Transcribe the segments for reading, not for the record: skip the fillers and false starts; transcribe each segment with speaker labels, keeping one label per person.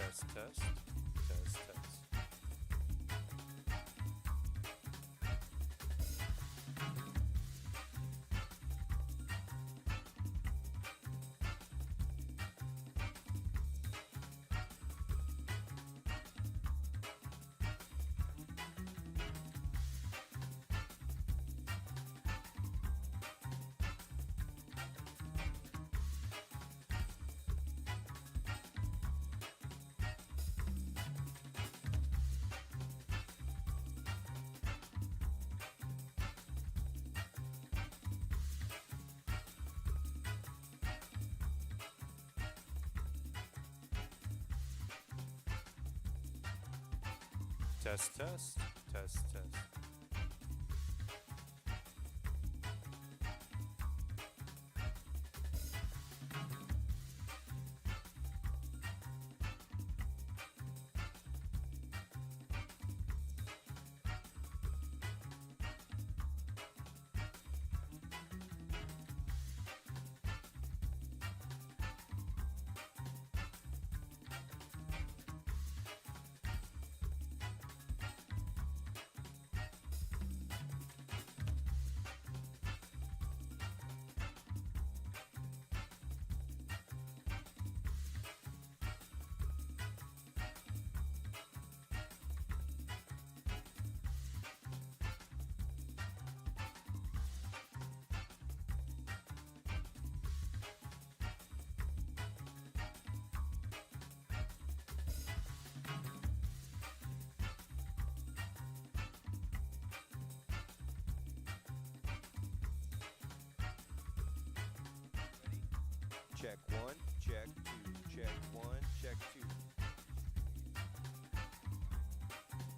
Speaker 1: Test, test, test, test. Test, test, test, test.
Speaker 2: Check one, check two, check one, check two.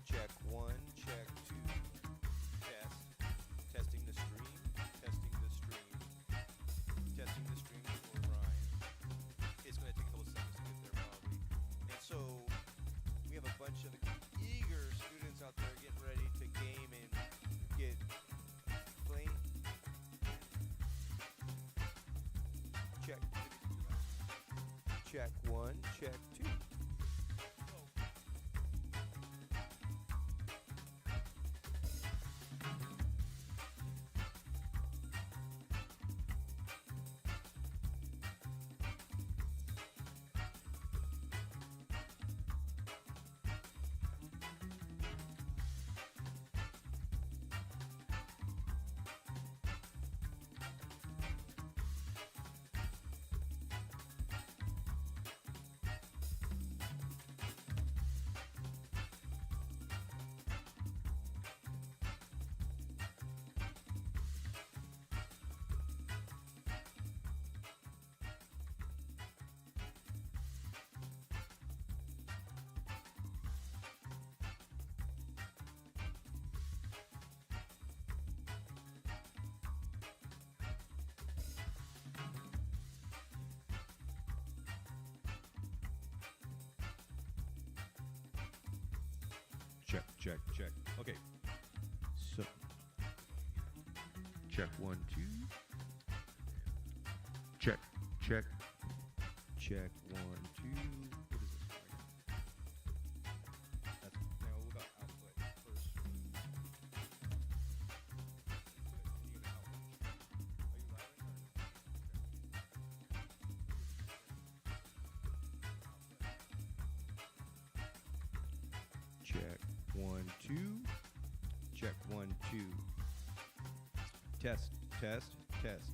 Speaker 2: Check one, check two. Test. Testing the stream, testing the stream. Testing the stream for Ryan. It's going to take a couple seconds to get there probably. And so we have a bunch of eager students out there getting ready to game and get playing. Check. Check one, check two.
Speaker 3: Check, check. Okay. So, check one, two. Check, check. Check one, two. What is this?
Speaker 2: That's now what about output first? Input, and you go to output. Are you live? Check one, two. Check one, two. Test, test, test.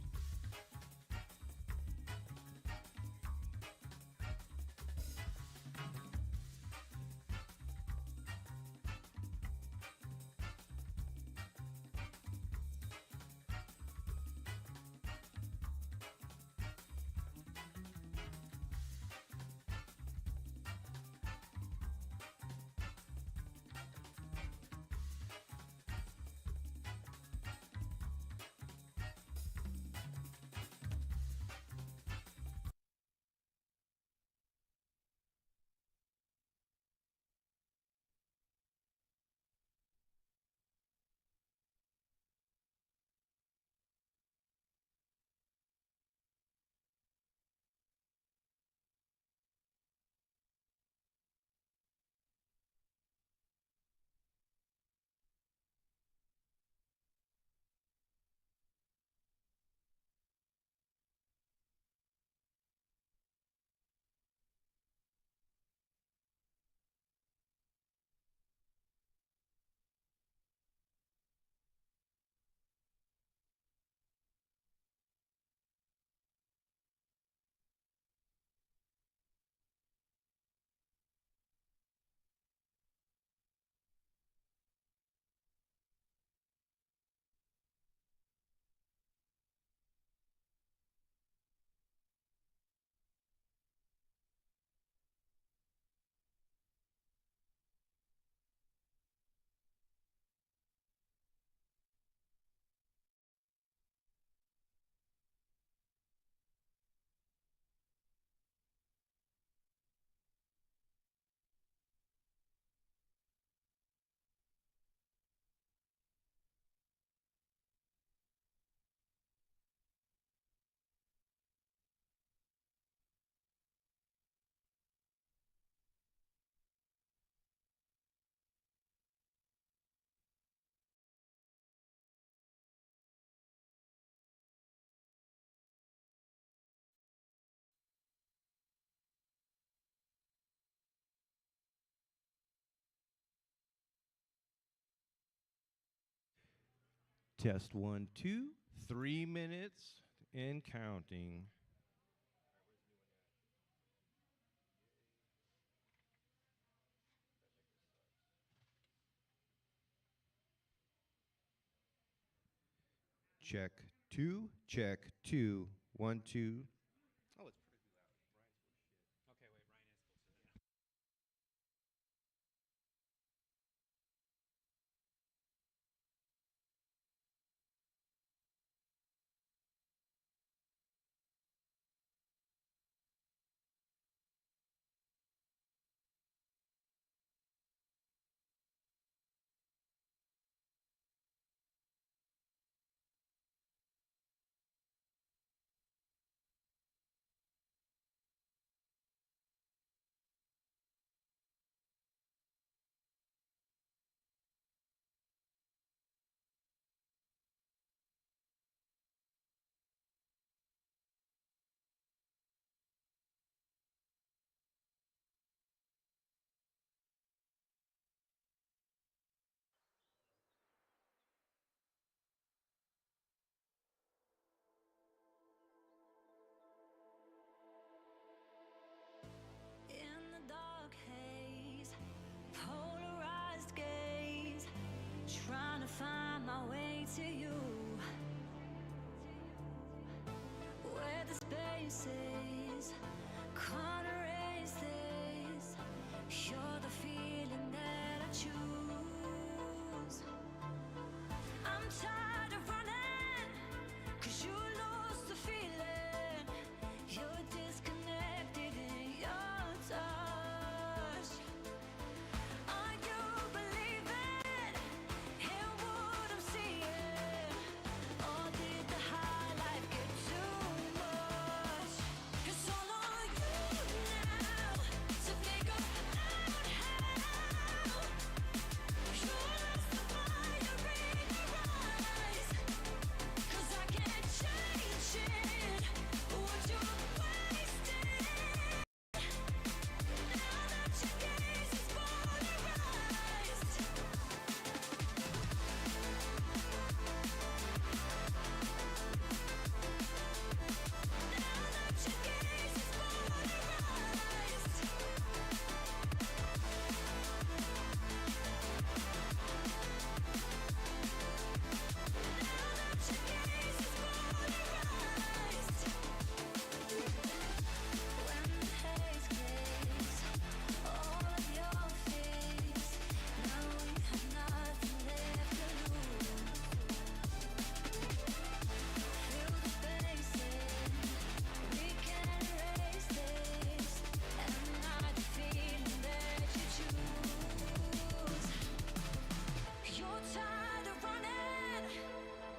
Speaker 3: Test 1, 2, 3 minutes and counting. Check 2, check 2, 1, 2. Oh, it's pretty loud. Ryan's full of shit.
Speaker 1: Okay, wait, Ryan is closer.
Speaker 4: In the dark haze, polarized gaze, trying to find my way to you. Where the spaces can't erase this, you're the feeling that I choose. I'm tired of running, 'cause you lost the feeling. You're disconnected in your touch. Are you believing in what I'm seeing? Or did the high life get too much? It's all on you now to figure out how. You lost the fire in your eyes, 'cause I can't change it. What you're wasting now that your gaze is polarized. Now that your gaze is polarized. Now that your gaze is polarized. When the haze clears all of your fears, now we have nothing left to lose. Fill the spaces, we can erase this, and not the feeling that you choose. You're tired of running,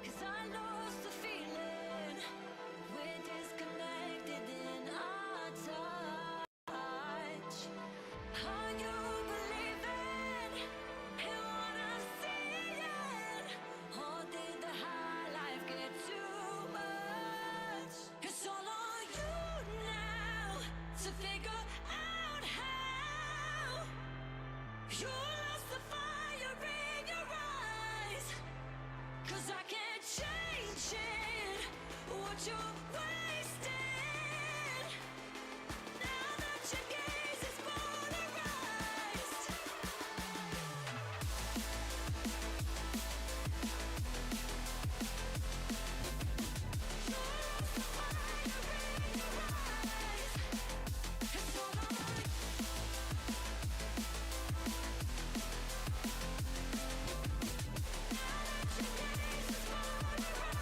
Speaker 4: 'cause I lost the feeling. We're disconnected in our touch. Are you believing in what I'm seeing? Or did the high life get too much? It's all on you now to figure out how. You lost the fire in your eyes, 'cause I can't change it. What you're wasting now that your gaze is polarized. You lost the fire in your eyes. It's all on you. Now that your gaze is polarized.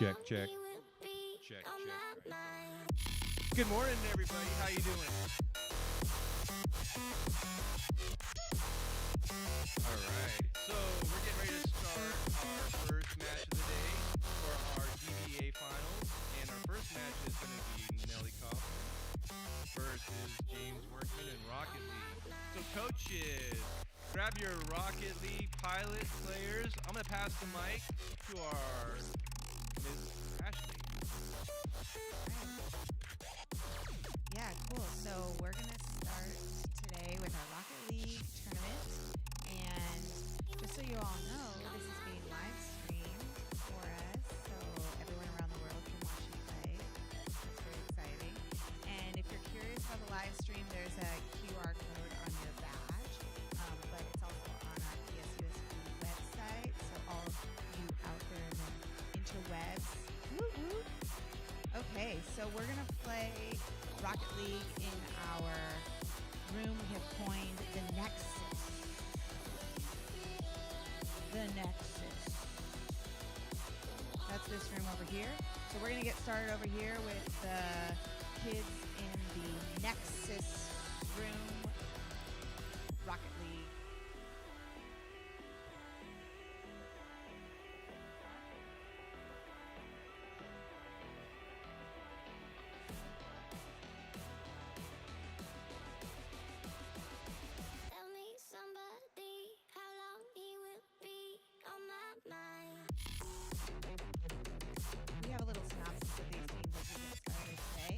Speaker 3: Check, check.
Speaker 2: Check, check. Good morning, everybody. How you doing? All right. So we're getting ready to start our first match of the day for our DVEA finals, and our first match is going to be Nelly Kaufman versus James Workman in Rocket League. So coaches, grab your Rocket League pilot players. I'm going to pass the mic to our Ms. Ashley.
Speaker 5: Yeah, cool. So we're going to start today with our Rocket League tournament. And just so you all know, this is being live streamed for us, so everyone around the world can watch you play. It's very exciting. And if you're curious about the live stream, there's a QR code on your badge, but it's also on our U.S.D website. So all of you out there in the interwebs, woo woo. Okay, so we're going to play Rocket League in our room we have coined the Nexus. The Nexus. That's this room over here. So we're going to get started over here with the kids in the Nexus room, Rocket League.
Speaker 4: Tell me somebody how long he will be on my mind.
Speaker 5: We have a little synopsis of these teams as we get started today.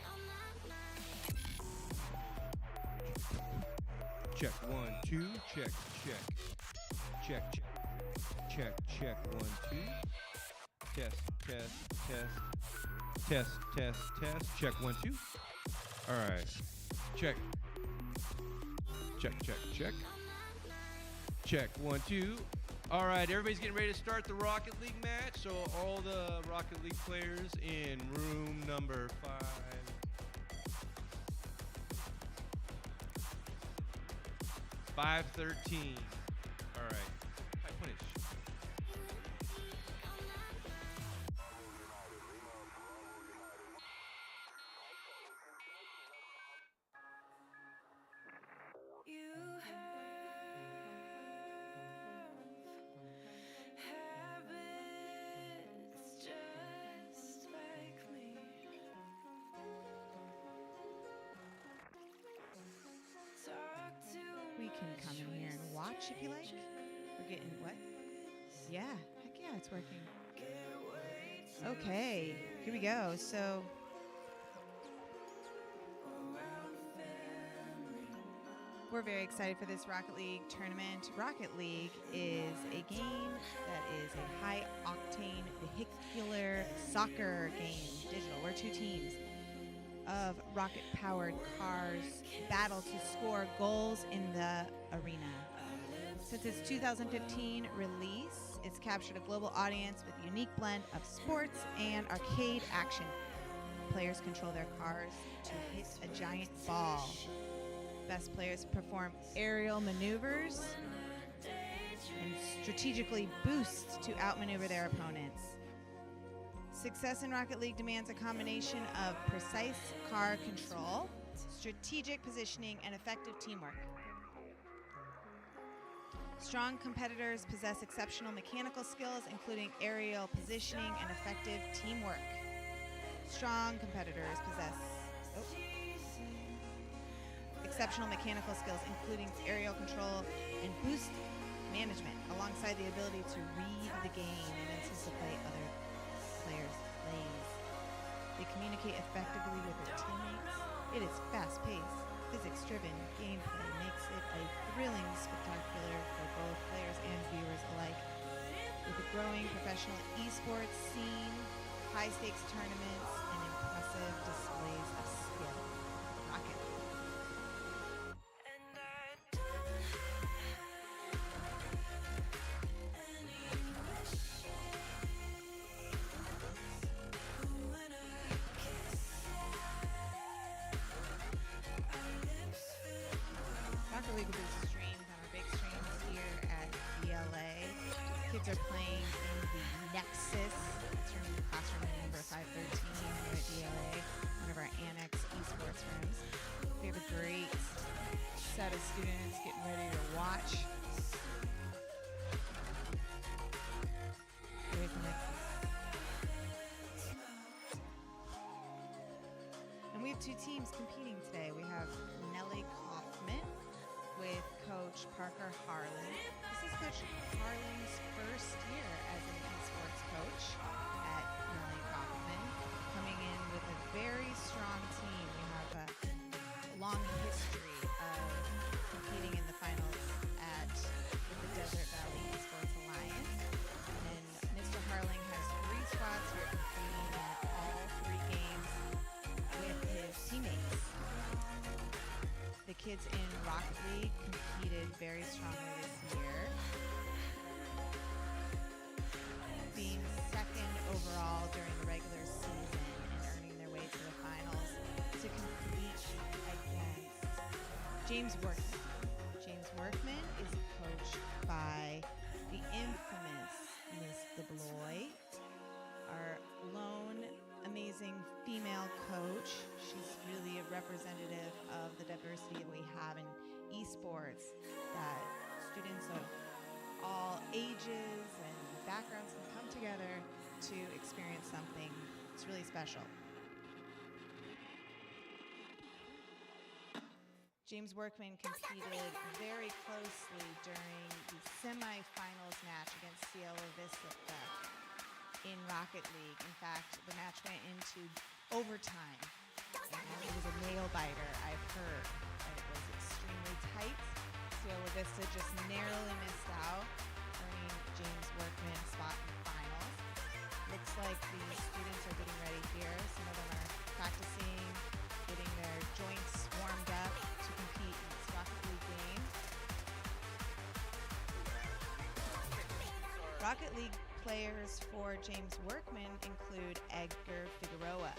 Speaker 4: On my mind.
Speaker 3: Check 1, 2. Check, check. Check, check. Check, check 1, 2. Test, test, test. Test, test, test. Check 1, 2. All right. Check. Check, check, check. Check 1, 2.
Speaker 2: All right, everybody's getting ready to start the Rocket League match. So all the Rocket League players in room number 5. $513. All right. High punish.
Speaker 4: You have habits just like me. Talk to
Speaker 5: We can come in here and watch if you like. We're getting what? Yeah, heck yeah, it's working. Okay, here we go. So we're very excited for this Rocket League tournament. Rocket League is a game that is a high octane vehicular soccer game, digital, where two teams of rocket powered cars battle to score goals in the arena. Since its 2015 release, it's captured a global audience with a unique blend of sports and arcade action. Players control their cars to hit a giant ball. Best players perform aerial maneuvers and strategically boost to outmaneuver their opponents. Success in Rocket League demands a combination of precise car control, strategic positioning, and effective teamwork. Strong competitors possess exceptional mechanical skills, including aerial positioning and effective teamwork. Strong competitors possess exceptional mechanical skills, including aerial control and boost management, alongside the ability to read the game and anticipate other players' plays. They communicate effectively with their teammates. It is fast-paced, physics-driven gameplay makes it a thrilling spectacular for both players and viewers alike. With a growing professional esports scene, high-stakes tournaments, and impressive displays of skill. Rocket League.
Speaker 4: And I don't have any wishes when I
Speaker 5: kids are playing in the Nexus. That's room, classroom number 513 here at DVEA, one of our annex esports rooms. We have a great set of students getting ready to watch. Here's the Nexus. And we have two teams competing today. We have Nellie Kaufman with Coach Parker Harlan. This is Coach Harlan's first year as an esports coach at Nellie Kaufman, coming in with a very strong team. We have a long history of competing in the finals with the Desert Valley Esports Alliance. And Mr. Harling has 3 spots who are competing in all 3 games with his teammates. The kids in Rocket League competed very strongly this year, being second overall during the regular season and earning their way to the finals to compete against James Workman. James Workman is coached by the infamous Miss DeBlois, our lone amazing female coach. She's really a representative of the diversity that we have in esports, that students of all ages and backgrounds can come together to experience something that's really special. James Workman competed very closely during the semifinals match against Cielo Vista in Rocket League. In fact, the match went into overtime, and it was a nail biter. I've heard that it was extremely tight. Cielo Vista just narrowly missed out, earning James Workman a spot in the finals. Looks like the students are getting ready here. Some of them are practicing, getting their joints warmed up to compete in this Rocket League game. Rocket League players for James Workman include Edgar Figueroa,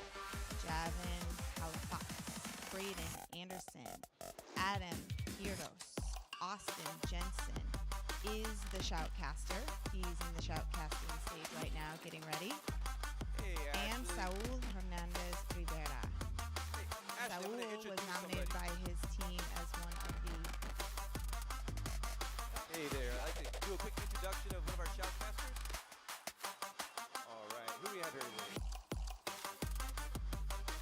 Speaker 5: Javin Halifax, Braden Anderson, Adam Hirdos, Austin Jensen is the shoutcaster. He's in the shoutcasting stage right now, getting ready.
Speaker 2: Hey,
Speaker 5: And
Speaker 2: Ashley.
Speaker 5: Saul Hernandez Rivera.
Speaker 2: Hey, Ashley, I'm
Speaker 5: Saul
Speaker 2: gonna
Speaker 5: was
Speaker 2: introduce
Speaker 5: nominated
Speaker 2: somebody.
Speaker 5: by his team as one of the...
Speaker 2: Hey there, I'd like to do a quick introduction of one of our shoutcasters. All right, who do we have here today?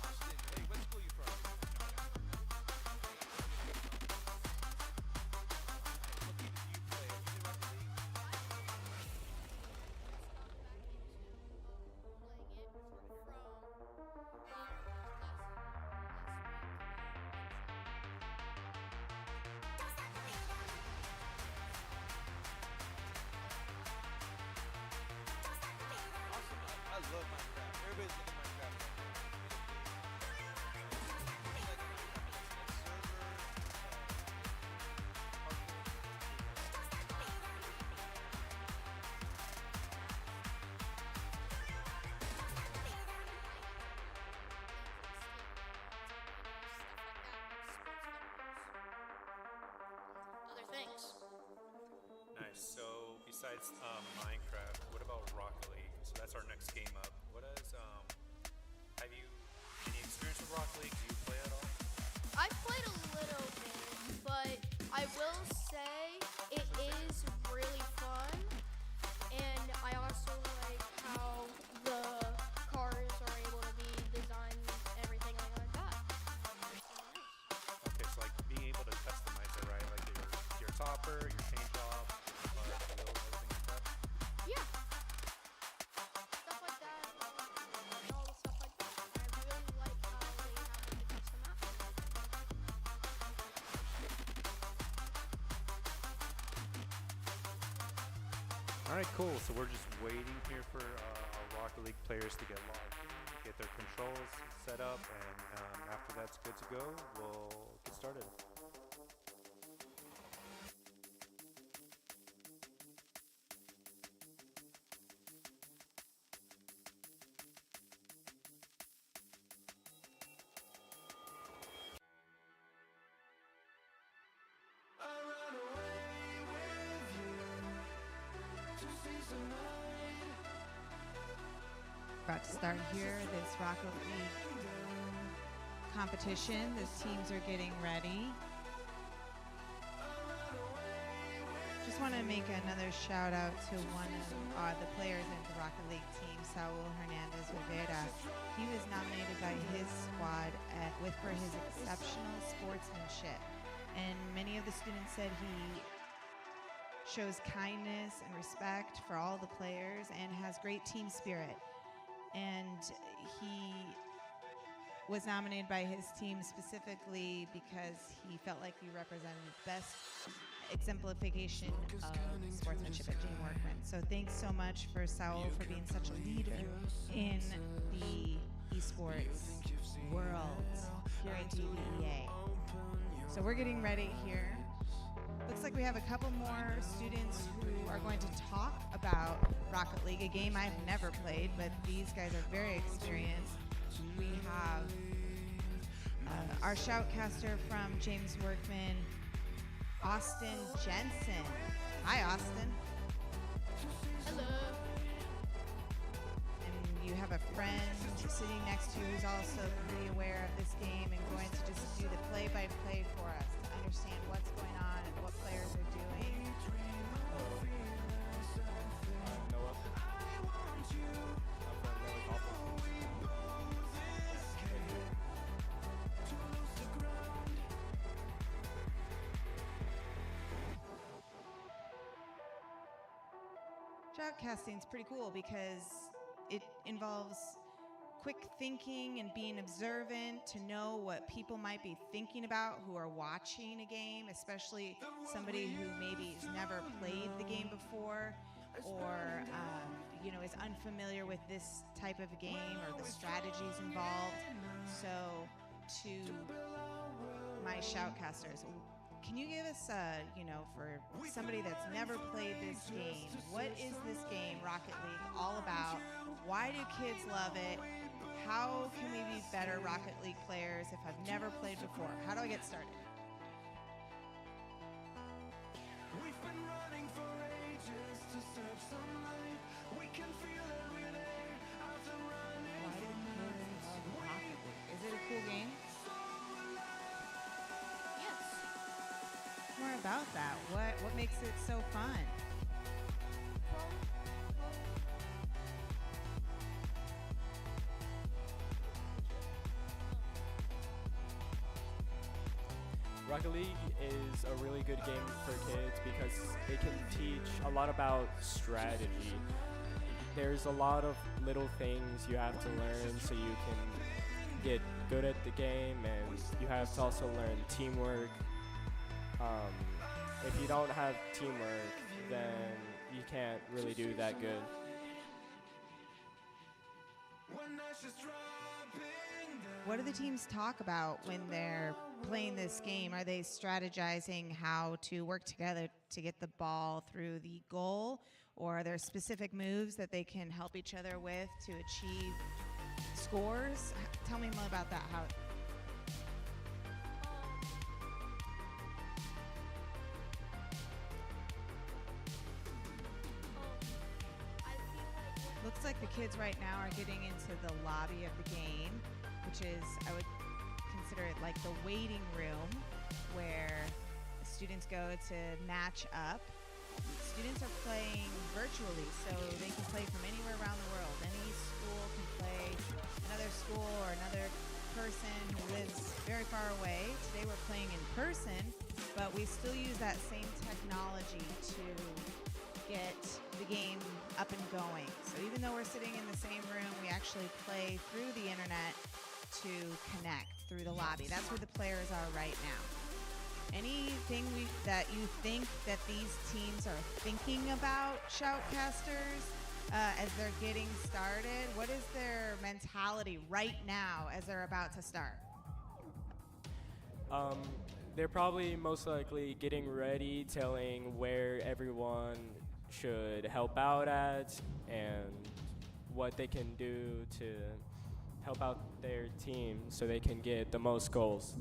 Speaker 2: Austin, hey, what school you from? What team do you play? You in Rocket League? Awesome, I love Minecraft. Everybody's looking at Minecraft right now. Like Minecraft, server,
Speaker 6: Other things.
Speaker 1: Nice. So besides Minecraft, what about Rocket League? So that's our next game up. What is have you any experience with Rocket League? Do you play at all?
Speaker 6: I've played a little bit, but I will say it is really fun, and I also like how the cars are able to be designed, everything like that.
Speaker 1: Okay, so like being able to customize it, right? Like your topper, your paint job, wheels, everything like that.
Speaker 6: Yeah. Stuff like that, and all the stuff like that. I really like how they have like the custom map.
Speaker 1: All right, cool. So we're just waiting here for our Rocket League players to get logged in, get their controls set up, and after that's good to go, we'll get started.
Speaker 7: I ran away with you to see
Speaker 5: About to start here, this Rocket League competition. The teams are getting ready. Just want to make another shout out to one of the players in the Rocket League team, Saul Hernandez Rivera. He was nominated by his squad for his exceptional sportsmanship. And many of the students said he shows kindness and respect for all the players and has great team spirit. And he was nominated by his team specifically because he felt like he represented the best exemplification of sportsmanship at Gene Workman. So thanks so much for Saul for being such a leader in the esports world here at DVEA. So we're getting ready here. Looks like we have a couple more students who are going to talk about Rocket League, a game I've never played, but these guys are very experienced. We have our shoutcaster from James Workman, Austin Jensen. Hi, Austin.
Speaker 6: Hello.
Speaker 5: And you have a friend sitting next to you who's also pretty aware of this game and going to just do the play-by-play for us to understand what's going on and what players are doing.
Speaker 7: Noah. I'm from Noah Golf.
Speaker 5: Shoutcasting is pretty cool because it involves quick thinking and being observant to know what people might be thinking about who are watching a game, especially somebody who maybe has never played the game before or is unfamiliar with this type of game or the strategies involved. So to my shoutcasters, can you give us, for somebody that's never played this game, what is this game, Rocket League, all about? Why do kids love it? How can we be better Rocket League players if I've never played before? How do I get started?
Speaker 8: We've been running for ages to search some light. We can feel it we're there, out and running.
Speaker 5: Why do kids love Rocket League? Is it a cool game?
Speaker 6: Yes.
Speaker 5: More about that. What makes it so fun?
Speaker 7: Rocket League is a really good game for kids because it can teach a lot about strategy. There's a lot of little things you have to learn so you can get good at the game, and you have to also learn teamwork. If you don't have teamwork, then you can't really do that good.
Speaker 5: What do the teams talk about when they're playing this game? Are they strategizing how to work together to get the ball through the goal? Or are there specific moves that they can help each other with to achieve scores? Tell me more about that. Looks like the kids right now are getting into the lobby of the game, which is, I would consider it like the waiting room where students go to match up. Students are playing virtually, so they can play from anywhere around the world. Any school can play another school or another person who lives very far away. Today we're playing in person, but we still use that same technology to get the game up and going. So even though we're sitting in the same room, we actually play through the internet to connect through the lobby. That's where the players are right now. Anything that you think that these teams are thinking about, shoutcasters, as they're getting started? What is their mentality right now as they're about to start?
Speaker 7: They're probably most likely getting ready, telling where everyone should help out at and what they can do to help out their team so they can get the most goals.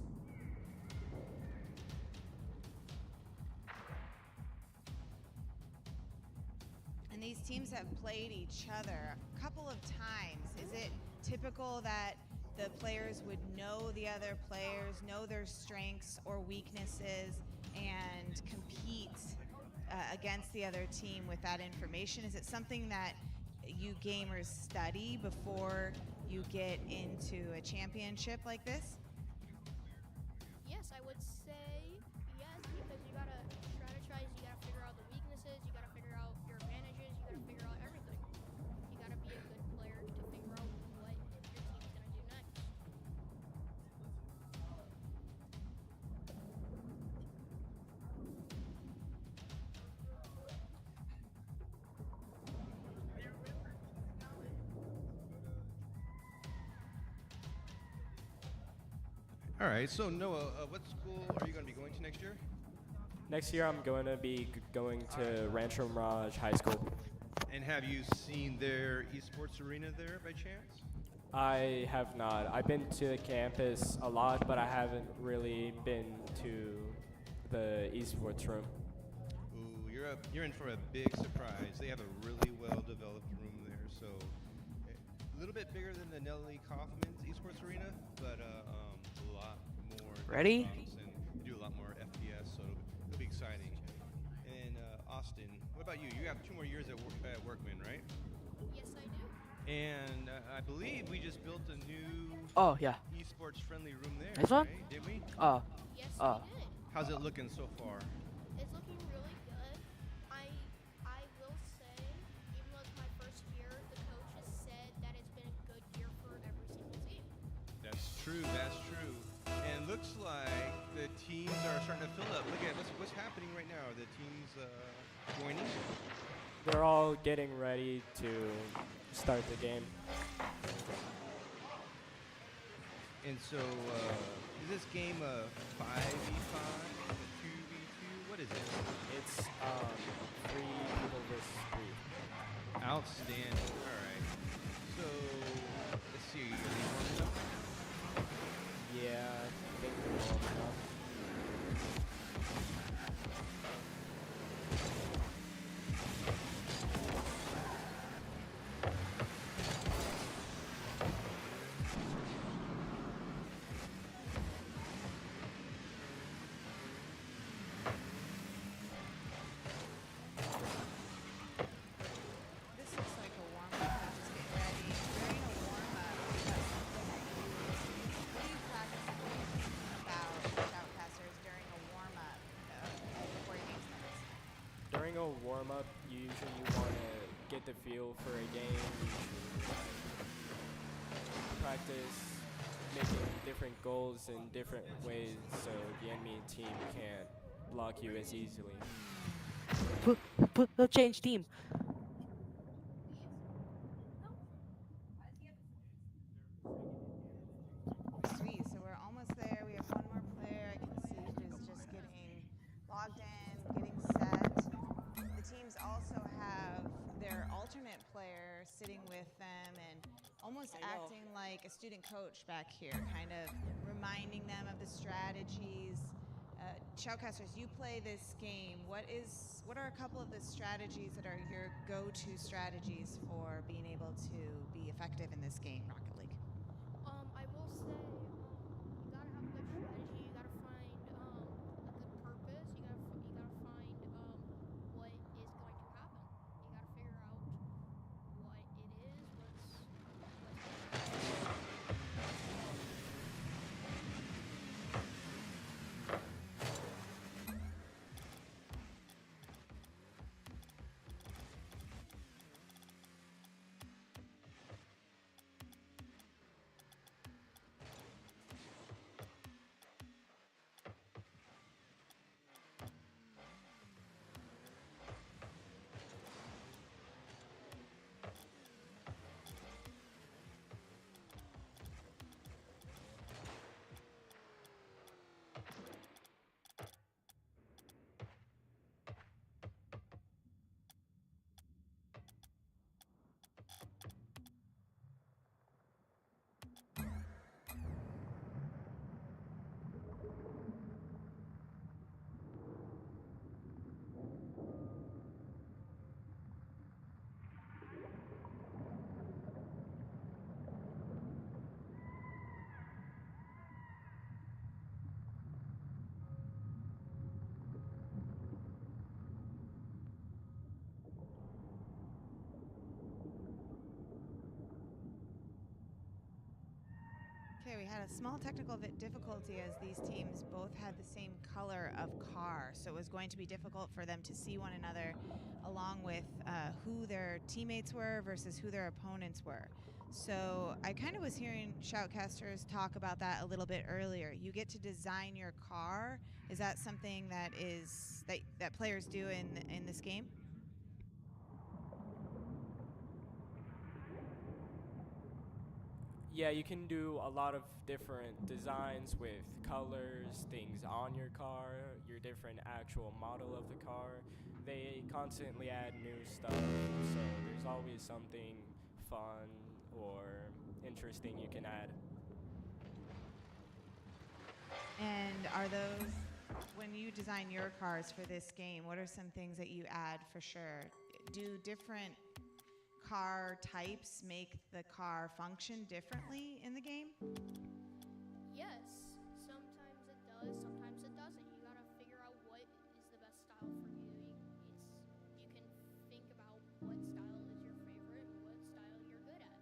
Speaker 5: And these teams have played each other a couple of times. Is it typical that the players would know the other players, know their strengths or weaknesses, and compete against the other team with that information? Is it something that you gamers study before you get into a championship like this?
Speaker 6: Yes, I would say yes, because you gotta strategize, you gotta figure out the weaknesses, you gotta figure out your advantages, you gotta figure out everything. You gotta be a good player to figure out what your team's gonna do next.
Speaker 3: All right. So Noah, what school are you going to be going to next year?
Speaker 7: Next year, I'm going to be going to Rancho Mirage High School.
Speaker 3: And have you seen their esports arena there by chance?
Speaker 7: I have not. I've been to the campus a lot, but I haven't really been to the esports room.
Speaker 3: Ooh, you're in for a big surprise. They have a really well-developed room there, so a little bit bigger than the Nellie Kaufman's esports arena, but a lot more.
Speaker 9: Ready?
Speaker 3: And they do a lot more FPS, so it'll be exciting. And Austin, what about you? You have 2 more years at Workman, right?
Speaker 6: Yes, I do.
Speaker 3: And I believe we just built a new
Speaker 9: Oh, yeah.
Speaker 3: esports-friendly room there,
Speaker 9: This one?
Speaker 3: right? Didn't we?
Speaker 6: Yes,
Speaker 9: Oh.
Speaker 6: we did.
Speaker 3: How's it looking so far?
Speaker 6: It's looking really good. I will say, even though it's my first year, the coach has said that it's been a good year for every single team.
Speaker 3: That's true. That's true. And looks like the teams are starting to fill up. Look at what's happening right now. The teams joining.
Speaker 7: They're all getting ready to start the game.
Speaker 3: And so, is this game a 5v5, a 2v2? What is it?
Speaker 7: It's 3 people versus 3.
Speaker 3: Outstanding. All right. So, let's see. Are they warming up?
Speaker 7: Yeah, I think they're warming up.
Speaker 5: This looks like a warm-up. I'm just getting ready. During a warm-up, is that something that what do you practice about shoutcasters during a warm-up before your game starts?
Speaker 7: During a warm-up, you usually want to get the feel for a game. Practice making different goals in different ways so the enemy team can't block you as easily.
Speaker 9: Change team.
Speaker 5: Sweet. So we're almost there. We have one more player. I can see who's just getting logged in, getting set. The teams also have their alternate player sitting with them and almost acting like a student coach back here, kind of reminding them of the strategies. Shoutcasters, you play this game. What are a couple of the strategies that are your go-to strategies for being able to be effective in this game, Rocket League?
Speaker 6: I will say, you gotta have a good strategy. You gotta find a good purpose. You gotta find what is going to happen. You gotta figure out what it is.
Speaker 5: had a small technical difficulty as these teams both had the same color of car, so it was going to be difficult for them to see one another, along with who their teammates were versus who their opponents were. So I kind of was hearing shoutcasters talk about that a little bit earlier. You get to design your car. Is that something that that players do in this game?
Speaker 7: Yeah, you can do a lot of different designs with colors, things on your car, your different actual model of the car. They constantly add new stuff, so there's always something fun or interesting you can add.
Speaker 5: And are those, when you design your cars for this game, what are some things that you add for sure? Do different car types make the car function differently in the game?
Speaker 6: Yes, sometimes it does, sometimes it doesn't. You gotta figure out what is the best style for you. You can think about what style is your favorite and what style you're good at.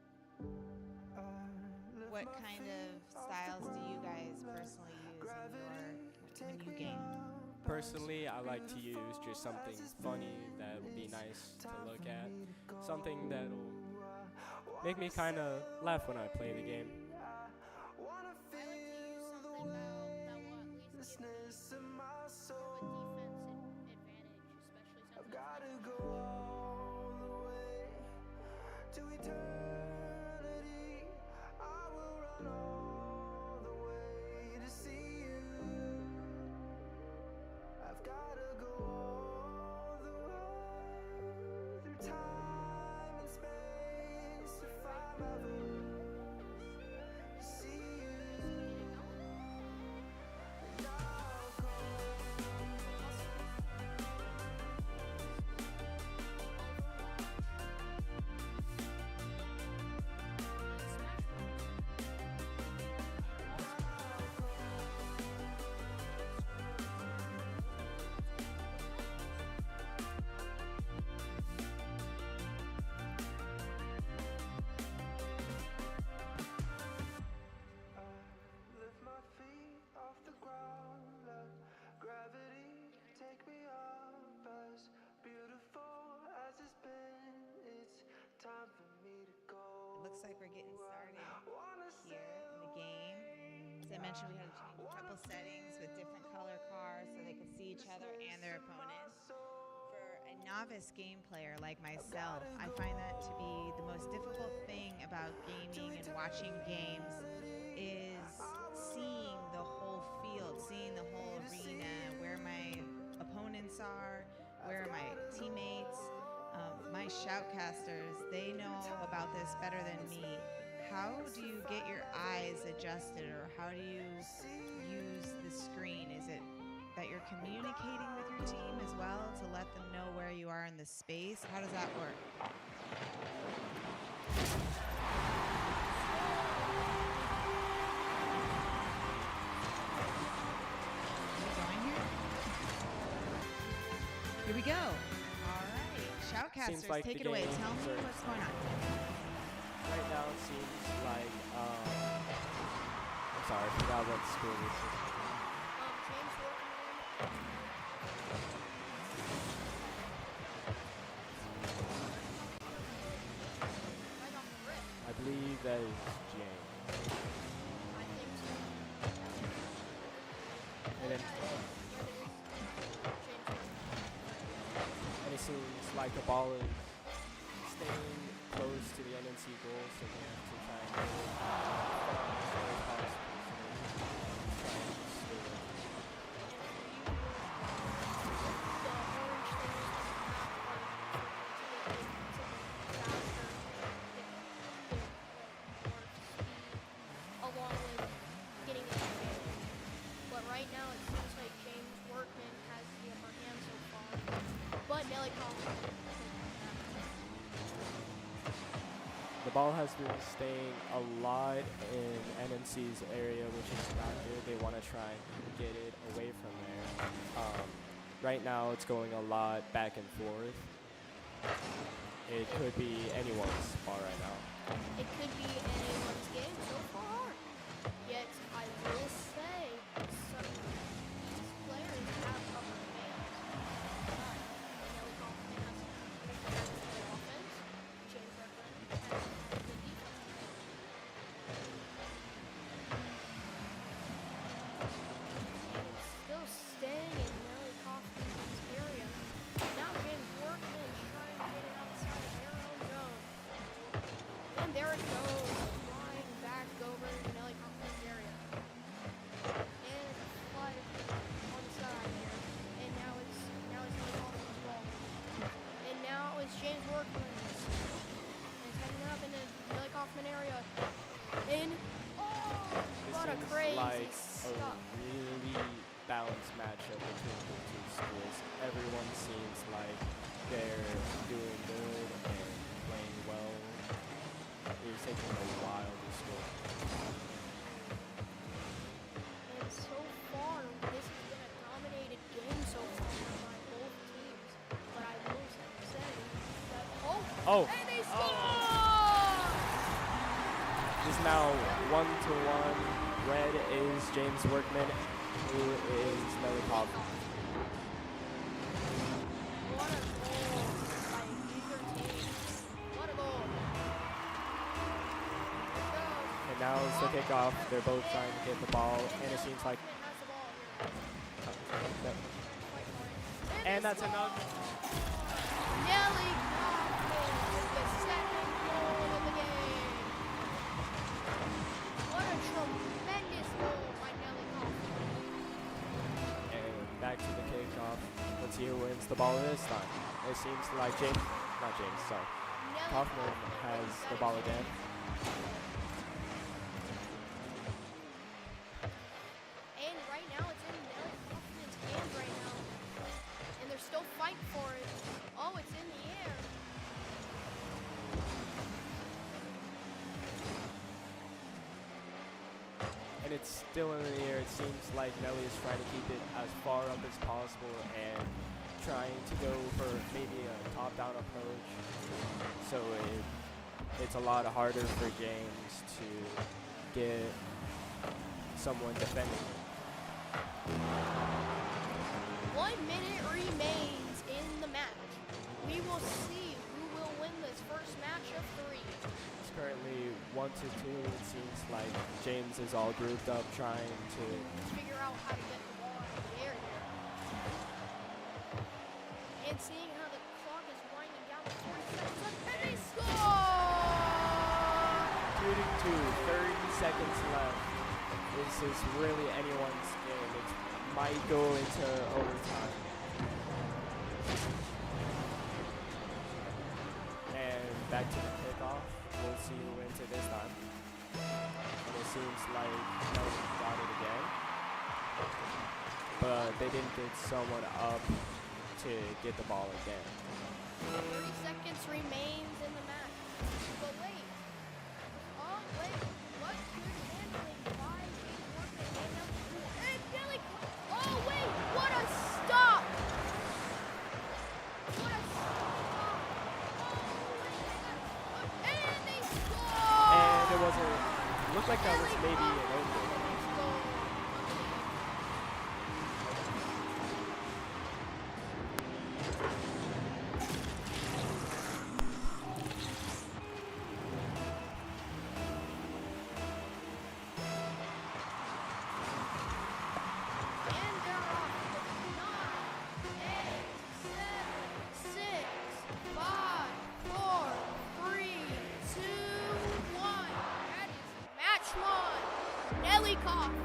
Speaker 5: What kind of styles do you guys personally use when you game?
Speaker 7: Personally, I like to use just something funny that will be nice to look at, something that'll make me kind of laugh when I play the game.
Speaker 6: I like to use something that will at least give me more of a defense advantage, especially since
Speaker 8: I've gotta go all the way to eternity. I will run all the way to see you. I've gotta go all the way through time and space to find my voice, to see you. And I'll go. Lift my feet off the ground, let gravity take me up. As beautiful as it's been, it's time for me to go.
Speaker 5: It looks like we're getting started here in the game. As I mentioned, we had to change a couple settings with different color cars so they could see each other and their opponents. For a novice game player like myself, I find that to be the most difficult thing about gaming and watching games is seeing the whole field, seeing the whole arena, where my opponents are, where are my teammates. My shoutcasters, they know about this better than me. How do you get your eyes adjusted, or how do you use the screen? Is it that you're communicating with your team as well to let them know where you are in the space? How does that work? Here we go. All right.
Speaker 7: Seems
Speaker 5: Shoutcasters,
Speaker 7: like
Speaker 5: take
Speaker 7: the
Speaker 5: it away.
Speaker 7: game
Speaker 5: Tell me
Speaker 7: is-
Speaker 5: what's going on.
Speaker 7: Right now it seems like, I'm sorry, I forgot what school this is.
Speaker 6: James working right off the rip.
Speaker 7: I believe that is James.
Speaker 6: I think so.
Speaker 7: And then
Speaker 6: James
Speaker 7: and it seems like the ball is staying close to the NNC goal, so we have to try and get it as far as possible. So try and score.
Speaker 6: Along with getting the advantage. But right now it seems like James Workman has the upper hand so far. But Nelly Collins.
Speaker 7: The ball has been staying a lot in NNC's area, which is not good. They want to try and get it away from there. Right now, it's going a lot back and forth. It could be anyone's ball right now.
Speaker 6: It could be anyone's game so far. Yet I will say some of these players have upper hands. Nelly Kaufman has the offense. James Berkman has the defense. And it's still staying in Nelly Kaufman's area. Now James Workman trying to get it outside of their own zone. And there it goes, flying back over to Nelly Kaufman's area. And fly on the side here. And now it's Nelly Kaufman's ball. And now it's James Workman's. And it's heading up in the Nelly Kaufman area. And
Speaker 7: This
Speaker 6: what a
Speaker 7: seems
Speaker 6: crazy
Speaker 7: like
Speaker 6: stuff.
Speaker 7: a really balanced matchup between the two schools. Everyone seems like they're doing good and playing well. It's taking a while to score.
Speaker 6: And so far, this has been a dominated game so far by both teams. But I will say that and they score!
Speaker 7: It's now 1-1. Red is James Workman, who is Nelly Kaufman.
Speaker 6: What a goal by either team. What a goal. Let's go.
Speaker 7: And now it's the kickoff. They're both trying to get the ball, and it seems like.
Speaker 6: Kaufman has the ball here. Fight for it.
Speaker 7: And
Speaker 6: they
Speaker 7: that's enough.
Speaker 6: score! Nelly Kaufman with the second goal of the game. What a tremendous goal by Nelly Kaufman.
Speaker 7: And back to the kickoff. Let's see who wins the ball this time. It seems like
Speaker 6: Nelly
Speaker 7: Kaufman has the ball again.
Speaker 6: And right now it's in Nelly Kaufman's hands right now. And they're still fighting for it. Oh, it's in the air.
Speaker 7: And it's still in the air. It seems like Nelly is trying to keep it as far up as possible and trying to go for maybe a top-down approach. So it's a lot harder for James to get someone defending.
Speaker 6: 1 minute remains in the match. We will see who will win this first match of 3.
Speaker 7: It's currently 1-2. It seems like James is all grouped up trying to.
Speaker 6: Figure out how to get the ball out of the air here. And seeing how the clock is winding down with 40 seconds left, and they score!
Speaker 7: 2-2, 30 seconds left. This is really anyone's game. It might go into overtime. And back to the kickoff. We'll see who wins it this time. And it seems like Nelly got it again. But they didn't get someone up to get the ball again.
Speaker 6: 30 seconds remains in the match. But wait. Oh, wait. What good handling by James Workman and Nelly. Oh, wait. What a stop. What a stop. Oh, wait. And they score.
Speaker 7: And it wasn't. Looked like that was maybe an open.
Speaker 6: And they're off. 9, 8, 7, 6, 5, 4, 3, 2, 1. That is match one. Nelly Kaufman.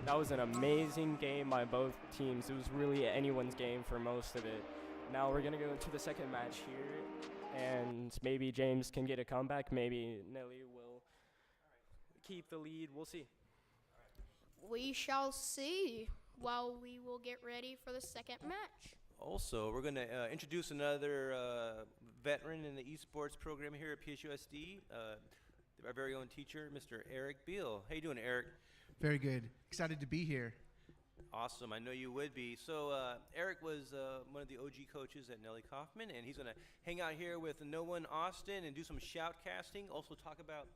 Speaker 7: That was an amazing game by both teams. It was really anyone's game for most of it. Now we're going to go into the second match here, and maybe James can get a comeback. Maybe Nelly will keep the lead. We'll see.
Speaker 6: We shall see while we will get ready for the second match.
Speaker 2: Also, we're going to introduce another veteran in the esports program here at PSUSD, our very own teacher, Mr. Eric Beal. How you doing, Eric?
Speaker 9: Very good. Excited to be here.
Speaker 2: Awesome. I know you would be. So Eric was one of the OG coaches at Nelly Kaufman, and he's going to hang out here with No One Austin and do some shoutcasting. Also talk about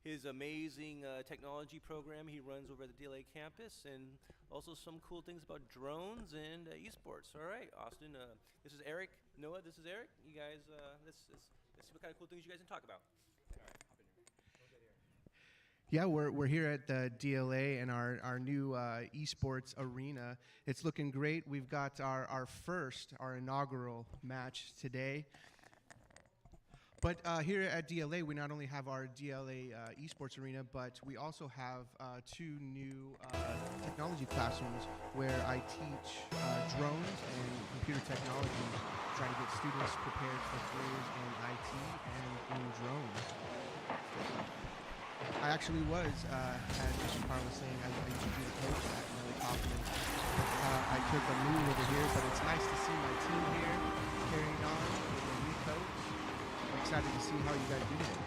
Speaker 2: his amazing technology program he runs over at the DLA campus, and also some cool things about drones and esports. All right, Austin. This is Eric. Noah, this is Eric. You guys, let's see what kind of cool things you guys can talk about.
Speaker 9: Yeah, we're here at the DLA and our new esports arena. It's looking great. We've got our inaugural match today. But here at DLA, we not only have our DLA esports arena, but we also have two new technology classrooms where I teach drones and computer technology, trying to get students prepared for careers in IT and in drones. I actually was, as Mr. Carr was saying, I used to be the coach at Nelly Kaufman. I took a move over here, but it's nice to see my team here carrying on with a new coach. I'm excited to see how you guys do today.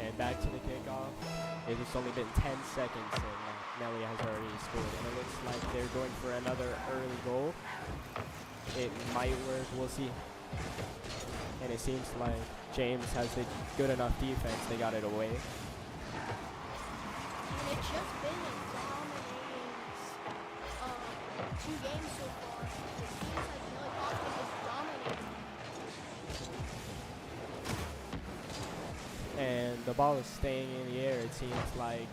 Speaker 7: And back to the kickoff. It has only been 10 seconds and Nelly has already scored. And it looks like they're going for another early goal. It might work, we'll see. And it seems like James has the good enough defense, they got it away.
Speaker 6: And it's just been a dominating 2 games so far. It seems like Nelly Kaufman is dominating.
Speaker 7: And the ball is staying in the air. It seems like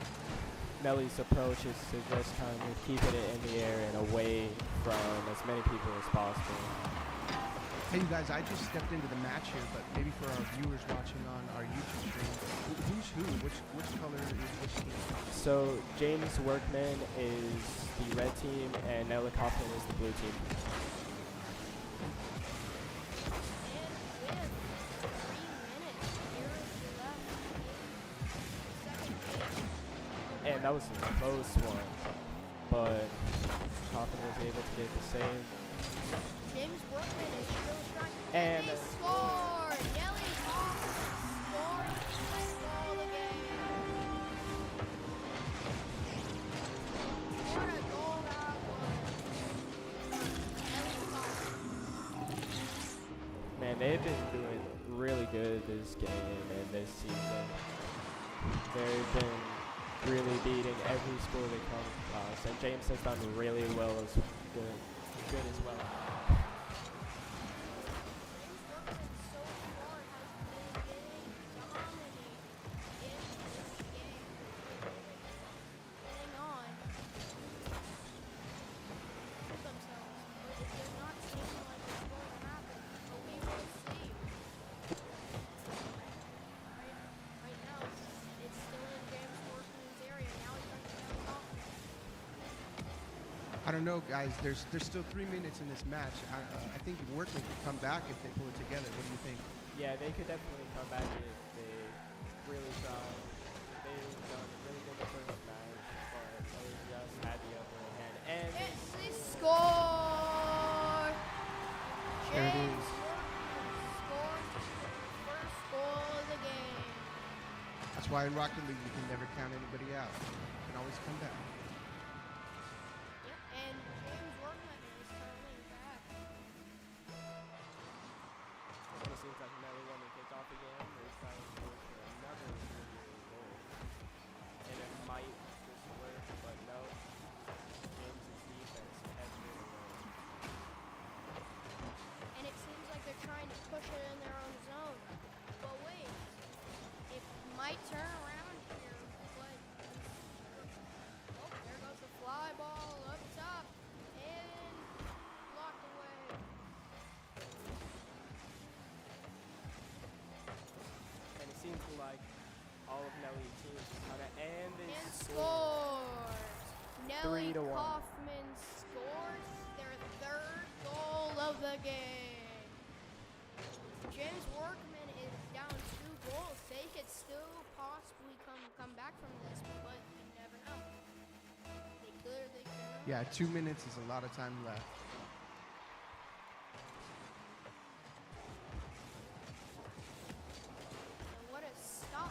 Speaker 7: Nelly's approach is to just kind of keep it in the air and away from as many people as possible.
Speaker 9: Hey, you guys, I just stepped into the match here, but maybe for our viewers watching on our YouTube stream, who's who? Which color is which team?
Speaker 7: So James Workman is the red team and Nelly Kaufman is the blue team. And that was a close one, but Kaufman was able to get the save.
Speaker 6: James Workman is still trying.
Speaker 7: And
Speaker 6: they score! Nelly Kaufman scored the goal again. What a goal that was. Nelly Kaufman.
Speaker 7: Man, they've been doing really good this game and this season. They've been really beating every school they come across, and James has done really well as good as well.
Speaker 9: I don't know, guys. There's still 3 minutes in this match. I think Workman could come back if they pull it together. What do you think?
Speaker 7: Yeah, they could definitely come back if they really tried. They've done really good the first match, but they just had the upper hand. And
Speaker 6: yes, they score!
Speaker 9: There it
Speaker 6: James
Speaker 9: is.
Speaker 6: Workman scored his first goal of the game.
Speaker 9: That's why in Rocket League you can never count anybody out. You can always come back.
Speaker 6: And James Workman is turning back.
Speaker 7: it seems like Nelly won the kickoff again. They're trying to go for another goal. And it might just work, but no. James' defense has been away.
Speaker 6: And it seems like they're trying to push it in their own zone. But wait, it might turn around here, but oh, there goes the fly ball up top and blocked away.
Speaker 7: And it seems like all of Nelly's teams kind of and they
Speaker 6: And
Speaker 7: score.
Speaker 6: scores. Nelly
Speaker 7: 3-1.
Speaker 6: Kaufman scores their third goal of the game. James Workman is down 2 goals. They could still possibly come back from this, but you never know. They could, they could.
Speaker 9: Yeah, 2 minutes is a lot of time left.
Speaker 6: And what a stop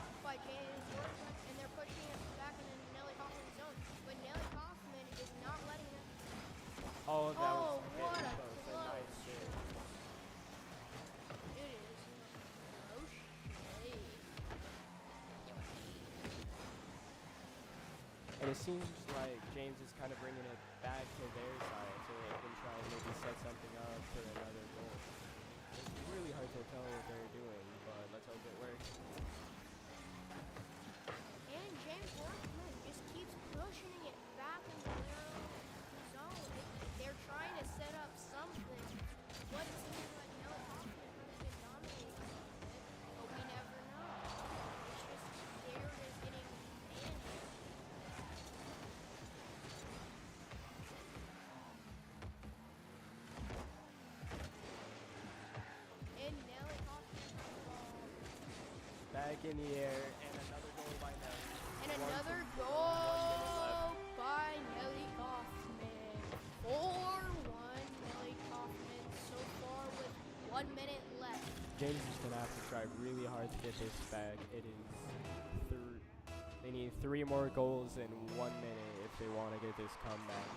Speaker 7: it seems like James is kind of bringing it back to their side so they can try and maybe set something up for another goal. It's really hard to tell what they're doing, but let's hope it works.
Speaker 6: And James Workman just keeps pushing it back into their own zone. They're trying to set up something. What it seems like Nelly Hoffman has been dominating a little bit, but we never know. It's just they're just getting manhandled. And Nelly Hoffman has the ball.
Speaker 7: Back in the air, and another goal by Nelly.
Speaker 6: And
Speaker 7: One
Speaker 6: another
Speaker 7: from 1 minute left.
Speaker 6: goal by Nelly Kaufman. 4-1 Nelly Kaufman so far with 1 minute left.
Speaker 7: James is going to have to try really hard to get this back. It is they need 3 more goals in 1 minute if they want to get this comeback.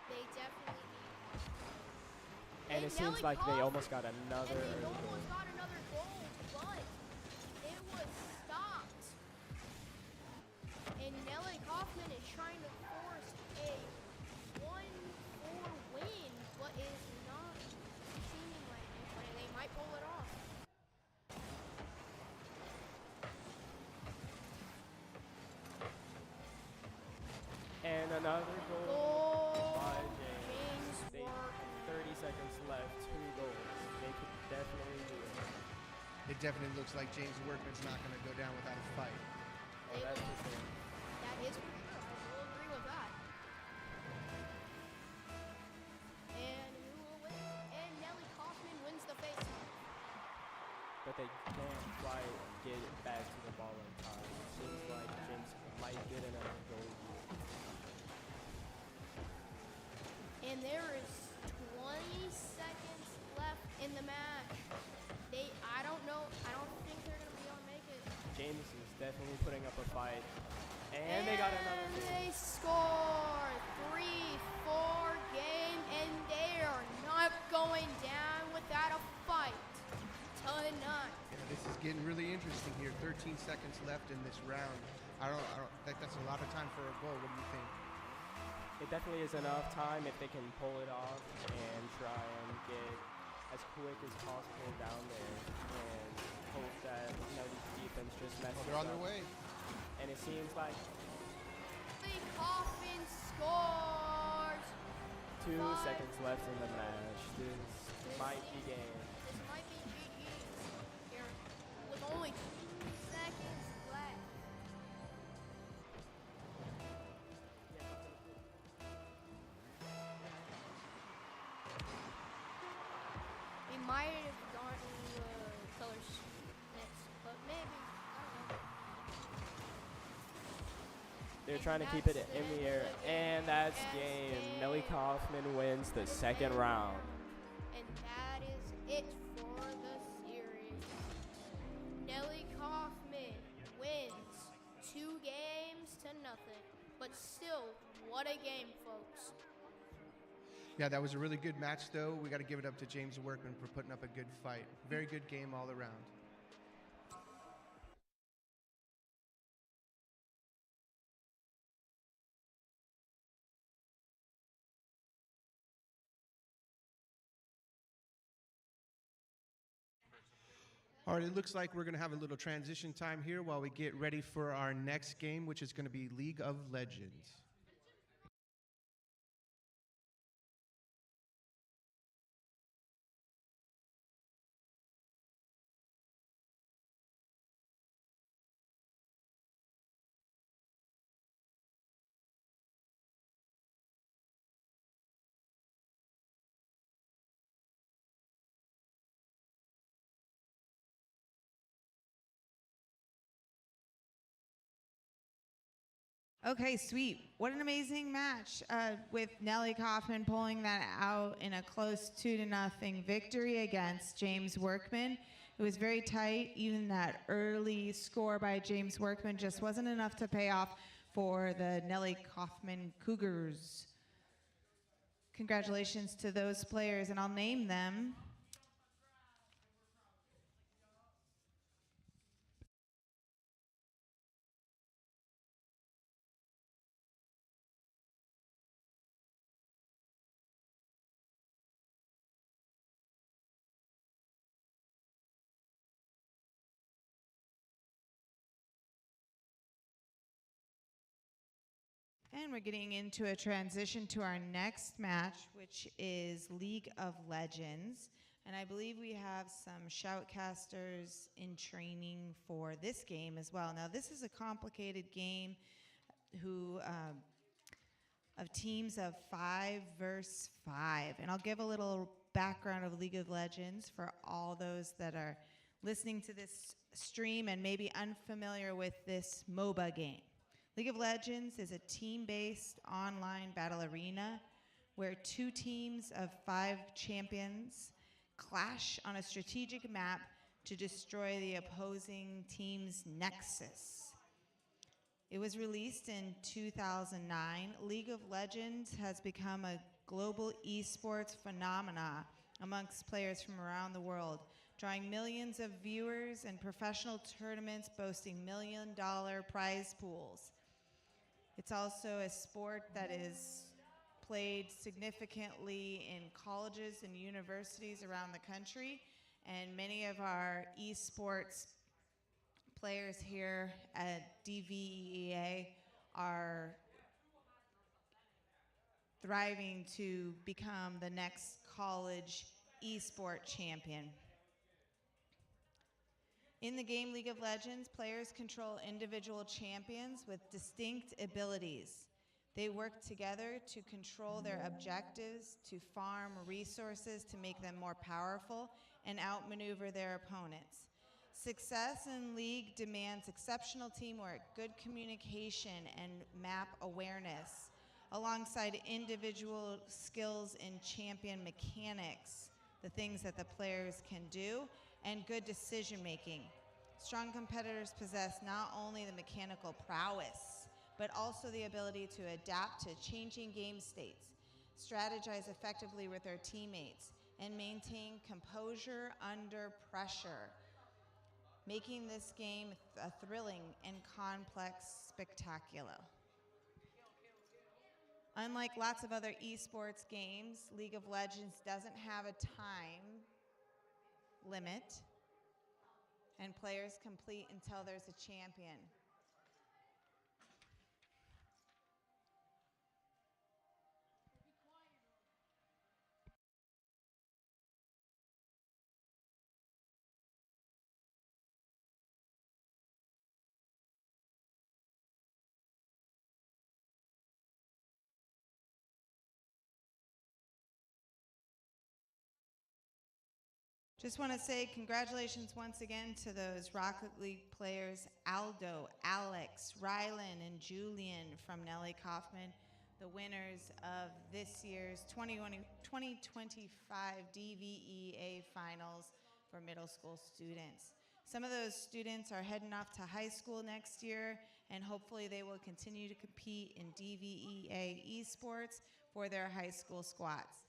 Speaker 6: They definitely need.
Speaker 7: And it seems like they almost got another
Speaker 6: And they
Speaker 7: goal.
Speaker 6: almost got another goal, but it was stopped. And Nelly Kaufman is trying to force a 1-4 win, but is not seeming like it. But they might pull it off.
Speaker 7: And another goal
Speaker 6: Goal
Speaker 7: by
Speaker 6: James
Speaker 7: James. They
Speaker 6: Workman.
Speaker 7: 30 seconds left, 2 goals. They could definitely do it.
Speaker 9: It definitely looks like James Workman's not going to go down without a fight.
Speaker 7: Oh, that's the thing.
Speaker 6: That is for sure. I will agree with that. And who will win? And Nelly Kaufman wins the faceoff.
Speaker 7: But they can't quite get it back to the ball in time. It seems like James might get another goal.
Speaker 6: And there is 20 seconds left in the match. I don't think they're going to be able to make it.
Speaker 7: James is definitely putting up a fight. And they got another
Speaker 6: And
Speaker 7: goal.
Speaker 6: they score 3-4 game, and they are not going down without a fight tonight.
Speaker 9: Yeah, this is getting really interesting here. 13 seconds left in this round. I don't think that's a lot of time for a goal. What do you think?
Speaker 7: It definitely is enough time if they can pull it off and try and get as quick as possible down there and hope that Nelly's defense just messes
Speaker 9: They're on
Speaker 7: up.
Speaker 9: their way.
Speaker 7: And it seems like
Speaker 6: Nelly Kaufman scores.
Speaker 7: 2
Speaker 6: Five.
Speaker 7: seconds left in the match. This might be game.
Speaker 6: This might be GG's here with only 2 seconds left. They might have gone to colors next, but maybe. I don't know.
Speaker 7: They're trying to keep it in the air, and that's game. Nelly Kaufman wins the second round.
Speaker 6: And that is it for the series. Nelly Kaufman wins 2 games to nothing. But still, what a game, folks.
Speaker 9: Yeah, that was a really good match, though. We got to give it up to James Workman for putting up a good fight. Very good game all around. All right, it looks like we're going to have a little transition time here while we get ready for our next game, which is going to be League of Legends.
Speaker 5: Okay, sweet. What an amazing match with Nelly Kaufman pulling that out in a close 2-0 victory against James Workman. It was very tight. Even that early score by James Workman just wasn't enough to pay off for the Nelly Kaufman Cougars. Congratulations to those players, and I'll name them. And we're getting into a transition to our next match, which is League of Legends. And I believe we have some shoutcasters in training for this game as well. Now, this is a complicated game of teams of 5 versus 5. And I'll give a little background of League of Legends for all those that are listening to this stream and maybe unfamiliar with this MOBA game. League of Legends is a team-based online battle arena where 2 teams of 5 champions clash on a strategic map to destroy the opposing team's nexus. It was released in 2009. League of Legends has become a global esports phenomena amongst players from around the world, drawing millions of viewers and professional tournaments boasting million-dollar prize pools. It's also a sport that is played significantly in colleges and universities around the country, and many of our esports players here at DVEA are thriving to become the next college esport champion. In the game League of Legends, players control individual champions with distinct abilities. They work together to control their objectives, to farm resources to make them more powerful, and outmaneuver their opponents. Success in League demands exceptional teamwork, good communication, and map awareness, alongside individual skills in champion mechanics, the things that the players can do, and good decision making. Strong competitors possess not only the mechanical prowess, but also the ability to adapt to changing game states, strategize effectively with their teammates, and maintain composure under pressure, making this game a thrilling and complex spectacular. Unlike lots of other esports games, League of Legends doesn't have a time limit, and players complete until there's a champion. Just want to say congratulations once again to those Rocket League players, Aldo, Alex, Rylan, and Julian from Nelly Kaufman, the winners of this year's 2025 DVEA finals for middle school students. Some of those students are heading off to high school next year, and hopefully they will continue to compete in DVEA esports for their high school squads.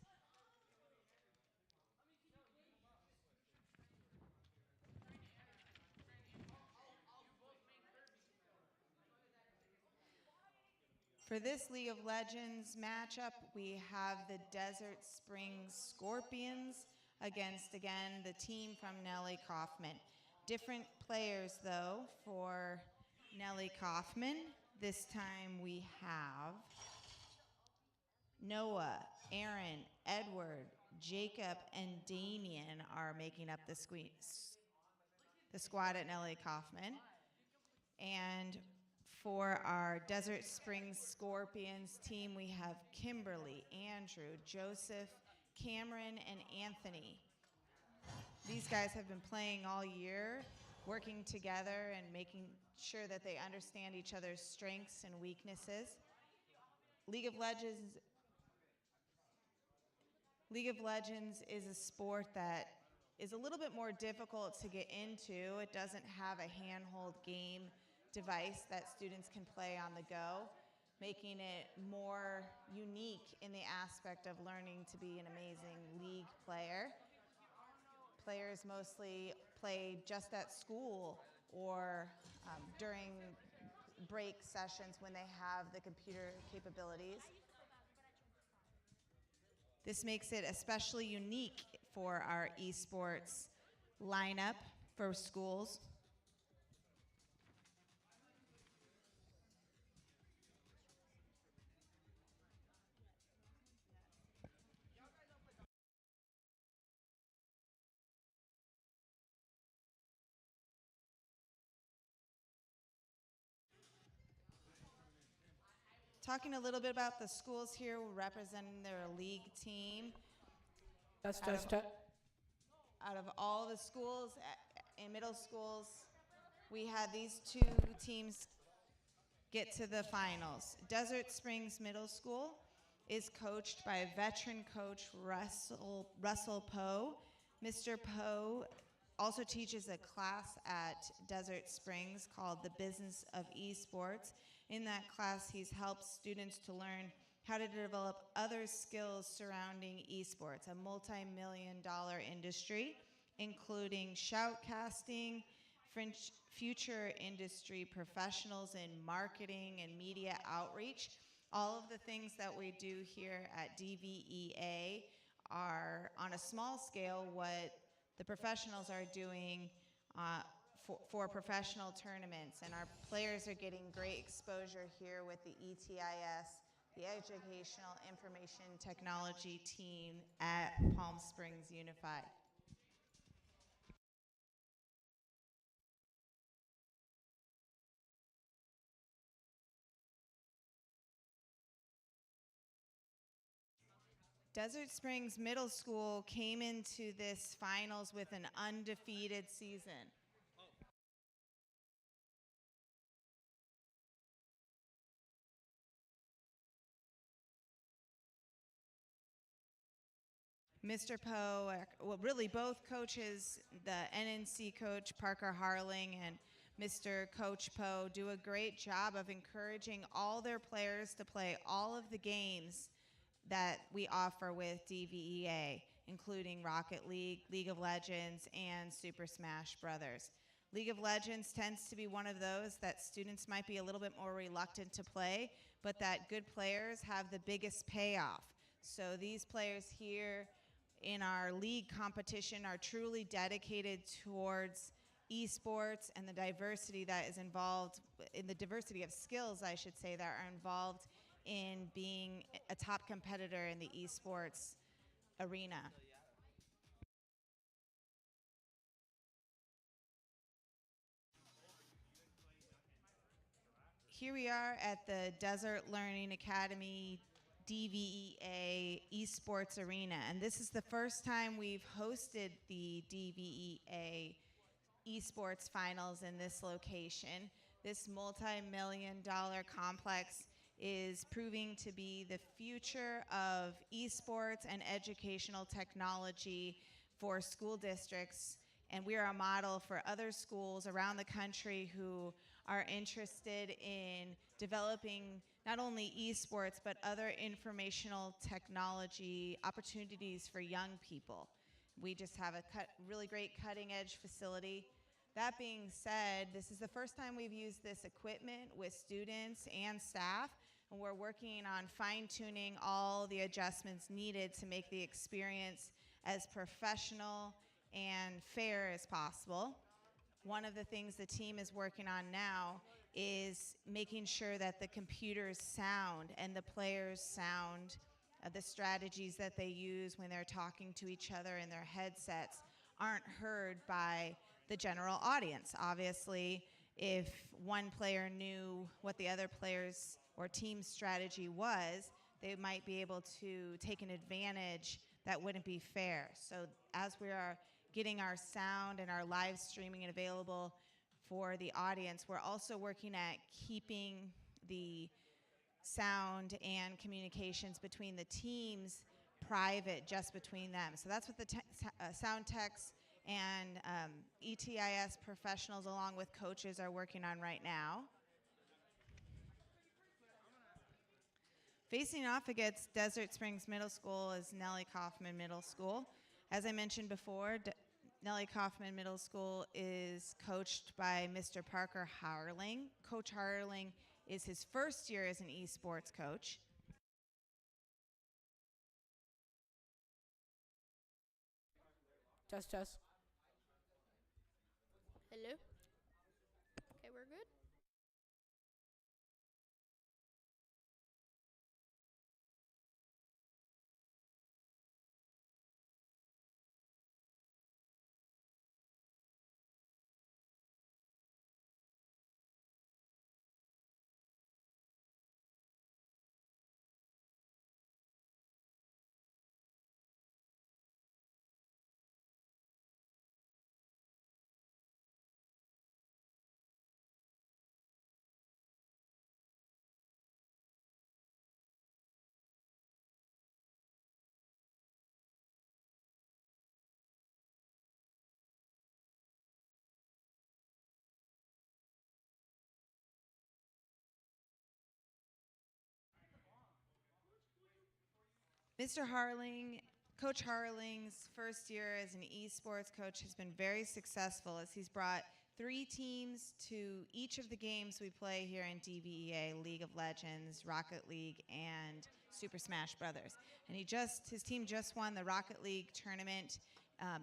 Speaker 5: For this League of Legends matchup, we have the Desert Springs Scorpions against, again, the team from Nelly Kaufman. Different players, though, for Nelly Kaufman. This time we have Noah, Aaron, Edward, Jacob, and Damien are making up the squad at Nelly Kaufman. And for our Desert Springs Scorpions team, we have Kimberly, Andrew, Joseph, Cameron, and Anthony. These guys have been playing all year, working together and making sure that they understand each other's strengths and weaknesses. League of Legends is a sport that is a little bit more difficult to get into. It doesn't have a handhold game device that students can play on the go, making it more unique in the aspect of learning to be an amazing League player. Players mostly play just at school or during break sessions when they have the computer capabilities. This makes it especially unique for our esports lineup for schools. talking a little bit about the schools here representing their league team.
Speaker 7: Test,
Speaker 5: Out
Speaker 7: test,
Speaker 5: of-
Speaker 7: test.
Speaker 5: Out of all the schools in middle schools, we had these two teams get to the finals. Desert Springs Middle School is coached by veteran coach Russell Poe. Mr. Poe also teaches a class at Desert Springs called The Business of Esports. In that class, he's helped students to learn how to develop other skills surrounding esports, a multi-million-dollar industry, including shoutcasting, future industry professionals in marketing and media outreach. All of the things that we do here at DVEA are on a small scale what the professionals are doing for professional tournaments, and our players are getting great exposure here with the ETIS, the Educational Information Technology team at Palm Springs Unified. Desert Springs Middle School came into this finals with an undefeated season. Mr. Poe, well, really both coaches, the NNC coach Parker Harling and Mr. Coach Poe, do a great job of encouraging all their players to play all of the games that we offer with DVEA, including Rocket League, League of Legends, and Super Smash Brothers. League of Legends tends to be one of those that students might be a little bit more reluctant to play, but that good players have the biggest payoff. So these players here in our league competition are truly dedicated towards esports and the diversity that is involved, in the diversity of skills, I should say, that are involved in being a top competitor in the esports arena. Here we are at the Desert Learning Academy DVEA Esports Arena, and this is the first time we've hosted the DVEA Esports Finals in this location. This multi-million-dollar complex is proving to be the future of esports and educational technology for school districts, and we are a model for other schools around the country who are interested in developing not only esports but other informational technology opportunities for young people. We just have a really great cutting edge facility. That being said, this is the first time we've used this equipment with students and staff, and we're working on fine-tuning all the adjustments needed to make the experience as professional and fair as possible. One of the things the team is working on now is making sure that the computers sound and the players sound, the strategies that they use when they're talking to each other in their headsets aren't heard by the general audience. Obviously, if one player knew what the other player's or team's strategy was, they might be able to take an advantage that wouldn't be fair. So as we are getting our sound and our live streaming available for the audience, we're also working at keeping the sound and communications between the teams private, just between them. So that's what the sound techs and ETIS professionals along with coaches are working on right now. Facing off against Desert Springs Middle School is Nellie Kaufman Middle School. As I mentioned before, Nellie Kaufman Middle School is coached by Mr. Parker Harling. Coach Harling is his first year as an esports coach.
Speaker 7: Test, test.
Speaker 6: Hello? Okay, we're good?
Speaker 5: Mr. Harling, Coach Harling's first year as an esports coach has been very successful as he's brought 3 teams to each of the games we play here in DVEA, League of Legends, Rocket League, and Super Smash Brothers. And his team just won the Rocket League tournament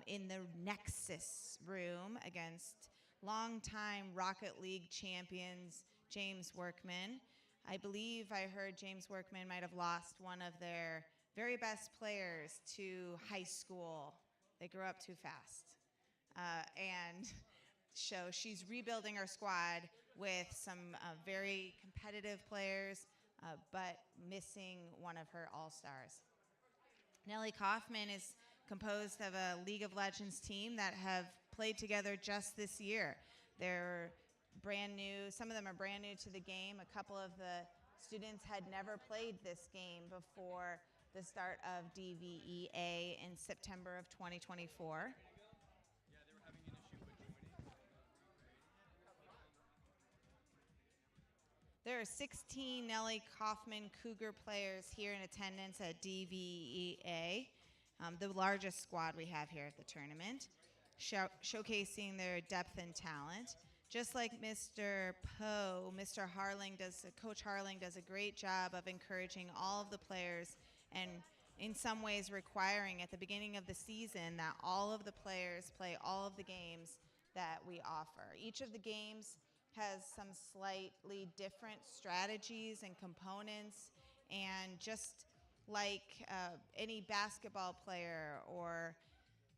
Speaker 5: in the Nexus room against longtime Rocket League champions James Workman. I believe I heard James Workman might have lost one of their very best players to high school. They grew up too fast. And so she's rebuilding her squad with some very competitive players, but missing one of her all-stars. Nellie Kaufman is composed of a League of Legends team that have played together just this year. They're brand new. Some of them are brand new to the game. A couple of the students had never played this game before the start of DVEA in September of 2024. There are 16 Nellie Kaufman Cougar players here in attendance at DVEA, the largest squad we have here at the tournament, showcasing their depth and talent. Just like Mr. Poe, Coach Harling does a great job of encouraging all of the players and in some ways requiring at the beginning of the season that all of the players play all of the games that we offer. Each of the games has some slightly different strategies and components, and just like any basketball player or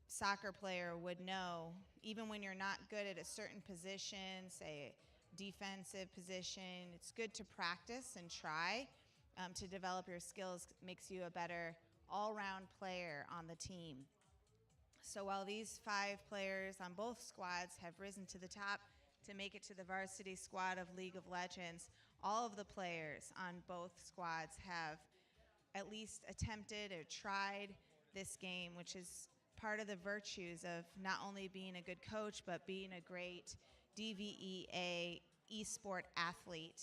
Speaker 5: soccer player would know, even when you're not good at a certain position, say defensive position, it's good to practice and try to develop your skills. Makes you a better all-round player on the team. So while these 5 players on both squads have risen to the top to make it to the varsity squad of League of Legends, all of the players on both squads have at least attempted or tried this game, which is part of the virtues of not only being a good coach, but being a great DVEA esport athlete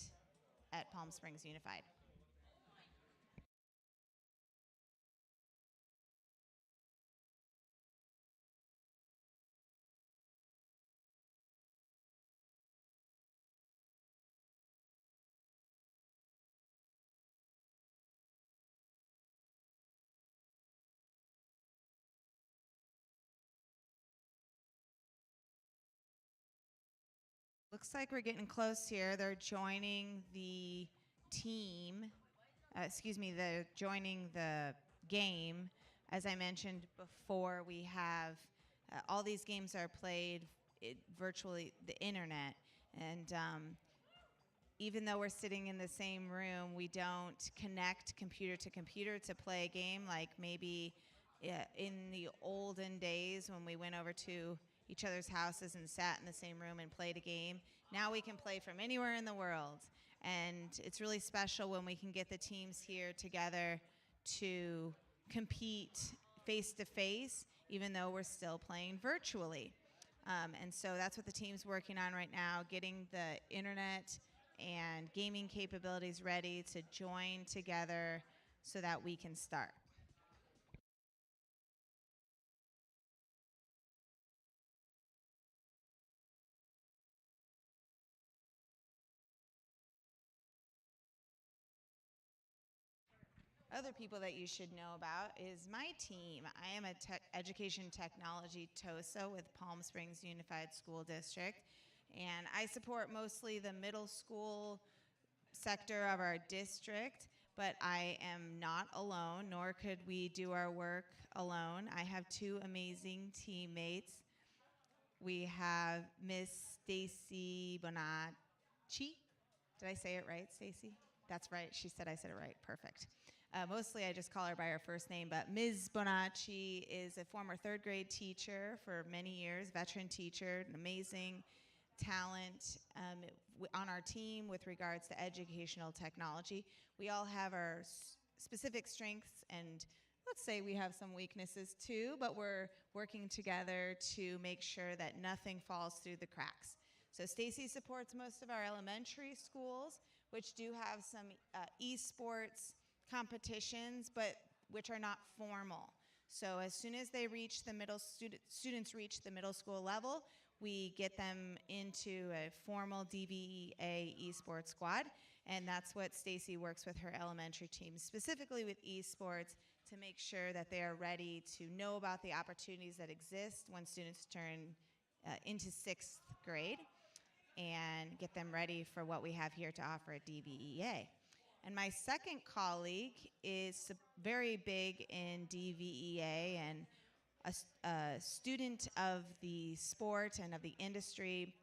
Speaker 5: at Palm Springs Unified. Looks like we're getting close here. They're joining the team. They're joining the game. As I mentioned before, we have all these games are played virtually the internet, and even though we're sitting in the same room, we don't connect computer to computer to play a game like maybe in the olden days when we went over to each other's houses and sat in the same room and played a game. Now we can play from anywhere in the world. And it's really special when we can get the teams here together to compete face to face, even though we're still playing virtually. And so that's what the team's working on right now, getting the internet and gaming capabilities ready to join together so that we can start. Other people that you should know about is my team. I am a education technology TOSA with Palm Springs Unified School District, and I support mostly the middle school sector of our district, but I am not alone, nor could we do our work alone. I have 2 amazing teammates. We have Miss Stacy Bonacci. Did I say it right, Stacy? That's right. She said I said it right. Perfect. Mostly I just call her by her first name, but Ms. Bonacci is a former 3rd grade teacher for many years, veteran teacher, an amazing talent on our team with regards to educational technology. We all have our specific strengths, and let's say we have some weaknesses too, but we're working together to make sure that nothing falls through the cracks. So Stacy supports most of our elementary schools, which do have some esports competitions, but which are not formal. So as soon as they reach the students reach the middle school level, we get them into a formal DVEA esports squad, and that's what Stacy works with her elementary team, specifically with esports, to make sure that they are ready to know about the opportunities that exist when students turn into 6th grade, and get them ready for what we have here to offer at DVEA. And my second colleague is very big in DVEA and a student of the sport and of the industry.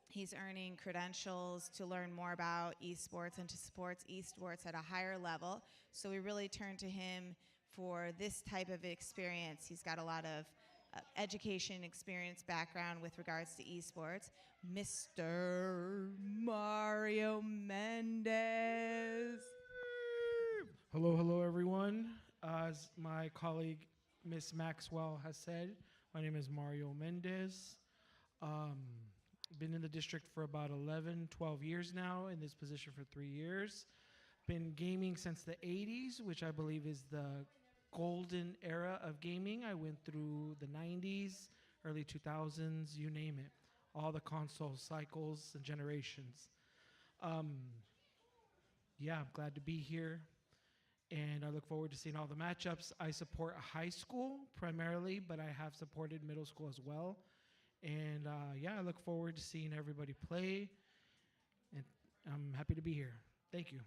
Speaker 5: He's earning credentials to learn more about esports and to support esports at a higher level. So we really turn to him for this type of experience. He's got a lot of education experience background with regards to esports. Mr. Mario Mendez.
Speaker 10: Hello, hello, everyone. As my colleague Miss Maxwell has said, my name is Mario Mendez. Been in the district for about 11, 12 years now, in this position for 3 years. Been gaming since the 80s, which I believe is the golden era of gaming. I went through the 90s, early 2000s, you name it. All the console cycles and generations. Yeah, I'm glad to be here. And I look forward to seeing all the matchups. I support high school primarily, but I have supported middle school as well. And yeah, I look forward to seeing everybody play. And I'm happy to be here. Thank you.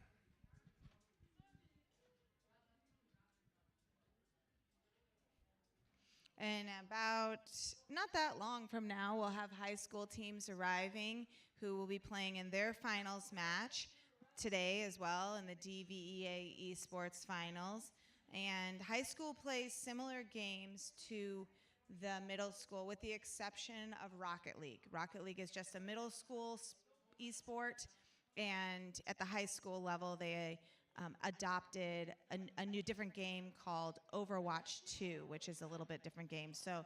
Speaker 5: And about not that long from now, we'll have high school teams arriving who will be playing in their finals match today as well in the DVEA Esports Finals. And high school plays similar games to the middle school with the exception of Rocket League. Rocket League is just a middle school esport, and at the high school level, they adopted a new different game called Overwatch 2, which is a little bit different game. So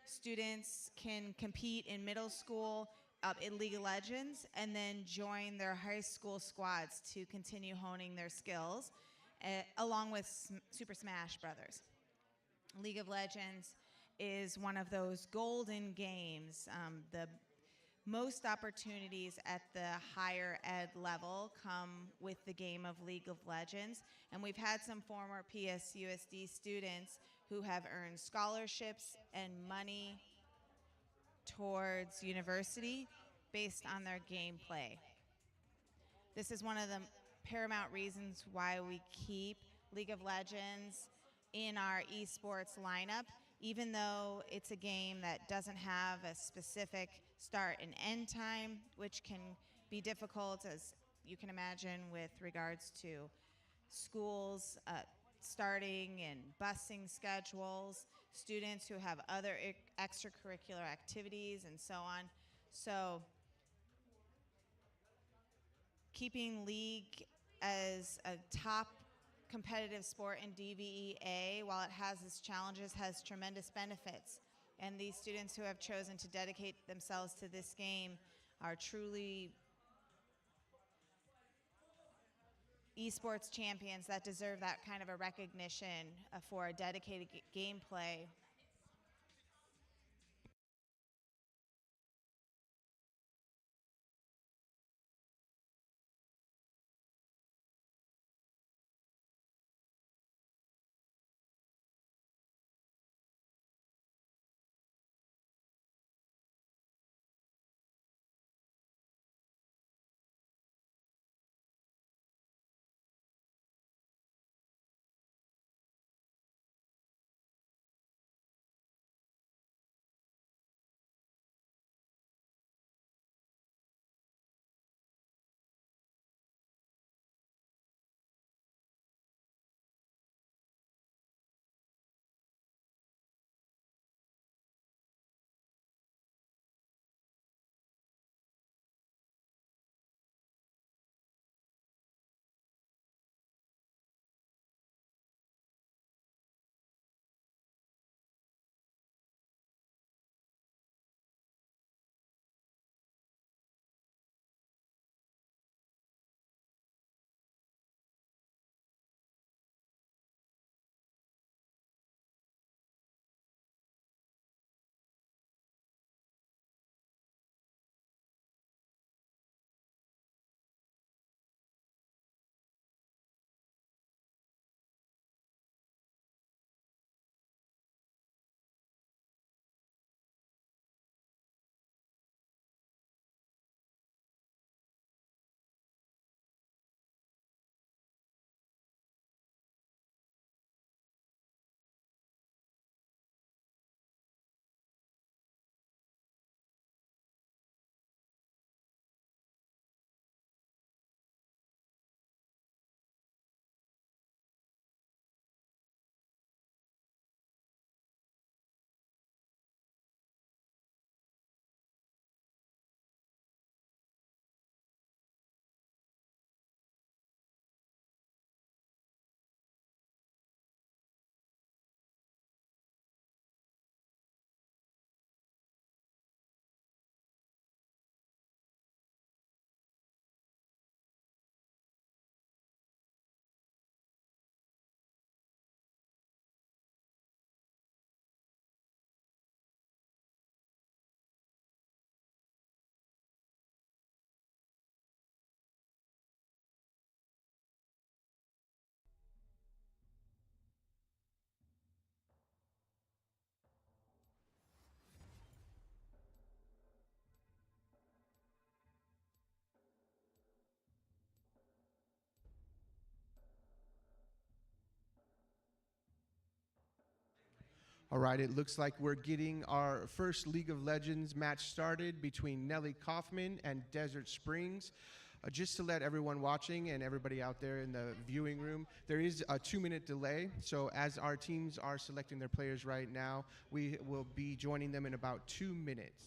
Speaker 5: students can compete in middle school in League of Legends and then join their high school squads to continue honing their skills, along with Super Smash Brothers. League of Legends is one of those golden games. The most opportunities at the higher ed level come with the game of League of Legends, and we've had some former U.S.D students who have earned scholarships and money towards university based on their gameplay. This is one of the paramount reasons why we keep League of Legends in our esports lineup, even though it's a game that doesn't have a specific start and end time, which can be difficult, as you can imagine, with regards to schools starting and busing schedules, students who have other extracurricular activities, and so on. So keeping League as a top competitive sport in DVEA, while it has its challenges, has tremendous benefits. And these students who have chosen to dedicate themselves to this game are truly esports champions that deserve that kind of a recognition for a dedicated gameplay.
Speaker 9: All right, it looks like we're getting our first League of Legends match started between Nelly Kaufman and Desert Springs. Just to let everyone watching and everybody out there in the viewing room, there is a 2-minute delay. So as our teams are selecting their players right now, we will be joining them in about 2 minutes.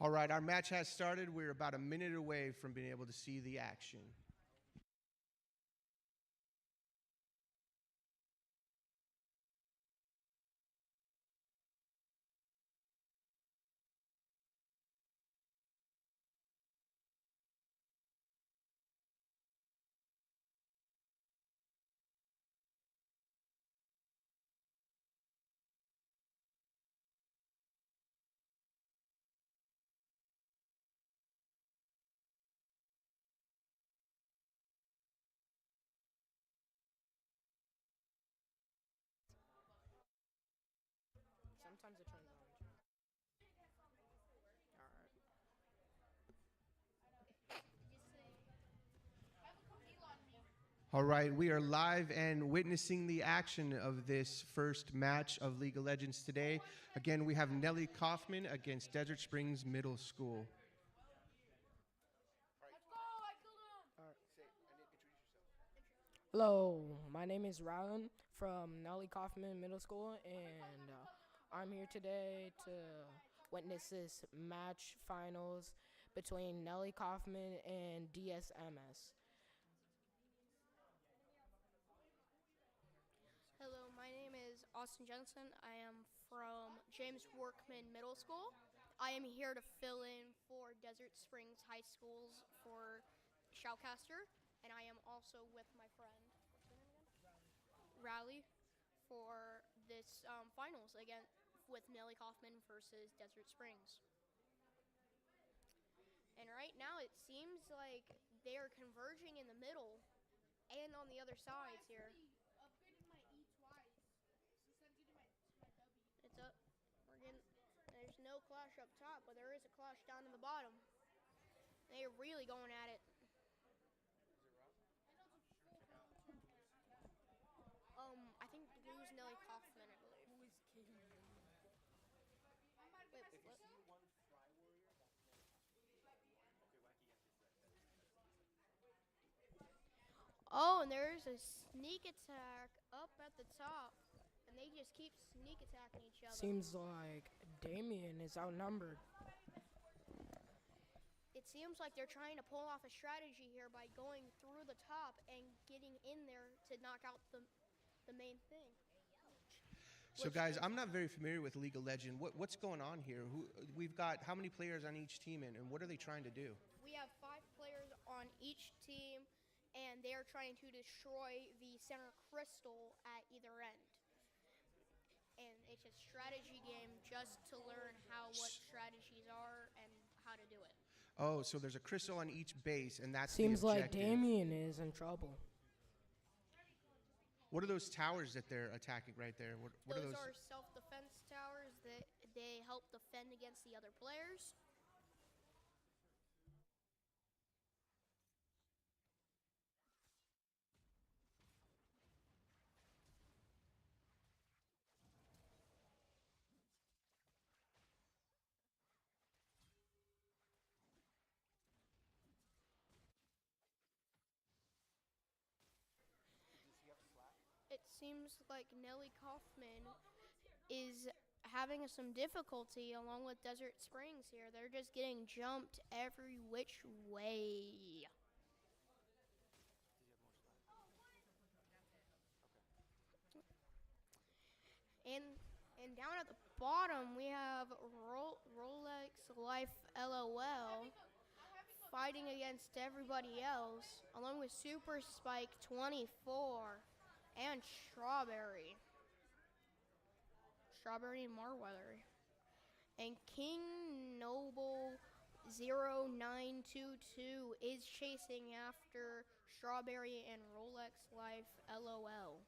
Speaker 9: All right, our match has started. We're about a minute away from being able to see the action.
Speaker 11: Sometimes it turns on.
Speaker 9: All right, we are live and witnessing the action of this first match of League of Legends today. Again, we have Nelly Kaufman against Desert Springs Middle School.
Speaker 11: Hello, my name is Rylan from Nelly Kaufman Middle School, and I'm here today to witness this match finals between Nelly Kaufman and DSMS.
Speaker 6: Hello, my name is Austin Jensen. I am from James Workman Middle School. I am here to fill in for Desert Springs High Schools for Shoutcaster, and I am also with my friend Rally for this finals again with Nelly Kaufman versus Desert Springs. And right now it seems like they are converging in the middle and on the other sides here. It's up. There's no clash up top, but there is a clash down in the bottom. They are really going at it. I think blue's Nelly Kaufman, I believe. Who is King? Wait, what? Oh, and there's a sneak attack up at the top, and they just keep sneak attacking each other.
Speaker 11: Seems like Damien is outnumbered.
Speaker 6: It seems like they're trying to pull off a strategy here by going through the top and getting in there to knock out the main thing.
Speaker 9: So guys, I'm not very familiar with League of Legends. What's going on here? We've got how many players on each team, and what are they trying to do?
Speaker 6: We have 5 players on each team, and they are trying to destroy the center crystal at either end. and it's a strategy game just to learn how what strategies are and how to do it.
Speaker 9: Oh, so there's a crystal on each base, and that's
Speaker 11: Seems
Speaker 9: the
Speaker 11: like
Speaker 9: objective.
Speaker 11: Damien is in trouble.
Speaker 9: What are those towers that they're attacking right there? What are
Speaker 6: Those
Speaker 9: those?
Speaker 6: are self-defense towers that they help defend against the other players. It seems like Nelly Kaufman is having some difficulty along with Desert Springs here. They're just getting jumped every which way. And and down at the bottom we have Rolex Life LOL fighting against everybody else, along with Super Spike 24 and Strawberry and Marweather. And King Noble 0922 is chasing after Strawberry and Rolex Life LOL.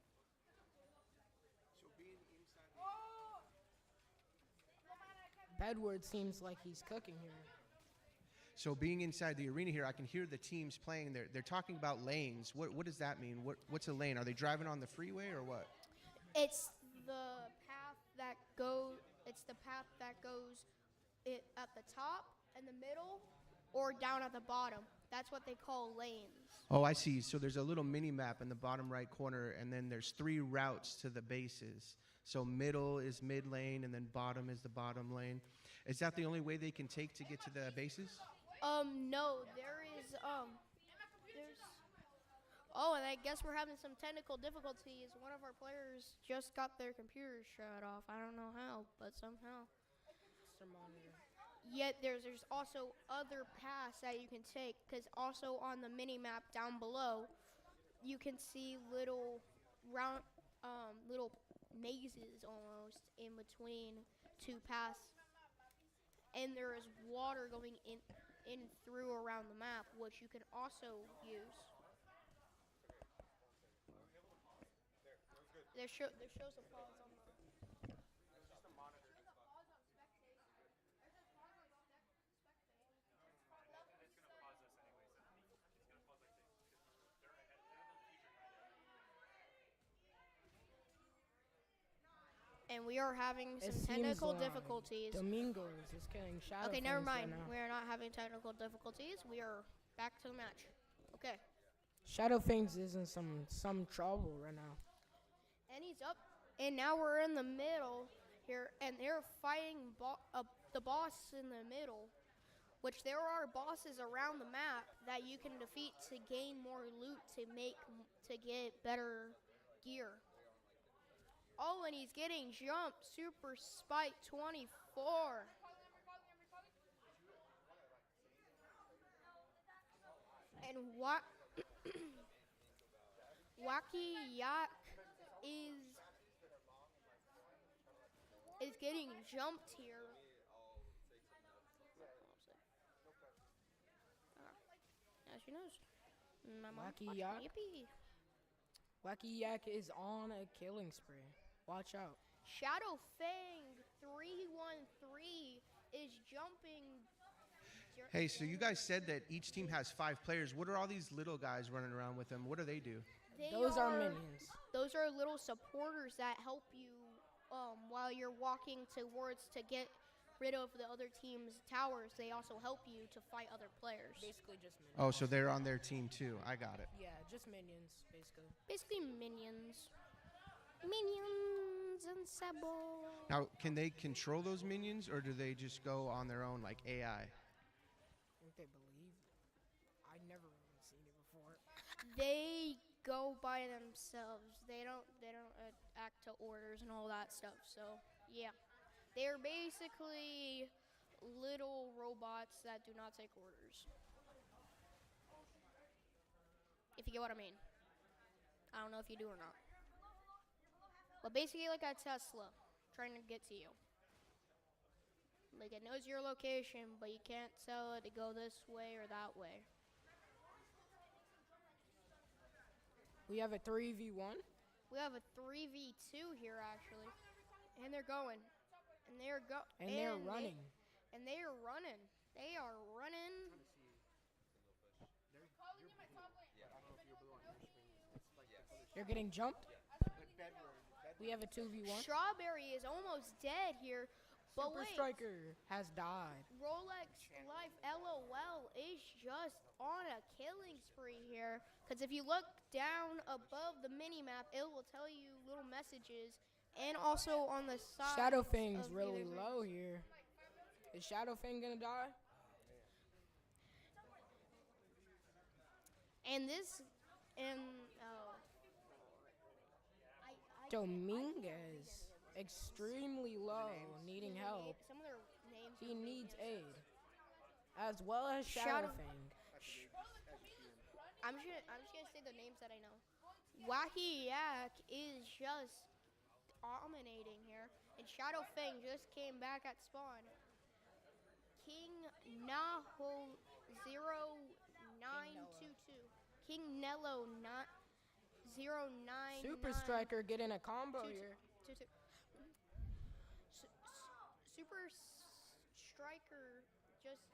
Speaker 11: Bedward seems like he's cooking here.
Speaker 9: So being inside the arena here, I can hear the teams playing. They're talking about lanes. What does that mean? What's a lane? Are they driving on the freeway or what?
Speaker 6: It's the path that goes. It's the path that goes at the top, in the middle, or down at the bottom. That's what they call lanes.
Speaker 9: Oh, I see. So there's a little mini map in the bottom right corner, and then there's 3 routes to the bases. So middle is mid lane, and then bottom is the bottom lane. Is that the only way they can take to get to the bases?
Speaker 6: No, there's. Oh, and I guess we're having some technical difficulties. One of our players just got their computer shut off. I don't know how, but somehow.
Speaker 11: Mr. Monitor.
Speaker 6: Yet there's also other paths that you can take, because also on the mini map down below, you can see little round, little mazes almost in between 2 paths, and there is water going in through around the map, which you can also use. There shows a pause on the. And we are having some technical difficulties.
Speaker 11: Domingos is killing Shadow.
Speaker 6: Okay, never
Speaker 11: Fangs
Speaker 6: mind.
Speaker 11: right now.
Speaker 6: We are not having technical difficulties. We are back to the match. Okay.
Speaker 11: Shadow Fangs is in some trouble right now.
Speaker 6: And he's up. And now we're in the middle here, and they're fighting the boss in the middle, which there are bosses around the map that you can defeat to gain more loot to get better gear. Oh, and he's getting jumped. Super Spike 24. And Wacky Yak is getting jumped here. As she knows. My mom
Speaker 11: Wacky
Speaker 6: watched
Speaker 11: Yak?
Speaker 6: Yippee.
Speaker 11: Wacky Yak is on a killing spree. Watch out.
Speaker 6: Shadow Fang 313 is jumping.
Speaker 9: Hey, so you guys said that each team has 5 players. What are all these little guys running around with them? What do they do?
Speaker 11: Those are minions.
Speaker 6: Those are little supporters that help you while you're walking towards to get rid of the other team's towers. They also help you to fight other players.
Speaker 11: Basically just minions.
Speaker 9: Oh, so they're on their team too. I got it.
Speaker 11: Yeah, just minions, basically.
Speaker 6: Basically minions. Minions and Sabo.
Speaker 9: Now, can they control those minions, or do they just go on their own like AI?
Speaker 11: I think they believe. I never really seen it before.
Speaker 6: They go by themselves. They don't act to orders and all that stuff. So yeah, they're basically little robots that do not take orders. If you get what I mean. I don't know if you do or not. But basically like a Tesla. trying to get to you. Like it knows your location, but you can't tell it to go this way or that way.
Speaker 11: We have a 3v1.
Speaker 6: We have a 3v2 here actually, and they're going, and they're
Speaker 11: running.
Speaker 6: They are running. They are running.
Speaker 11: They're getting jumped. We have a 2v1.
Speaker 6: Strawberry is almost dead here, but
Speaker 11: Super
Speaker 6: wait.
Speaker 11: Striker has died.
Speaker 6: Rolex Life LOL is just on a killing spree here. Because if you look down above the mini map, it will tell you little messages. And also on the side.
Speaker 11: Shadowfang's really low here. Is Shadowfang gonna die?
Speaker 6: And this, and
Speaker 11: Dominguez, extremely low, needing help.
Speaker 6: Some of their names.
Speaker 11: He needs aid, as well as Shadowfang.
Speaker 6: I'm just gonna say the names that I know. Wacky Yak is just dominating here, and Shadowfang just came back at spawn. King Naho 0922. King Nello not 09.
Speaker 11: Super Striker getting a combo here.
Speaker 6: Super Striker just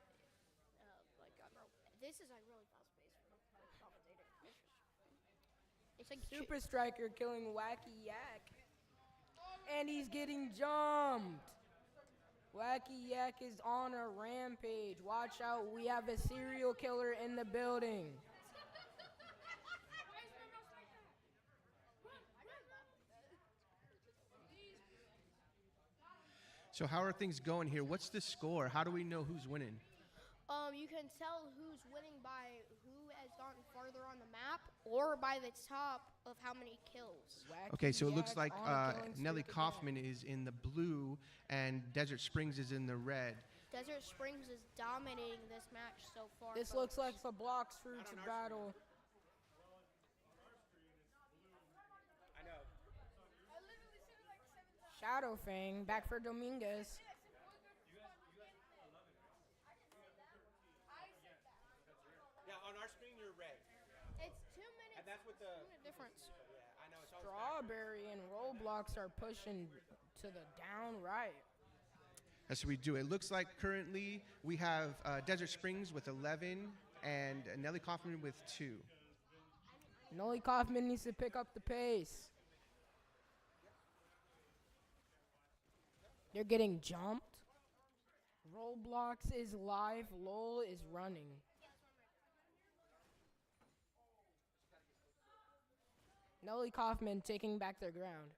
Speaker 6: like bro. This is like really fast paced. It's like
Speaker 11: Super Striker killing Wacky Yak, and he's getting jumped. Wacky Yak is on a rampage. Watch out, we have a serial killer in the building.
Speaker 9: So how are things going here? What's the score? How do we know who's winning?
Speaker 6: You can tell who's winning by who has gotten farther on the map or by the top of how many kills.
Speaker 11: Wacky
Speaker 9: Okay, so it looks
Speaker 11: Yak
Speaker 9: like
Speaker 11: on a killing
Speaker 9: Nelly
Speaker 11: streak
Speaker 9: Kaufman is in the blue and Desert Springs is in the red.
Speaker 6: Desert Springs is dominating this match so far.
Speaker 11: This looks like the Blocks Fruits battle.
Speaker 7: I know.
Speaker 11: Shadowfang back for Dominguez.
Speaker 7: Yeah, on our screen you're red.
Speaker 6: It's 2 minutes.
Speaker 7: And that's what the
Speaker 6: difference.
Speaker 7: Yeah, I know. It's always
Speaker 11: Strawberry and Roblox are pushing to the down right.
Speaker 9: That's what we do. It looks like currently we have Desert Springs with 11 and Nelly Kaufman with 2.
Speaker 11: Nelly Kaufman needs to pick up the pace. They're getting jumped. Roblox is live. LOL is running. Nelly Kaufman taking back their ground.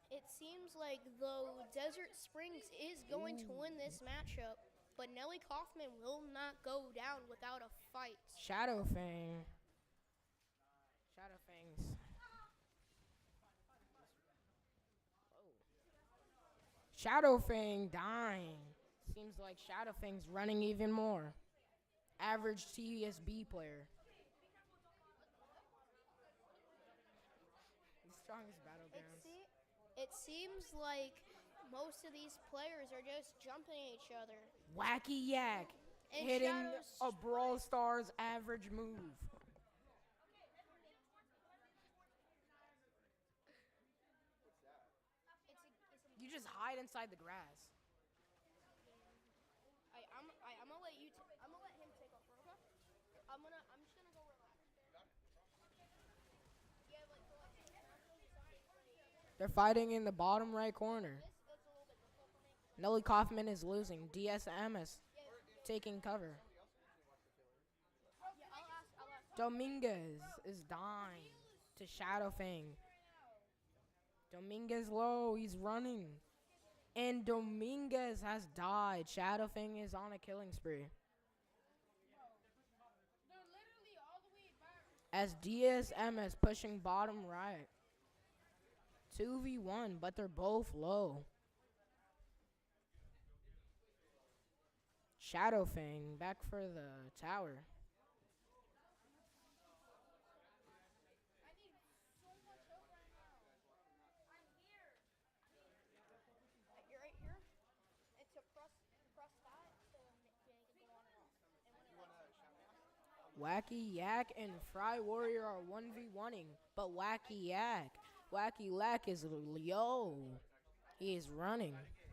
Speaker 6: It seems like though Desert Springs is going to win this matchup, but Nelly Kaufman will not go down without a fight.
Speaker 11: Shadowfang. Shadowfangs. Shadowfang dying. Seems like Shadowfang's running even more. Average TSB player. The strongest battlegrounds.
Speaker 6: It seems like most of these players are just jumping at each other.
Speaker 11: Wacky Yak
Speaker 6: And
Speaker 11: hitting
Speaker 6: Shadows
Speaker 11: a Brawl Stars average move. You just hide inside the grass.
Speaker 6: I'm gonna let I'm gonna let him take off, okay? I'm just gonna go relax. Yeah,
Speaker 11: They're fighting in the bottom right corner. Nelly Kaufman is losing. DSM is taking cover. Dominguez is dying to Shadowfang. Dominguez low. He's running. And Dominguez has died. Shadowfang is on a killing spree. As DSM is pushing bottom right. 2v1, but they're both low. Shadowfang back for the tower. Wacky Yak and Fry Warrior are 1v1ing, but Wacky Lack is yo. He is running.
Speaker 2: Right there.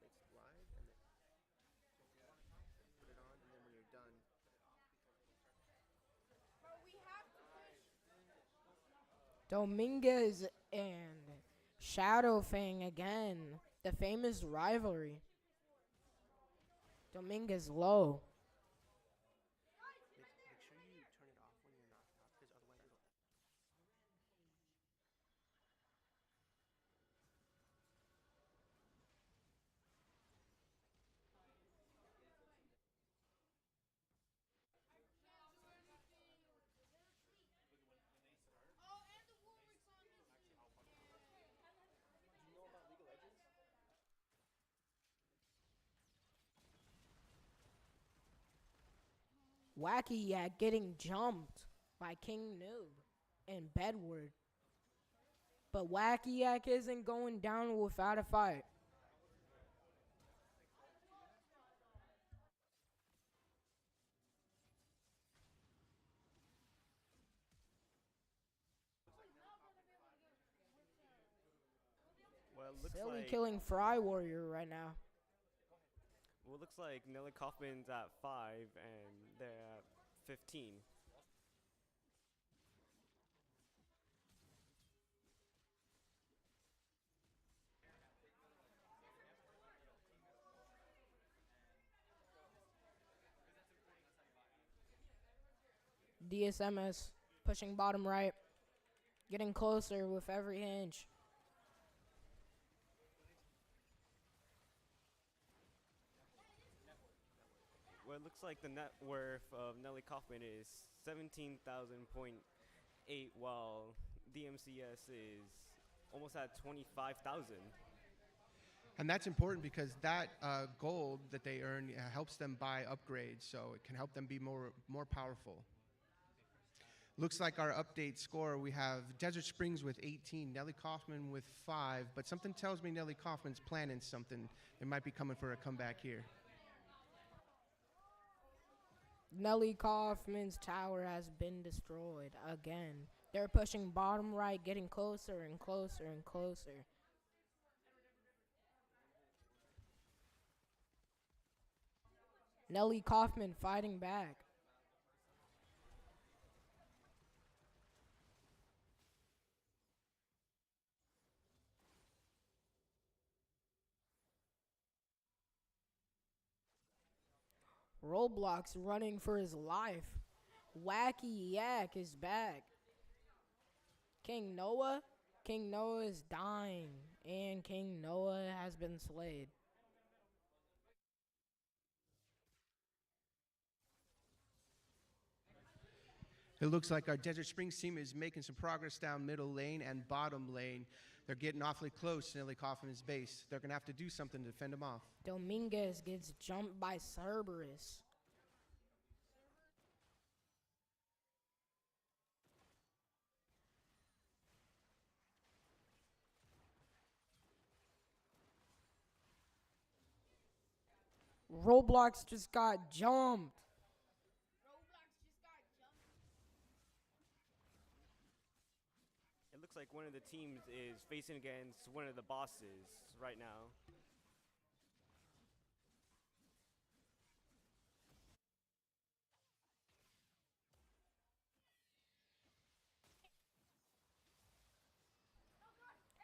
Speaker 2: It's live, and then put it on, and then when you're done,
Speaker 11: Dominguez and Shadow Fang again. The famous rivalry. Dominguez low.
Speaker 2: make sure you turn it off when you're knocked out, because otherwise it'll.
Speaker 11: Wacky Yak getting jumped by King Noob and Bedward. But Wacky Yak isn't going down without a fight.
Speaker 7: Well, it looks
Speaker 11: Silly
Speaker 7: like
Speaker 11: killing Fry Warrior right now.
Speaker 7: Nelly Kaufman's at 5 and they're at 15.
Speaker 11: DSMS pushing bottom right. Getting closer with every inch.
Speaker 7: Well, it looks like the net worth of Nelly Kaufman is 17,000.8, while DMCS is almost at 25,000.
Speaker 9: And that's important because that gold that they earn helps them buy upgrades, so it can help them be more powerful. Looks like our update score, we have Desert Springs with 18, Nelly Kaufman with 5, but something tells me Nelly Kaufman's planning something. They might be coming for a comeback here.
Speaker 11: Nelly Kaufman's tower has been destroyed again. They're pushing bottom right, getting closer and closer and closer. Nelly Kaufman fighting back. Roblox running for his life. Wacky Yak is back. King Noah is dying, and King Noah has been slayed.
Speaker 9: It looks like our Desert Springs team is making some progress down middle lane and bottom lane. They're getting awfully close to Nelly Kaufman's base. They're going to have to do something to fend him off.
Speaker 11: Dominguez gets jumped by Cerberus. Roblox just got jumped.
Speaker 7: It looks like one of the teams is facing against one of the bosses right now.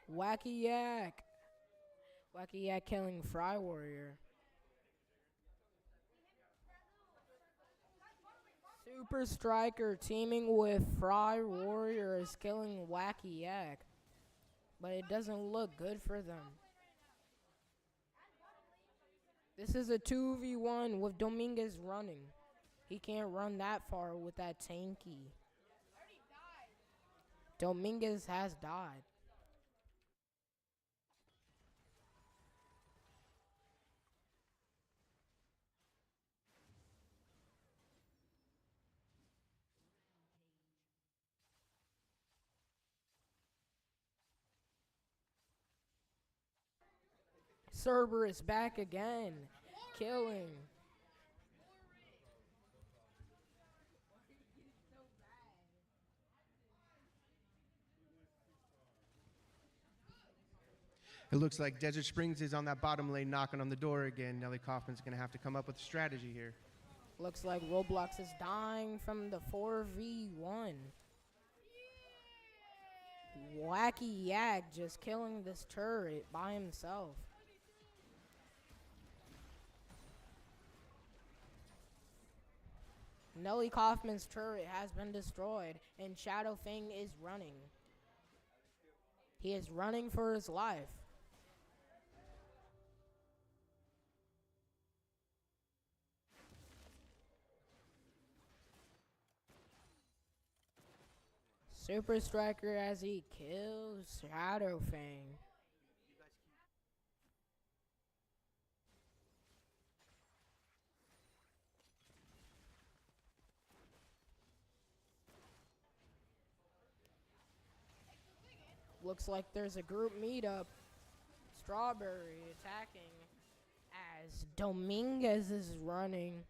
Speaker 11: Wacky Yak. Wacky Yak killing Fry Warrior. Super Striker teaming with Fry Warrior is killing Wacky Yak. But it doesn't look good for them. This is a 2v1 with Dominguez running. He can't run that far with that tanky. Dominguez has died. Cerberus back again, killing.
Speaker 9: It looks like Desert Springs is on that bottom lane knocking on the door again. Nelly Kaufman's going to have to come up with a strategy here.
Speaker 11: Looks like Roblox is dying from the 4v1. Wacky Yak just killing this turret by himself. Nelly Kaufman's turret has been destroyed, and Shadow Fang is running. He is running for his life. Super Striker as he kills Shadow Fang. Looks like there's a group meetup. Strawberry attacking as Dominguez is running.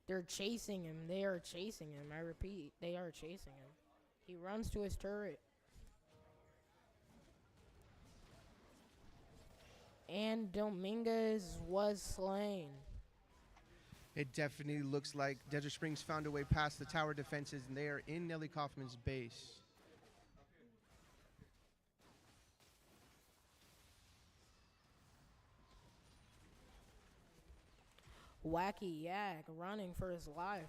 Speaker 11: They're chasing him. They are chasing him. I repeat, they are chasing him. He runs to his turret. And Dominguez was slain.
Speaker 9: It definitely looks like Desert Springs found a way past the tower defenses, and they are in Nelly Kaufman's base.
Speaker 11: Wacky Yak running for his life.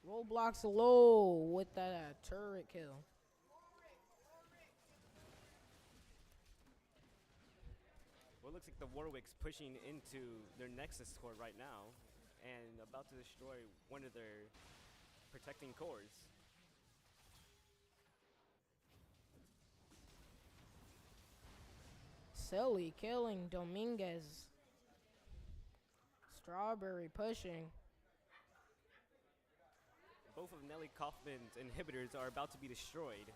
Speaker 11: Roblox low with that turret kill.
Speaker 7: Well, it looks like the Warwick's pushing into their Nexus core right now and about to destroy one of their protecting cores.
Speaker 11: Silly killing Dominguez. Strawberry pushing.
Speaker 7: Both of Nelly Kaufman's inhibitors are about to be destroyed.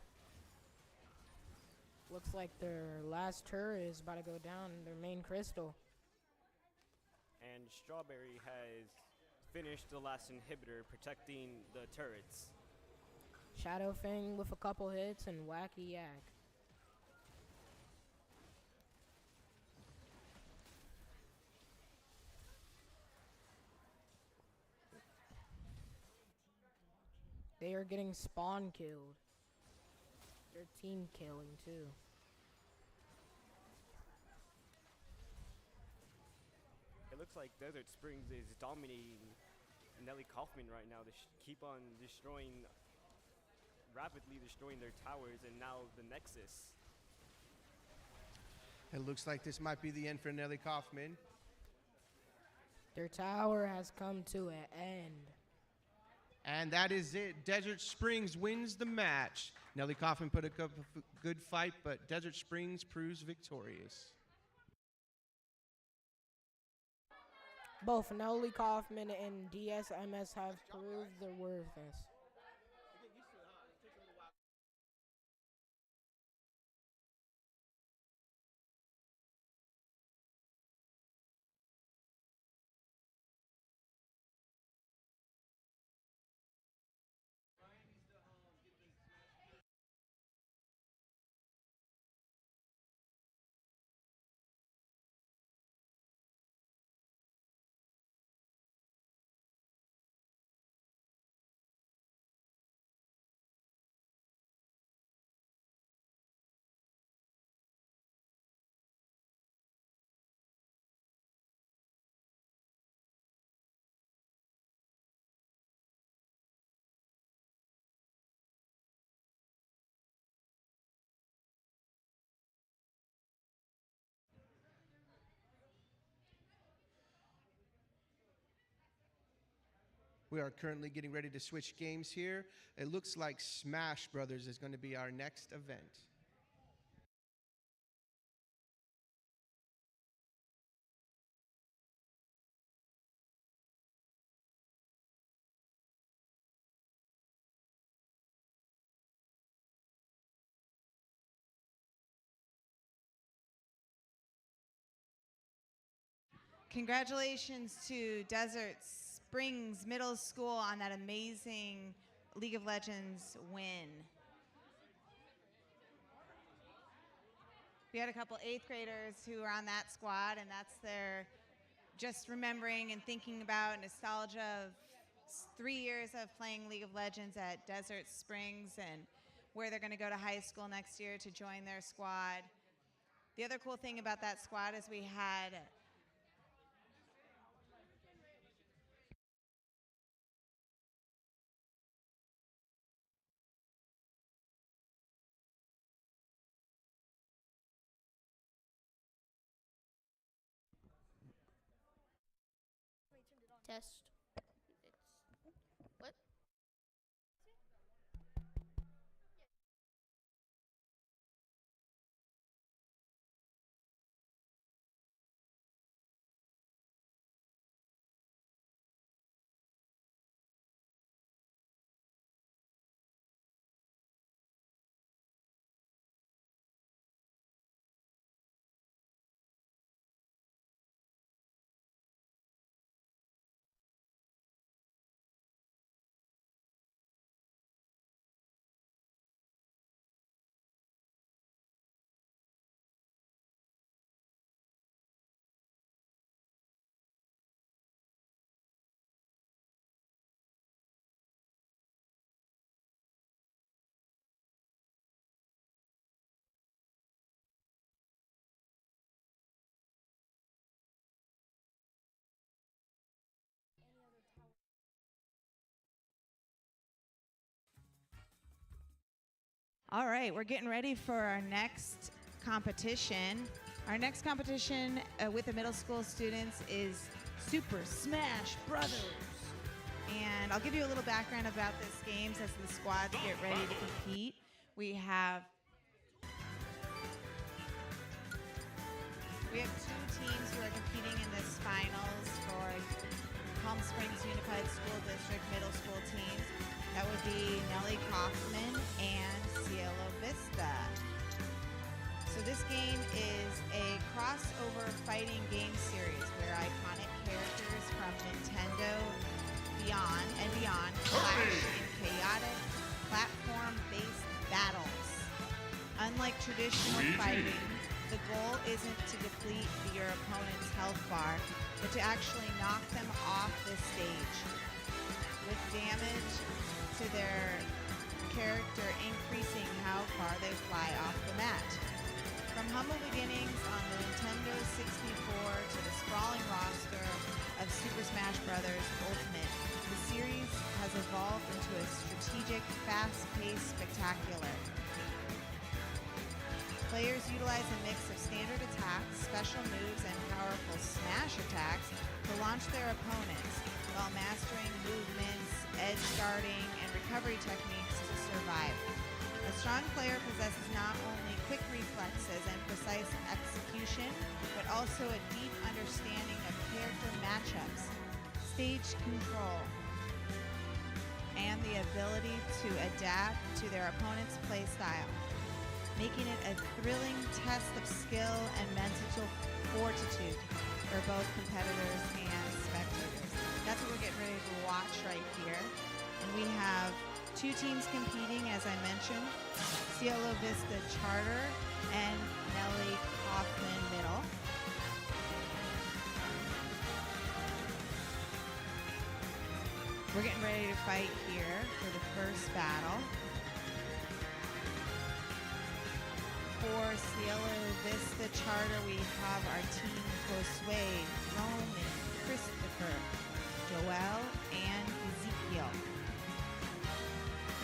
Speaker 11: Looks like their last turret is about to go down, their main crystal.
Speaker 7: And Strawberry has finished the last inhibitor protecting the turrets.
Speaker 11: Shadow Fang with a couple hits and Wacky Yak. They are getting spawn killed. They're team killing too.
Speaker 7: It looks like Desert Springs is dominating Nelly Kaufman right now to keep on rapidly destroying their towers and now the Nexus.
Speaker 9: It looks like this might be the end for Nelly Kaufman.
Speaker 11: Their tower has come to an end.
Speaker 9: And that is it. Desert Springs wins the match. Nelly Kaufman put a good fight, but Desert Springs proves victorious.
Speaker 11: Both Nelly Kaufman and DSMS have proved their worthiness.
Speaker 9: We are currently getting ready to switch games here. It looks like Smash Brothers is going to be our next event.
Speaker 5: Congratulations to Desert Springs Middle School on that amazing League of Legends win. We had a couple 8th graders who were on that squad, and that's their just remembering and thinking about nostalgia of 3 years of playing League of Legends at Desert Springs and where they're going to go to high school next year to join their squad. The other cool thing about that squad is we had
Speaker 6: Test. What?
Speaker 5: All right, we're getting ready for our next competition. Our next competition with the middle school students is Super Smash Brothers. And I'll give you a little background about this game as the squads get ready to compete. We have 2 teams who are competing in this finals for Palm Springs Unified School District middle school teams. That would be Nellie Kaufman and Cielo Vista. So this game is a crossover fighting game series where iconic characters from Nintendo beyond clash in chaotic platform-based battles. Unlike traditional fighting, the goal isn't to deplete your opponent's health bar, but to actually knock them off the stage, with damage to their character increasing how far they fly off the mat. From humble beginnings on the Nintendo 64 to the sprawling roster of Super Smash Bros. Ultimate, the series has evolved into a strategic, fast-paced spectacular. Players utilize a mix of standard attacks, special moves, and powerful smash attacks to launch their opponents, while mastering movements, edge guarding, and recovery techniques to survive. A strong player possesses not only quick reflexes and precise execution, but also a deep understanding of character matchups, stage control, and the ability to adapt to their opponent's playstyle, making it a thrilling test of skill and mental fortitude for both competitors and spectators. That's what we're getting ready to watch right here. And we have 2 teams competing, as I mentioned, Cielo Vista Charter and Nellie Kaufman Middle. We're getting ready to fight here for the first battle. For Cielo Vista Charter, we have our team Josue, Roman, Christopher, Joel, and Ezekiel.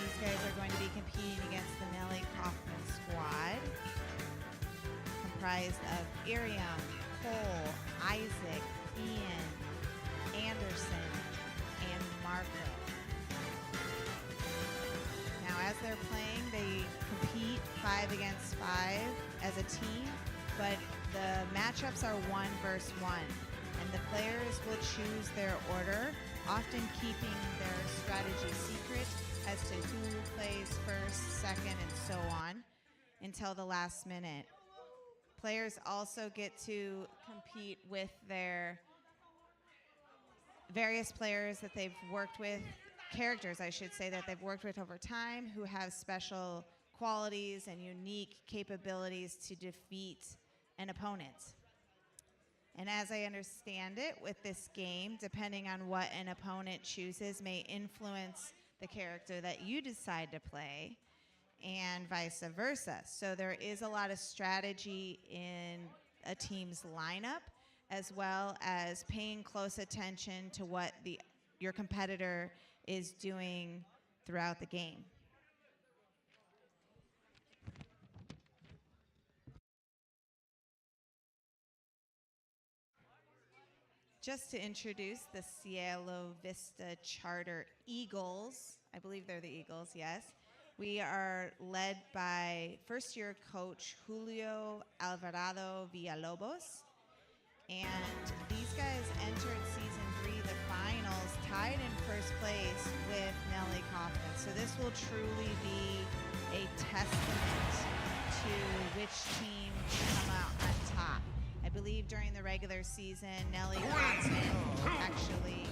Speaker 5: These guys are going to be competing against the Nellie Kaufman squad, comprised of Iriam, Cole, Isaac, Ian, Anderson, and Marco. Now, as they're playing, they compete 5 against 5 as a team, but the matchups are 1 versus 1, and the players will choose their order, often keeping their strategy secret as to who plays first, second, and so on until the last minute. Players also get to compete with their various players that they've worked with, characters, I should say, that they've worked with over time who have special qualities and unique capabilities to defeat an opponent. And as I understand it, with this game, depending on what an opponent chooses may influence the character that you decide to play, and vice versa. So there is a lot of strategy in a team's lineup, as well as paying close attention to what your competitor is doing throughout the game. Just to introduce the Cielo Vista Charter Eagles, I believe they're the Eagles, yes. We are led by first-year coach Julio Alvarado Villalobos. And these guys entered season 3, the finals, tied in first place with Nelly Kaufman. So this will truly be a testament to which team will come out on top. I believe during the regular season, Nelly Kaufman actually...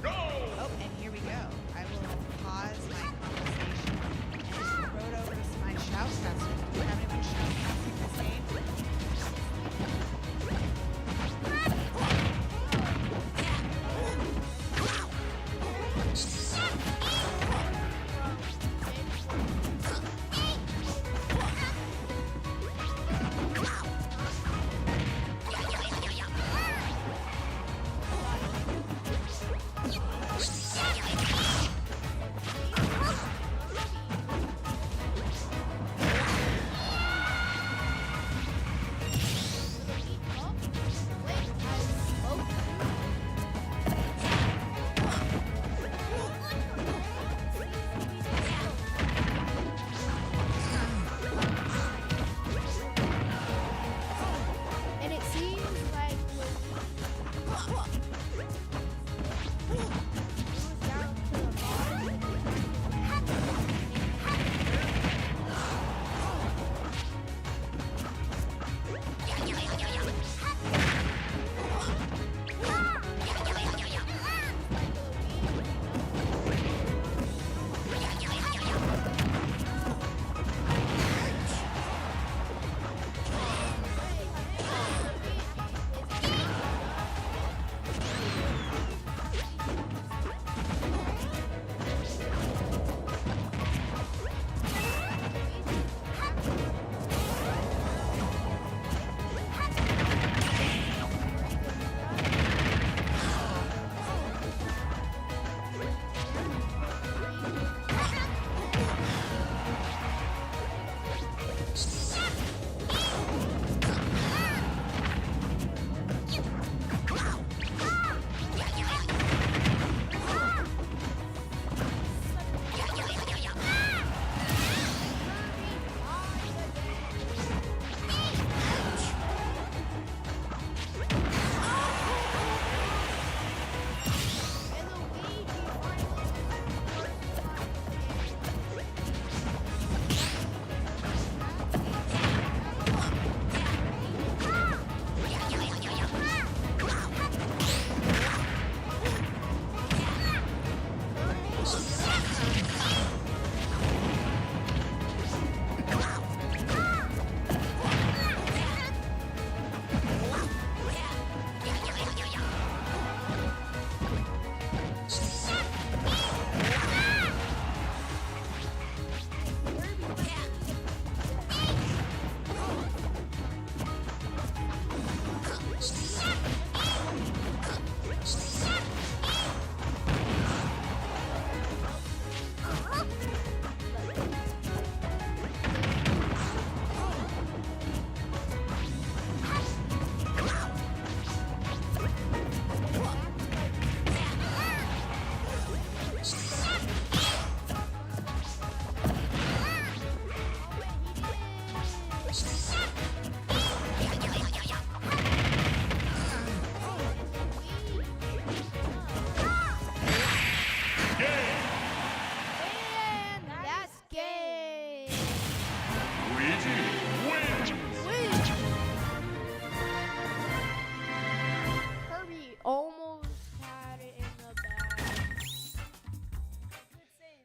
Speaker 5: Oh, and here we go. I will pause my conversation and throw it over to my shoutcaster. Do we have anyone shoutcasting this game?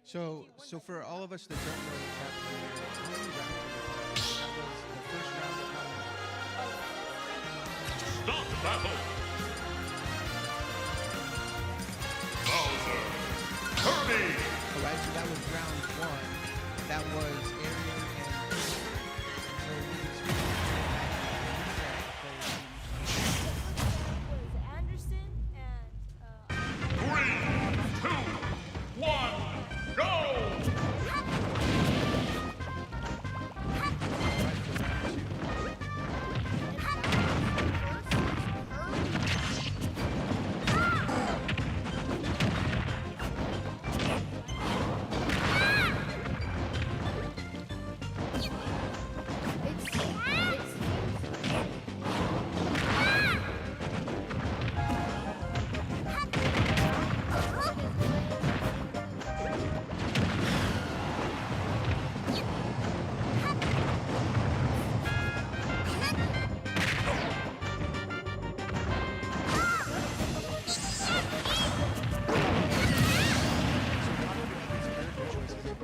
Speaker 9: So for all of us that don't know what's happening here, how many rounds are we playing? That was the first round of how many?
Speaker 12: Start the battle! Bowser! Kirby!
Speaker 9: All right, so that was round one. That was Arian and Peter. So we experienced
Speaker 6: was Anderson and
Speaker 12: 3, 2, 1, go!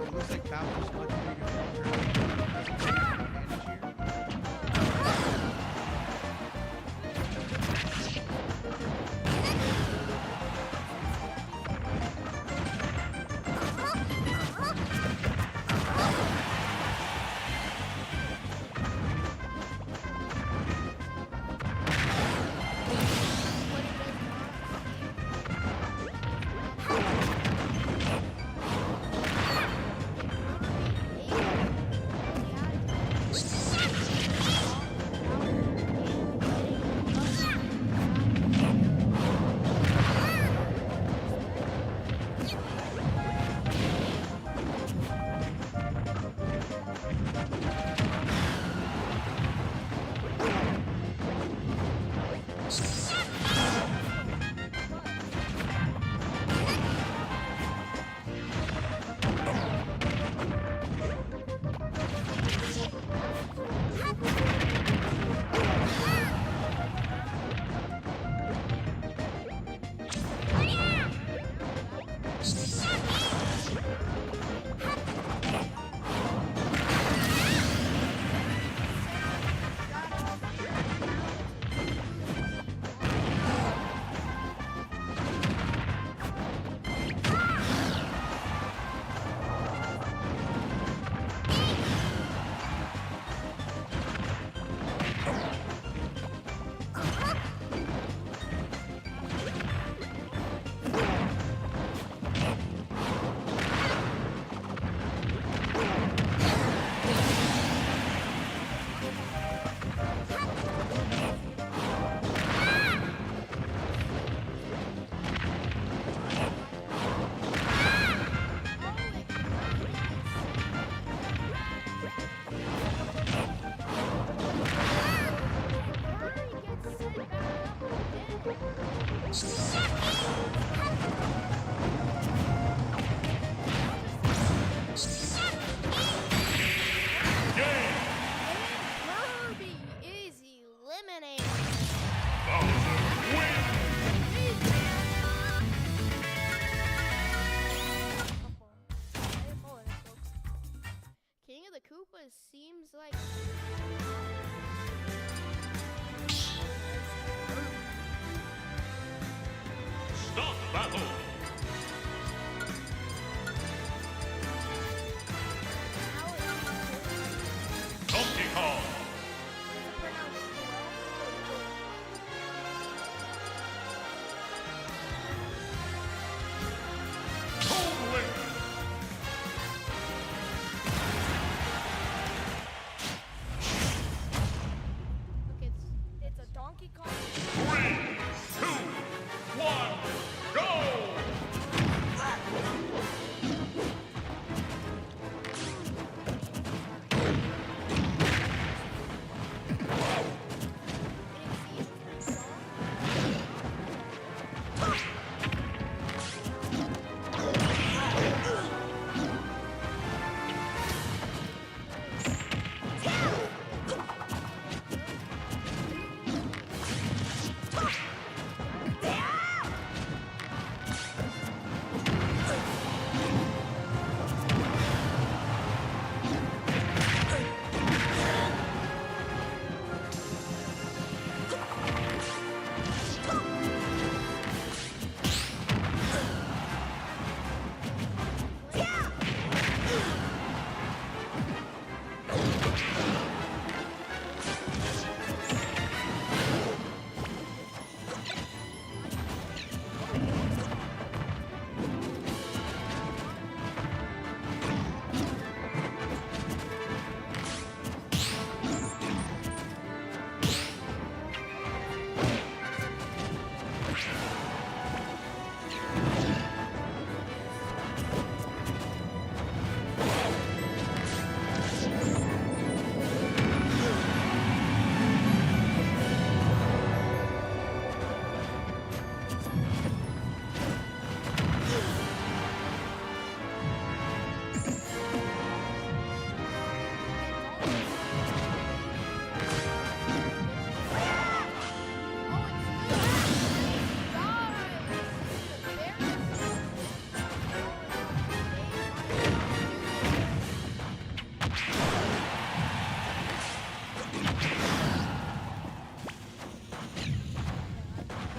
Speaker 9: it looks like Bowser's much bigger than Kirby. Does he take advantage here?
Speaker 6: Kirby is eliminated.
Speaker 12: Bowser wins!
Speaker 6: King of the Koopas seems like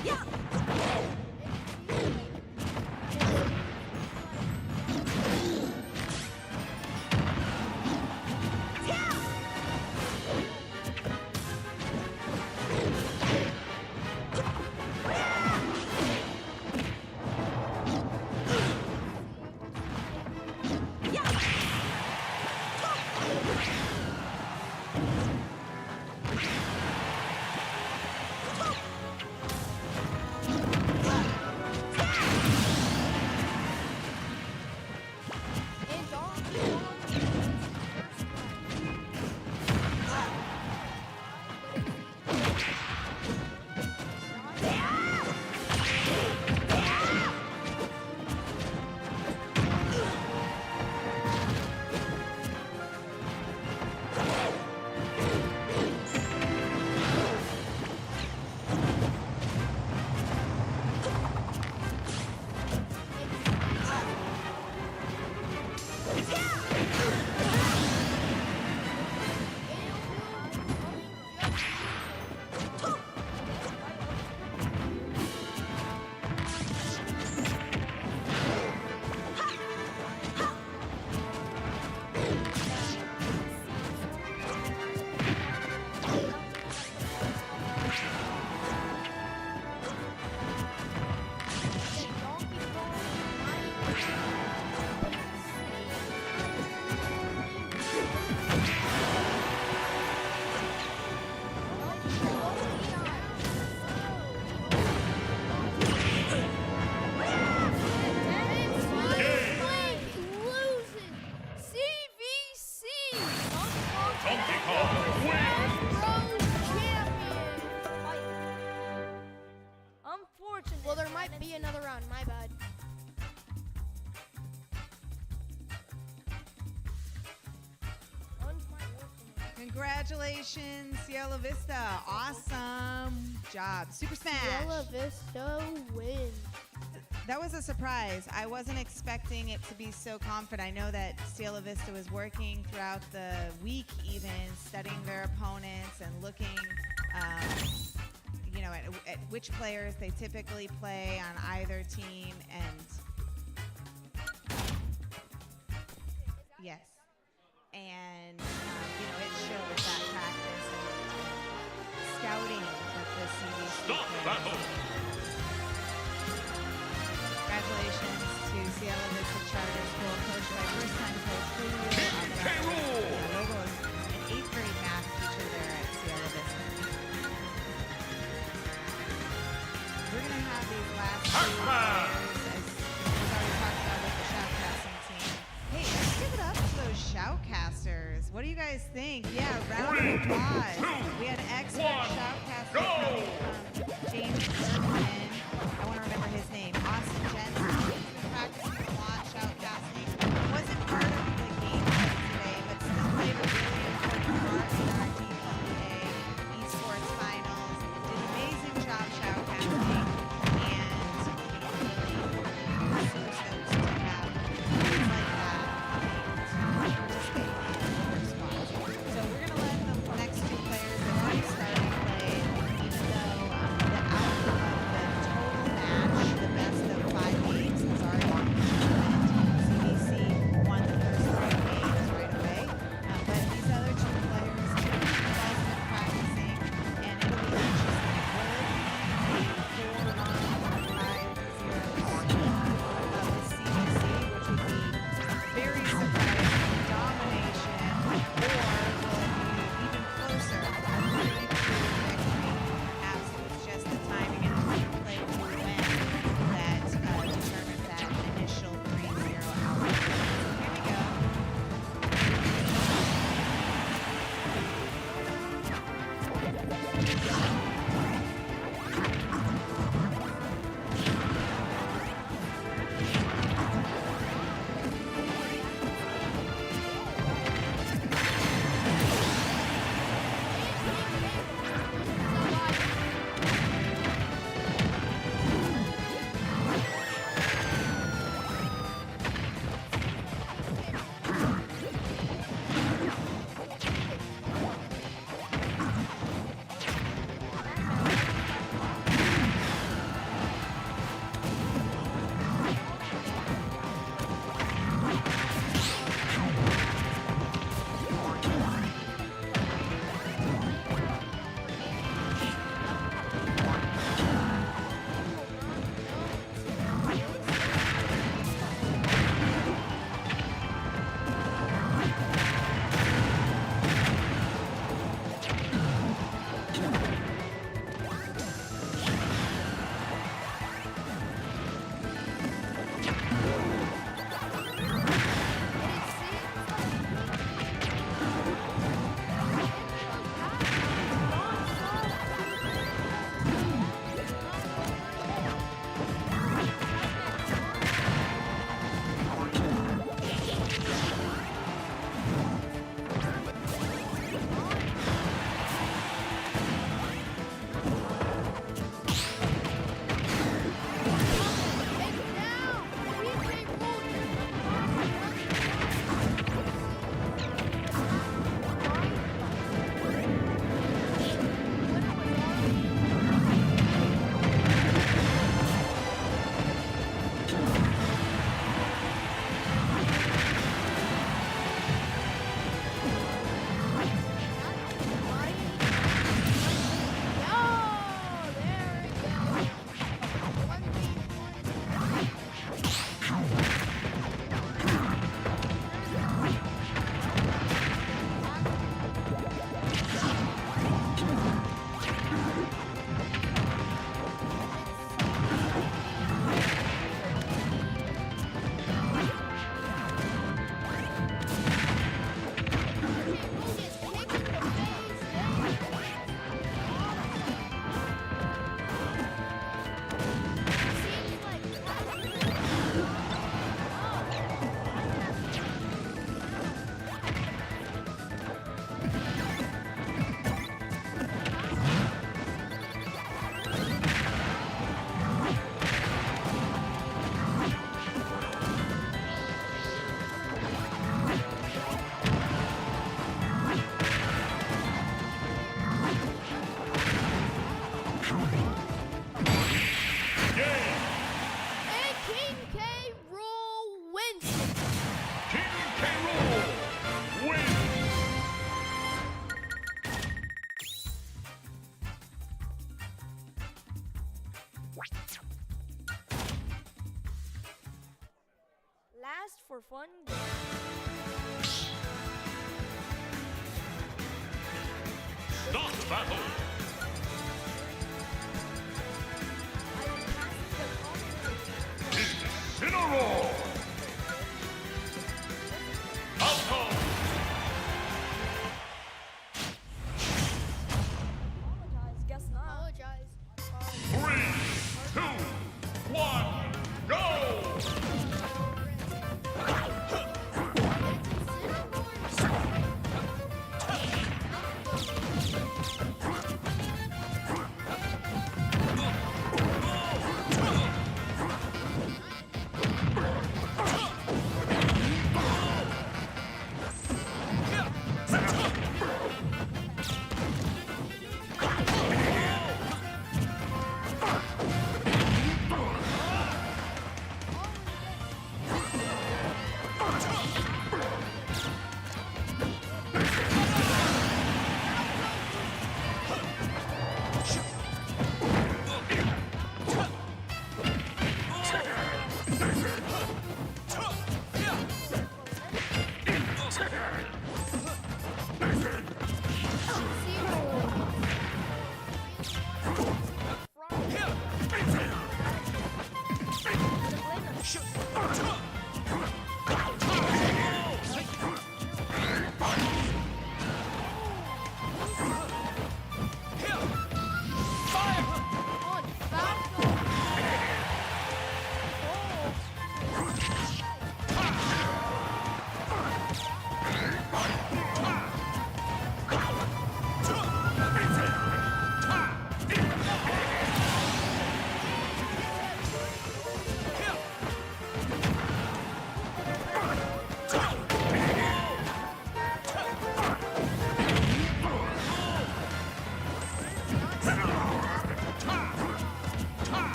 Speaker 6: And Donkey Kong is first
Speaker 12: Donkey Kong wins!
Speaker 6: Unfortunate. Well, there might be another round. My bad.
Speaker 5: Congratulations, Cielo Vista. Awesome job. Super Smash.
Speaker 6: Cielo Vista wins.
Speaker 5: That was a surprise. I wasn't expecting it to be so confident. I know that Cielo Vista was working throughout the week, even studying their opponents and looking, at which players they typically play on either team. And yes, and it showed that practice and scouting that the CDC
Speaker 12: Stop battle!
Speaker 5: Congratulations to Cielo Vista Charter School, coached by first-time coach Julio
Speaker 12: King K.
Speaker 5: Alvarado.
Speaker 12: Rool.
Speaker 5: Logo is an 8th grade math teacher there at Cielo Vista. We're going to have these last two
Speaker 12: Pac-Man.
Speaker 5: players, as we've already talked about with the shoutcasting team. Hey, let's give it up to those shoutcasters. What do you guys think? Yeah, round of
Speaker 12: 3,
Speaker 5: applause.
Speaker 12: 2,
Speaker 5: We had expert
Speaker 12: 1,
Speaker 5: shoutcasters
Speaker 12: go.
Speaker 5: coming from James Bergman. I want to remember his name. Austin Jensen. He's been practicing a lot, shoutcasting. Wasn't part of the game today, but still played a really important part in our DVEA esports finals. Did an amazing job shoutcasting, and really super stoked to have kids like that coming to participate in their squads. So we're gonna let the next two players that already started play, even though
Speaker 12: Game.
Speaker 6: And King K. Rool wins.
Speaker 12: King K. Rool wins.
Speaker 13: Last for fun.
Speaker 12: Start battle. Incineroar. Outcome.
Speaker 13: Apologize, guess not.
Speaker 6: Apologize.
Speaker 12: 3, 2, 1, go.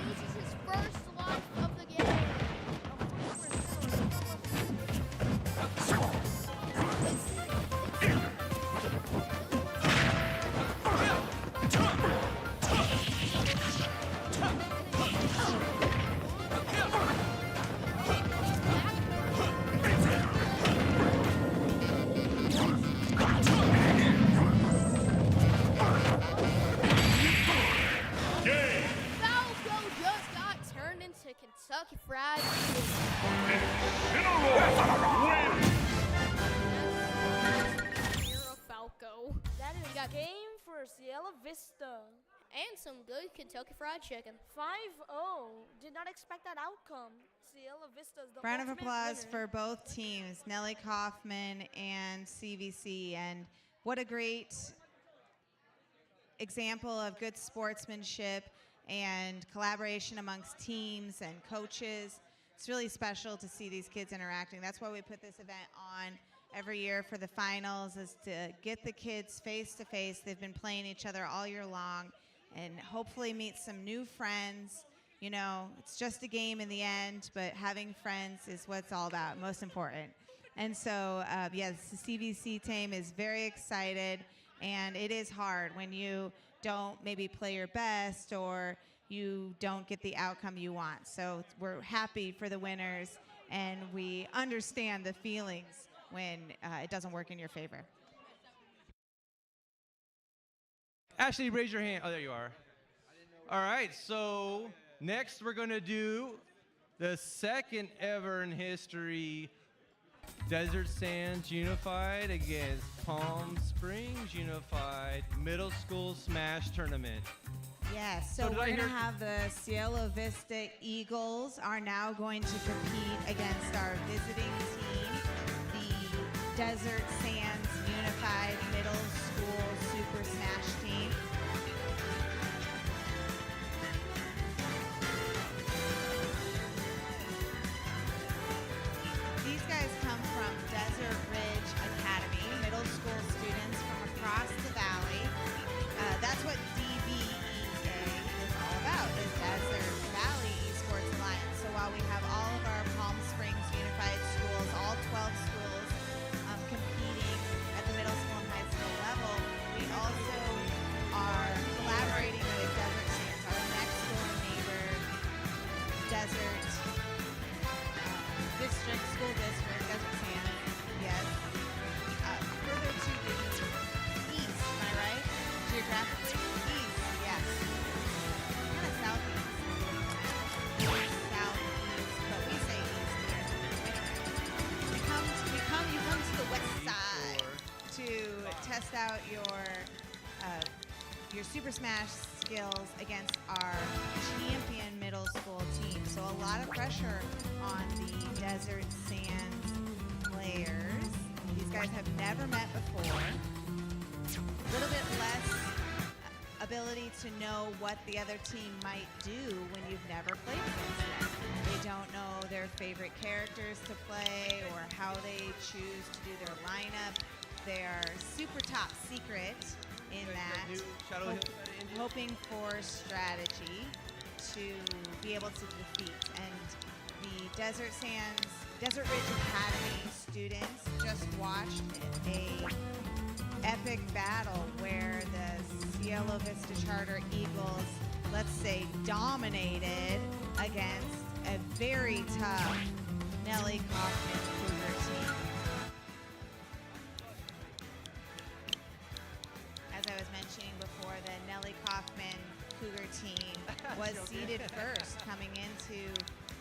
Speaker 6: Loses his first life of the game.
Speaker 12: Game.
Speaker 6: Falco just got turned into Kentucky Fried Chicken.
Speaker 12: Incineroar wins.
Speaker 6: You're a Falco.
Speaker 13: That is
Speaker 6: got-
Speaker 13: game for Cielo Vista.
Speaker 6: And some good Kentucky Fried Chicken.
Speaker 13: 5-0. Did not expect that outcome. Cielo Vista is the
Speaker 5: Round of
Speaker 13: ultimate
Speaker 5: applause
Speaker 13: winner.
Speaker 5: for both teams, Nellie Kaufman and CVC. And what a great example of good sportsmanship and collaboration amongst teams and coaches. It's really special to see these kids interacting. That's why we put this event on every year for the finals, is to get the kids face to face. They've been playing each other all year long and hopefully meet some new friends. You know, it's just a game in the end, but having friends is what it's all about, most important. And so, yes, the CVC team is very excited, and it is hard when you don't maybe play your best or you don't get the outcome you want. So we're happy for the winners, and we understand the feelings when it doesn't work in your favor.
Speaker 3: Ashley, raise your hand. Oh, there you are. All right, so next we're going to do the second ever in history Desert Sands Unified against Palm Springs Unified Middle School Smash Tournament.
Speaker 5: Yes,
Speaker 3: So
Speaker 5: so
Speaker 3: did
Speaker 5: we're
Speaker 3: I
Speaker 5: going to
Speaker 3: hear-
Speaker 5: have the Cielo Vista Eagles are now going to compete against our visiting team, the Desert Sands Unified Middle School Super Smash team. These guys come from Desert out your Super Smash skills against our champion middle school team. So a lot of pressure on the Desert Sands players. These guys have never met before. A little bit less ability to know what the other team might do when you've never played against them. They don't know their favorite characters to play or how they choose to do their lineup. They are super top secret in that, hoping for strategy to be able to defeat. And the Desert Ridge Academy students just watched a epic battle where the Cielo Vista Charter Eagles, let's say, dominated against a very tough Nelly Kaufman Cougar team. As I was mentioning before, the Nelly Kaufman Cougar team was seeded first coming into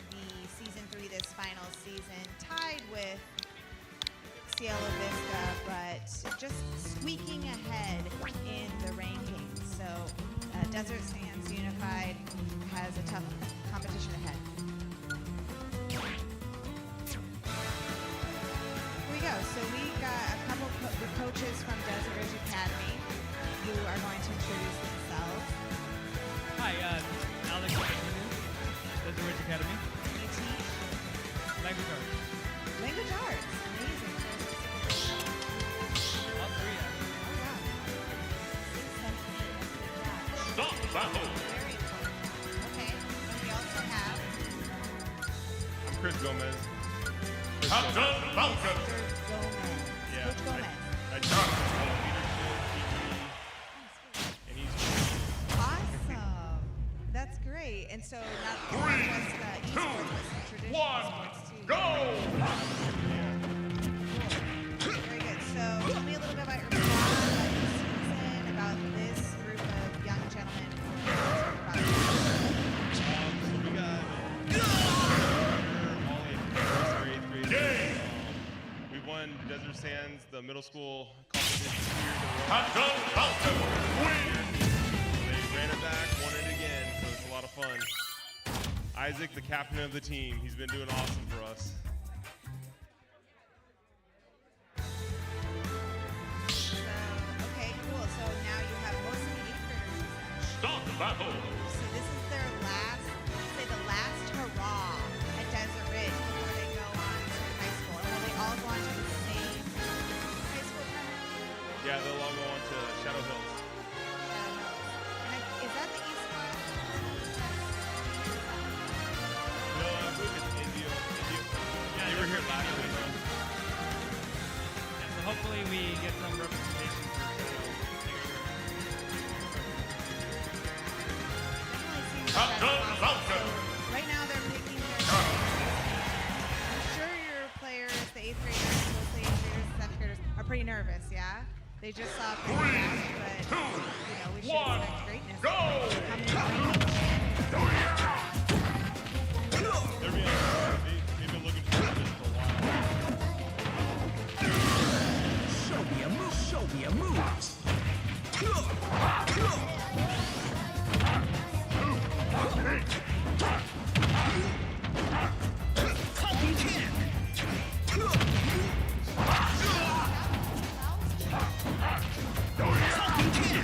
Speaker 5: the Season 3, this final season, tied with Cielo Vista, but just squeaking ahead in the rankings. So Desert Sands Unified has a tough competition ahead. Here we go. So we got a couple coaches from Desert Ridge Academy who are going to introduce themselves.
Speaker 14: Hi, Alex, Desert Ridge Academy.
Speaker 5: You teach
Speaker 14: Language arts.
Speaker 5: language arts. Amazing.
Speaker 14: All three, actually.
Speaker 12: Stop battle!
Speaker 5: Very important. Okay. And we also have
Speaker 15: I'm Chris Gomez.
Speaker 12: Captain Falcon!
Speaker 5: Mr. Gomez.
Speaker 15: Yeah,
Speaker 5: Coach Gomez.
Speaker 15: I teach leadership, PG, and he's
Speaker 5: Awesome. That's great. And so not just esports, but some traditional sports too.
Speaker 12: Go!
Speaker 5: Very good. So tell me a little bit about your blog, about your season, about this group of young gentlemen.
Speaker 15: we got all eighth grade. We won Desert Sands, the middle school competition 2 years in a row.
Speaker 12: Captain Falcon wins!
Speaker 15: They ran it back, won it again, so it's a lot of fun. Isaac, the captain of the team, he's been doing awesome for us.
Speaker 5: Okay, cool. So now you have most of the eighth graders.
Speaker 12: Stop battle!
Speaker 5: So this is their last, say the last hurrah at Desert Ridge before they go on to high school. And will they all go on to the same high school permanently?
Speaker 15: Yeah, they'll all go on to Shadow Hills.
Speaker 5: Is that the East Squad?
Speaker 15: No, I believe it's Indio.
Speaker 14: Yeah,
Speaker 15: They were here last week.
Speaker 14: Yeah, so hopefully we get some representation for
Speaker 5: Definitely seems like
Speaker 12: Captain
Speaker 5: that's awesome.
Speaker 12: Falcon!
Speaker 5: So right now they're picking their I'm sure your players, the eighth graders, mostly eighth graders, seventh graders, are pretty nervous, yeah? They just saw a pretty match, but you know, we should expect greatness.
Speaker 12: Go!
Speaker 15: They're being honest, they've been looking for this for a while.
Speaker 16: Show me a move. Show me a move. Talking kick. Talking kick.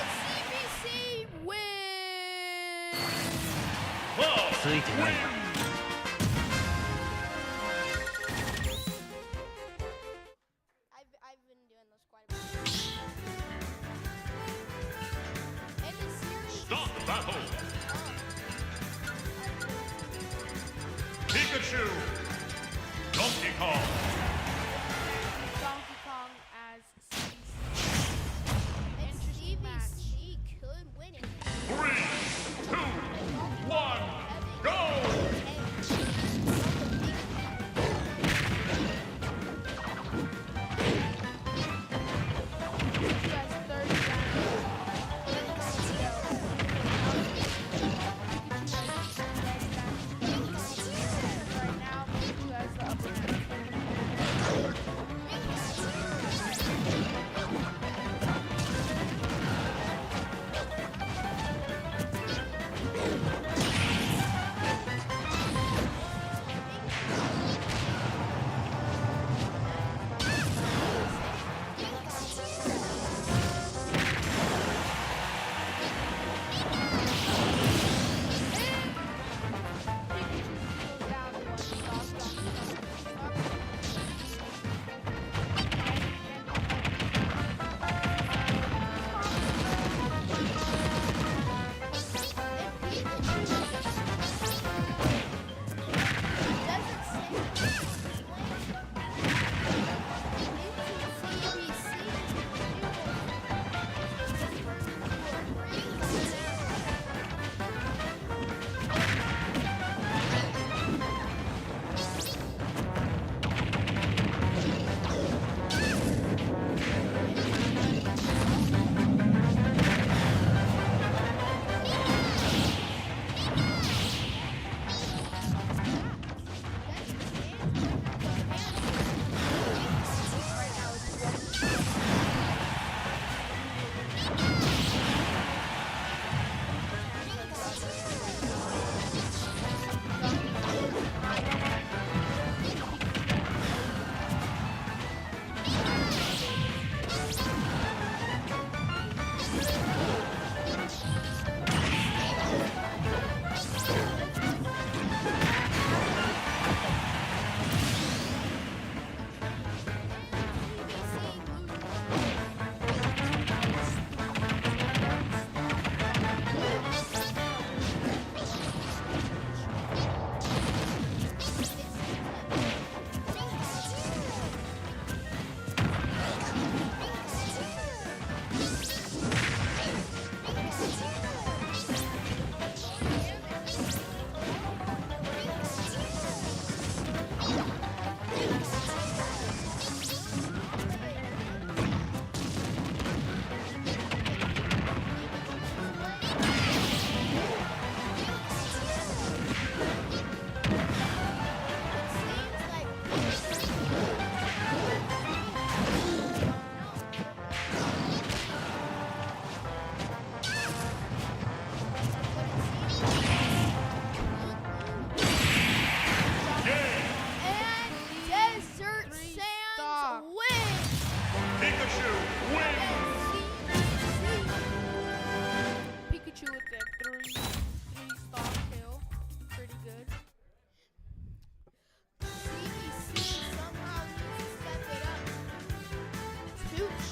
Speaker 6: CBC wins. I've been doing this quite a bit. And the series.
Speaker 12: Stop the battle! Pikachu! Donkey Kong!
Speaker 6: Donkey Kong as CBC. And CBC could win it.
Speaker 12: 3, 2, 1, go!
Speaker 6: Right now, who has the upper hand?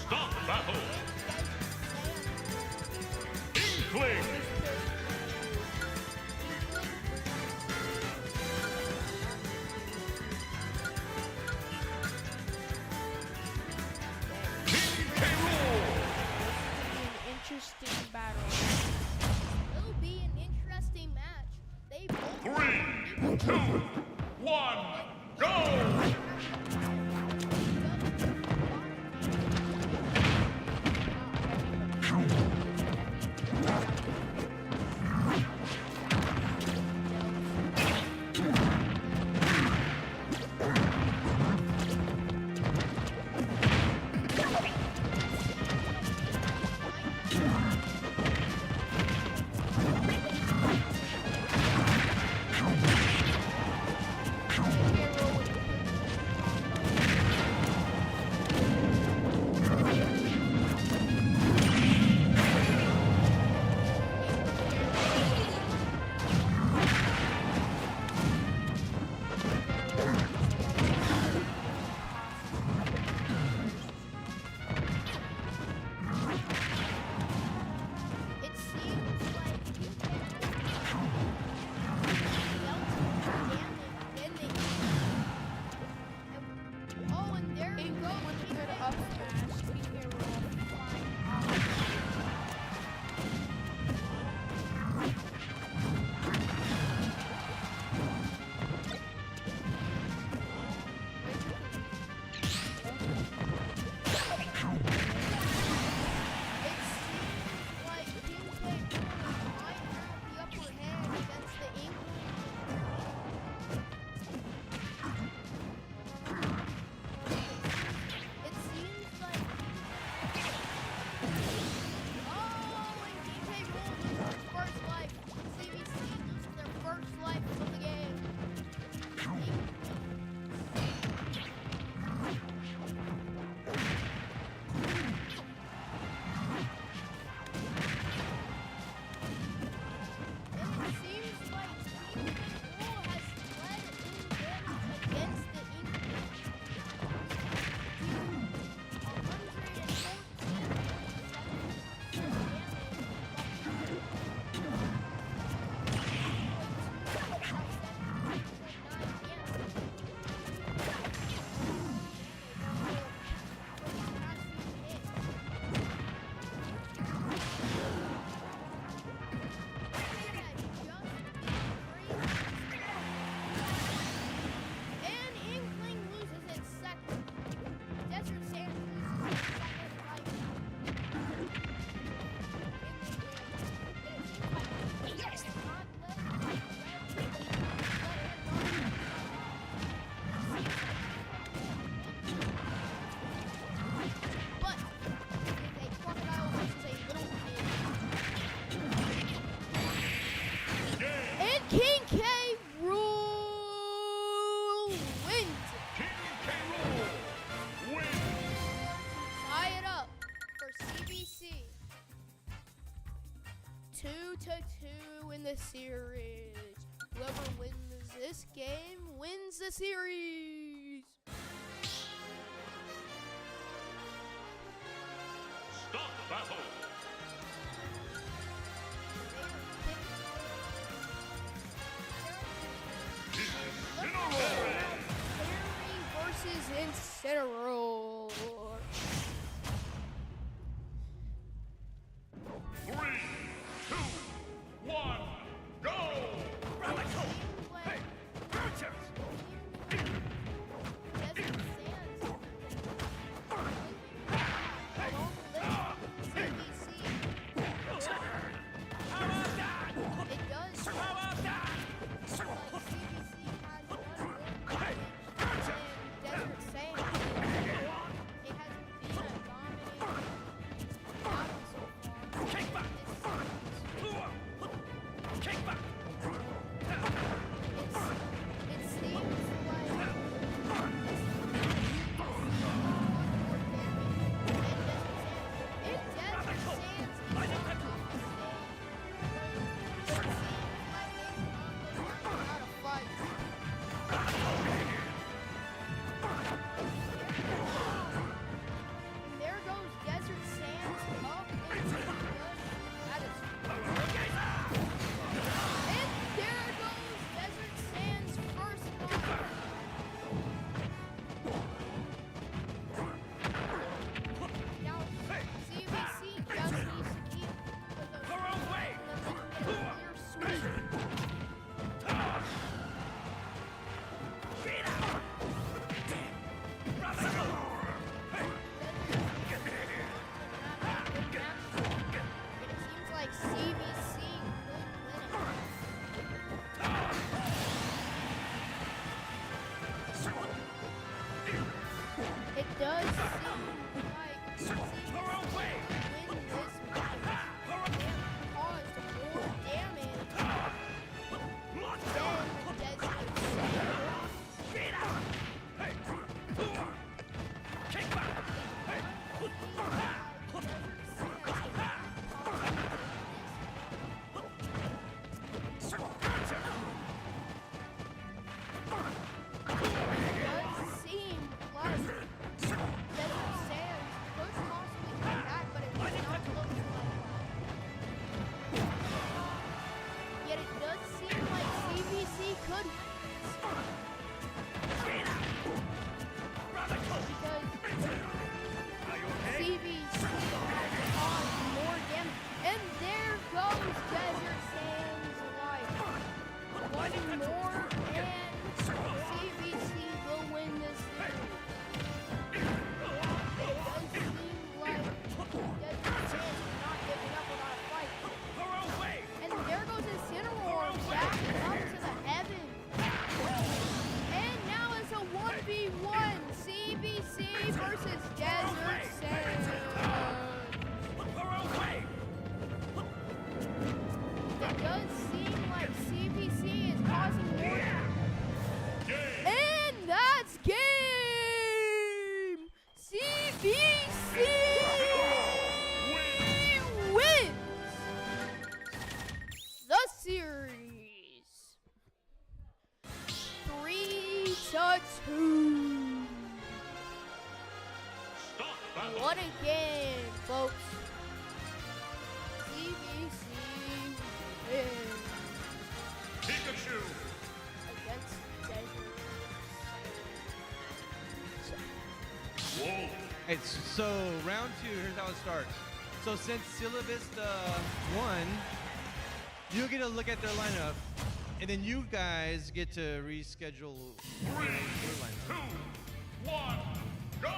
Speaker 12: Stop battle. Inkling.
Speaker 6: Interesting battle. It'll be an interesting match. They both
Speaker 12: 3, 2, 1, go!
Speaker 6: It seems like you Oh, and there we go. Good up smash. PK roll flying off. Like King K might have the upper hand against the Inkling. It seems like and King K loses his first life. CBC loses their first life of the game. And it seems like King K has led in damage against the Inkling. And Inkling loses its second. Desert Sand loses its second life. Yes! But if a crocodile versus a little kid. And King K. Rool wins. Tie it up for CBC. 2-2 in the series. Whoever wins this game wins the series.
Speaker 12: Stop battle.
Speaker 6: Versus Incineroar.
Speaker 12: 3, 2, 1, go!
Speaker 16: Hey, Burgers!
Speaker 6: Desert Sands. seem like CBC win this match caused more damage than Desert Sands. It does seem like Desert Sands could possibly come back, but it does not look like that. Yet it does seem like CBC could win this. Because CBC has caused more damage. And there goes Desert Sands' life. One more, and CBC will win this series. It does seem like Desert Sands is not giving up without a fight. And there goes Incineroar back up to the heavens. And now it's a 1v1 CBC versus Desert Sands. It does seem like CBC is causing more damage. And that's game! CBC wins the series 3-2. What a game, folks. CBC wins
Speaker 12: Pikachu.
Speaker 6: against Desert Sands.
Speaker 12: Whoa.
Speaker 3: It's so round 2. Here's how it starts. So since Silla Vista won, you get to look at their lineup, and then you guys get to reschedule your lineup.
Speaker 12: 2, 1, go.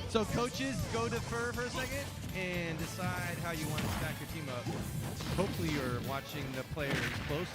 Speaker 3: So coaches, go defer for a second and decide how you want to stack your team up. Hopefully you're watching the players closely.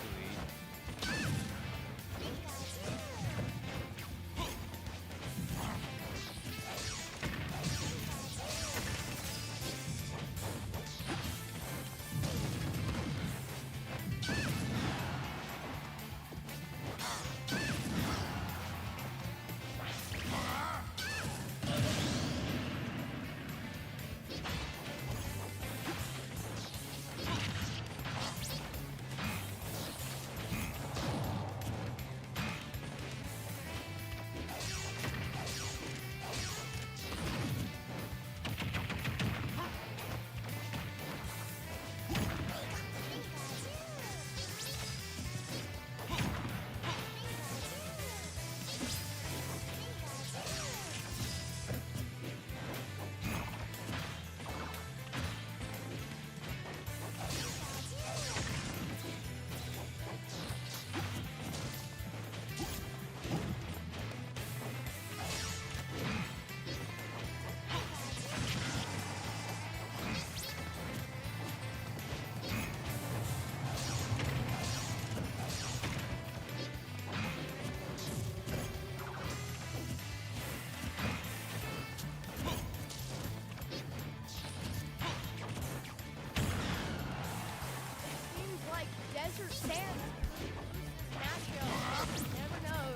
Speaker 6: Seems like Desert Sands could lose this matchup. You never know.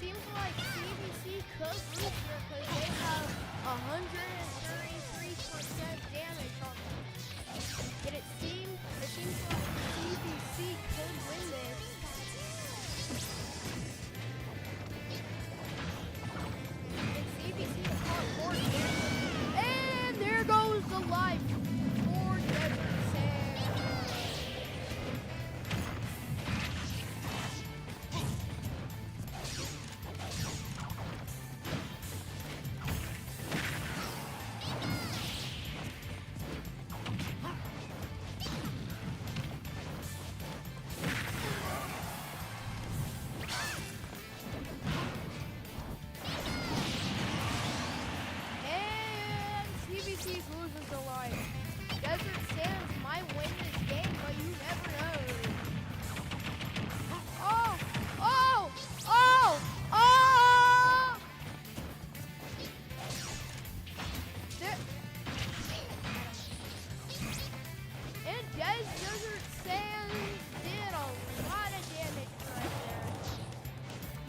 Speaker 6: Seems like CBC could lose here because they have 133% damage on them. Yet it seems like CBC could win this. And CBC has caught more damage. And there goes the life for Desert Sands.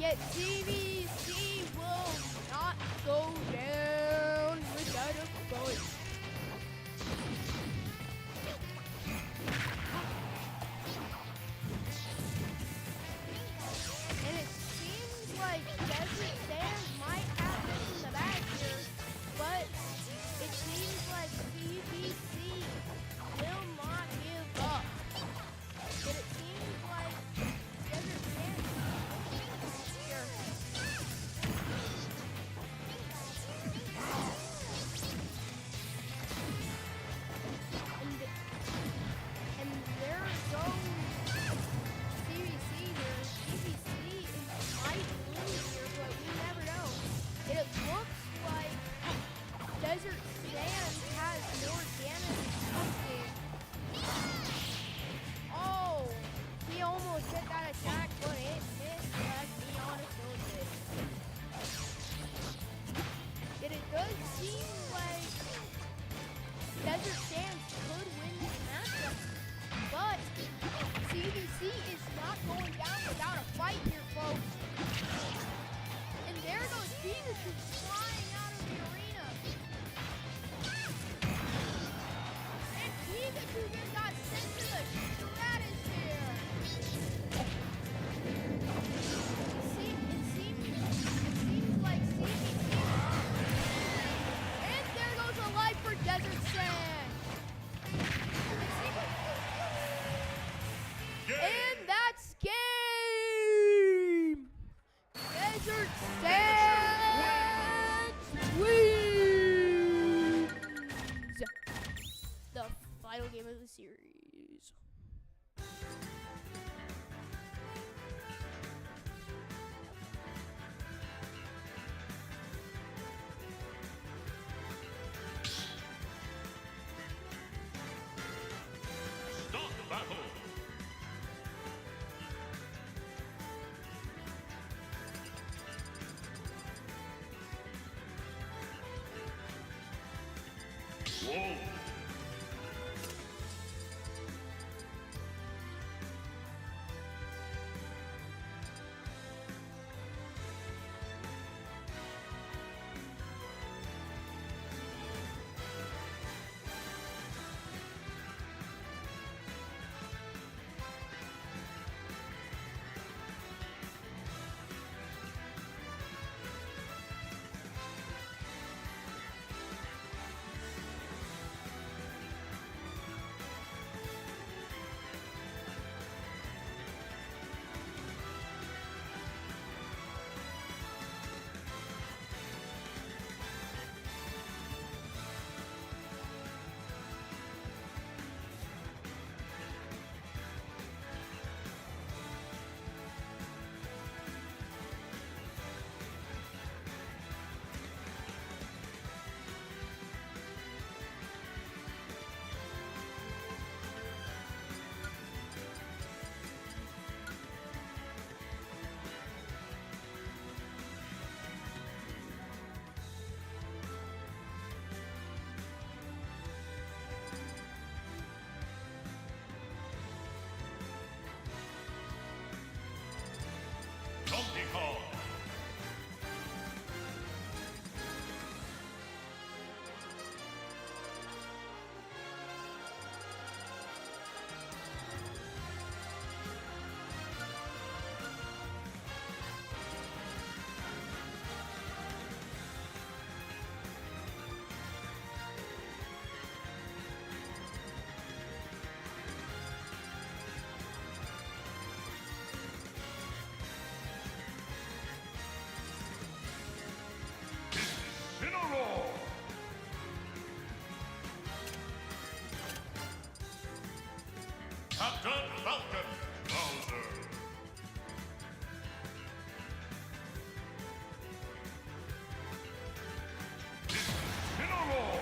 Speaker 6: Yet CVC will not go down without a fight. And it seems like Desert Sands might have this in the bag here, but it seems like CVC will not give up. But it seems like Desert Sands here. And there goes CVC here. CVC might lose here, but you never know. It looks like Desert Sands has more damage cooking. Oh, he almost hit that attack, but it missed. Let's be honest with it. Yet it does seem like Desert Sands could win this matchup, but CVC is not going down without a fight here, folks. And there goes Pikachu flying out of the arena. And Pikachu just got sent to the stratosphere. It seems like CVC. And there goes a life for Desert Sand. And that's game. Desert Sands wins the final game of the series.
Speaker 12: Start the battle. Whoa. Donkey Kong. Incineroar. Captain Falcon Bowser. Incineroar.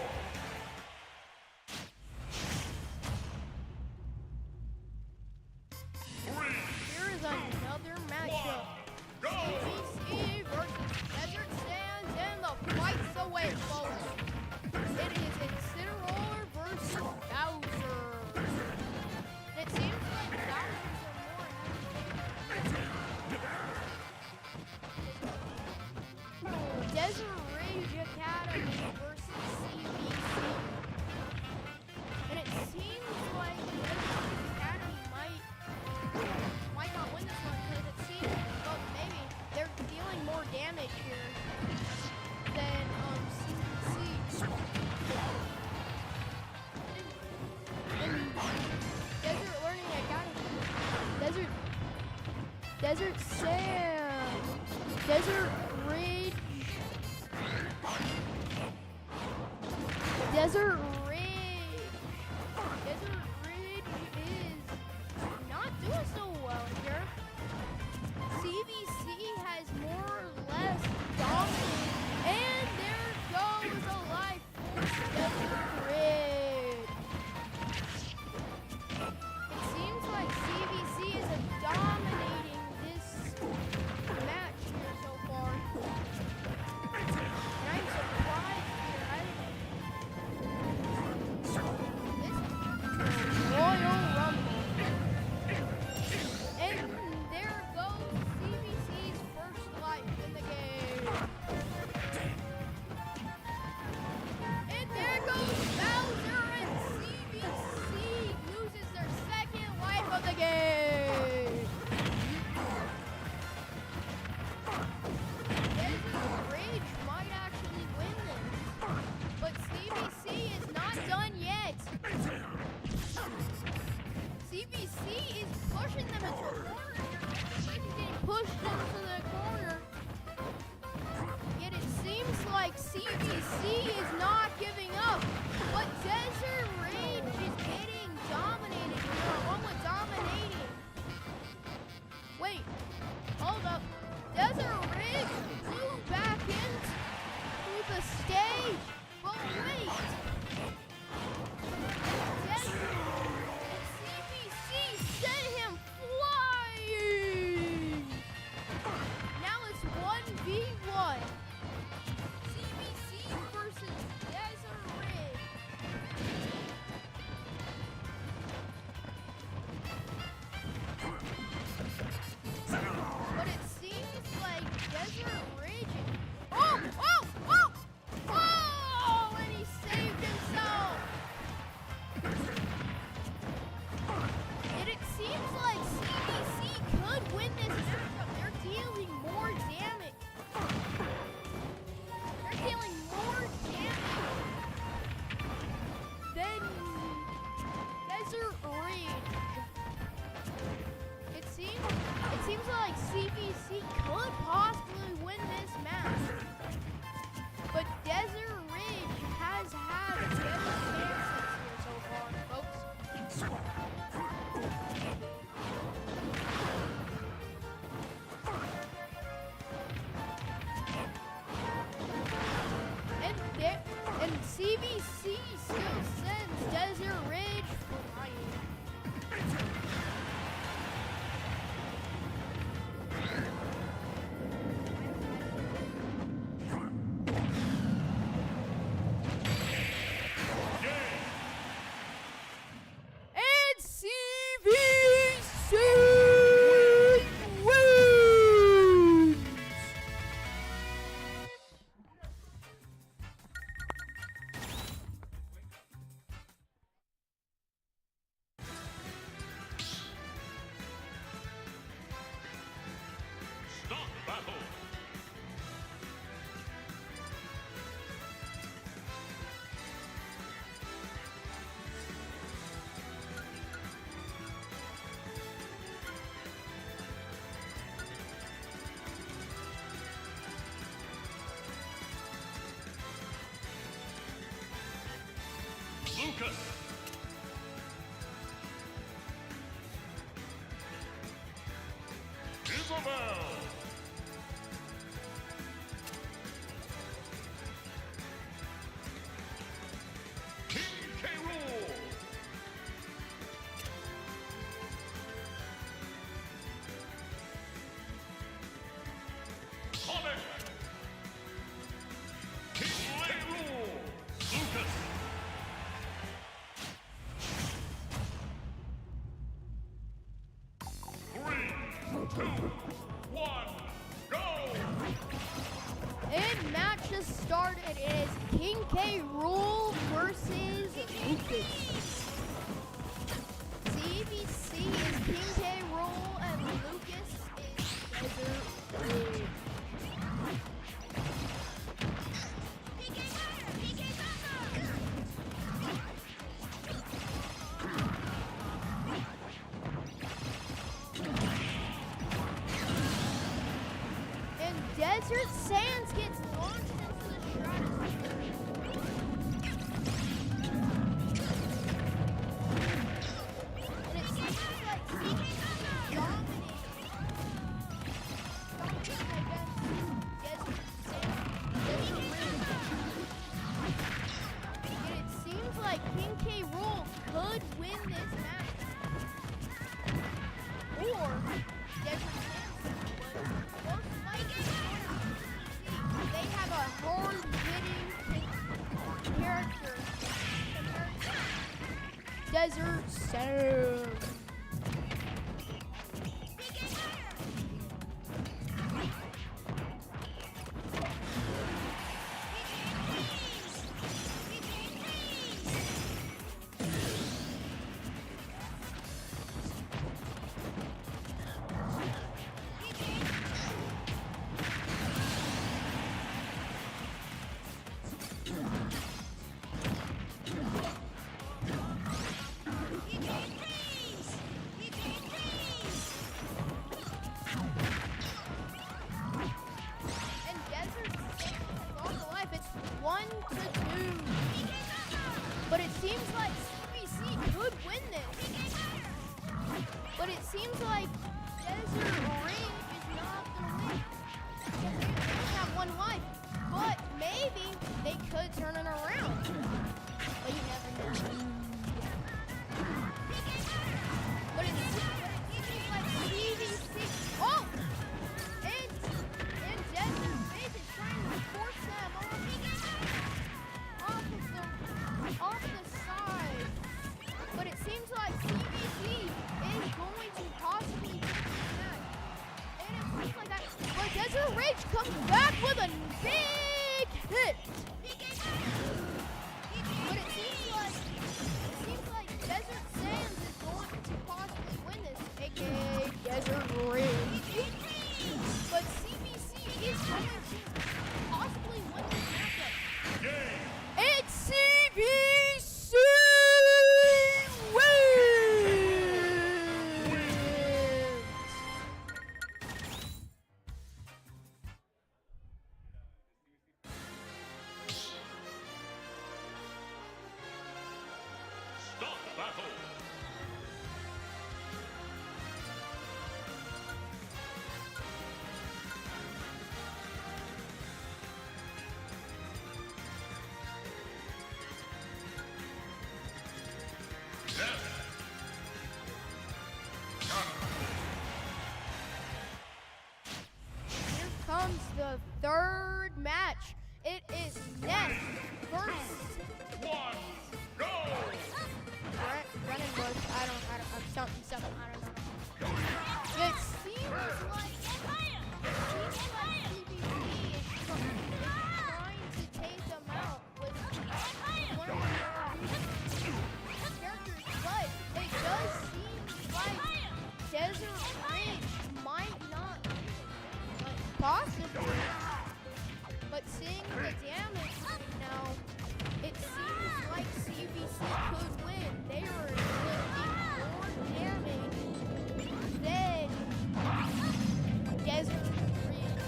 Speaker 6: Here is another matchup. CVC versus Desert Sands, and the fight's away, folks. It is Incineroar versus Bowser. It seems like Bowser's are more heavy. Desert Sand. Desert Ridge. Desert Ridge. Desert Ridge is not doing so well here. CVC has more or less dominated. And there goes a life for Desert Ridge. It seems like CVC is dominating this match here so far. And I'm surprised here. This is Royal Rumble. And there goes CVC's first life in the game. And there goes Bowser, and CVC loses their second life of the game. Desert Ridge might actually win this, but CVC is not done yet. CVC is pushing them into a corner. Ridge is getting pushed into the corner. Yet it seems like CVC is not giving up. But Desert Ridge is getting dominated here, along with dominating. Wait, hold up. Desert Ridge flew back into the stage. But wait. CVC sent him flying. Now it's 1v1. CVC versus Desert Ridge. But it seems like Desert Ridge. Oh! And he saved himself. And it seems like CVC could win this matchup. They're dealing more damage. They're dealing more damage than Desert Ridge. It seems like CVC could possibly win this match. But Desert Ridge has had better chances here so far, folks. And CVC still sends Desert Ridge flying. And CVC wins!
Speaker 12: Start battle. Lucas. Isabel. King K. Rool. Sonic. King Lay Rool. Lucas. Three, two, one, go!
Speaker 6: And match has started. It is King K. Rool versus Lucas. CVC is King K. Rool and Lucas is Desert Ridge. Desert Sands gets launched into the stratosphere. And it seems like CBC dominating, I guess, Desert Ridge. And it seems like King K. Rool could win this match. Or Desert Sands would most likely win. They have a hard-hitting character compared to Desert Sands. And Desert Sands has lost a life. It's 1-2. But it seems like CBC could win this. But it seems like Desert Ridge is not going to win. Because they only have one life. But maybe they could turn it around. But you never know. But it seems like CBC. Oh! And Desert Ridge is trying to force them off the side. But it seems like CBC is going to possibly win this match. And it seems like that. But Desert Ridge comes back with a big hit. But it seems like Desert Sands is going to possibly win this, aka Desert Ridge. But CBC is going to possibly win this matchup. It's CBC wins!
Speaker 12: Start battle.
Speaker 6: Here comes the third match. It is Ness versus Brennan Bush. I'm something, I don't know. It seems like CBC is trying to take them out with one of their characters, but it does seem like Desert Ridge might not possibly. But seeing the damage right now, it seems like CBC could win. They are inflicting more damage than Desert Ridge.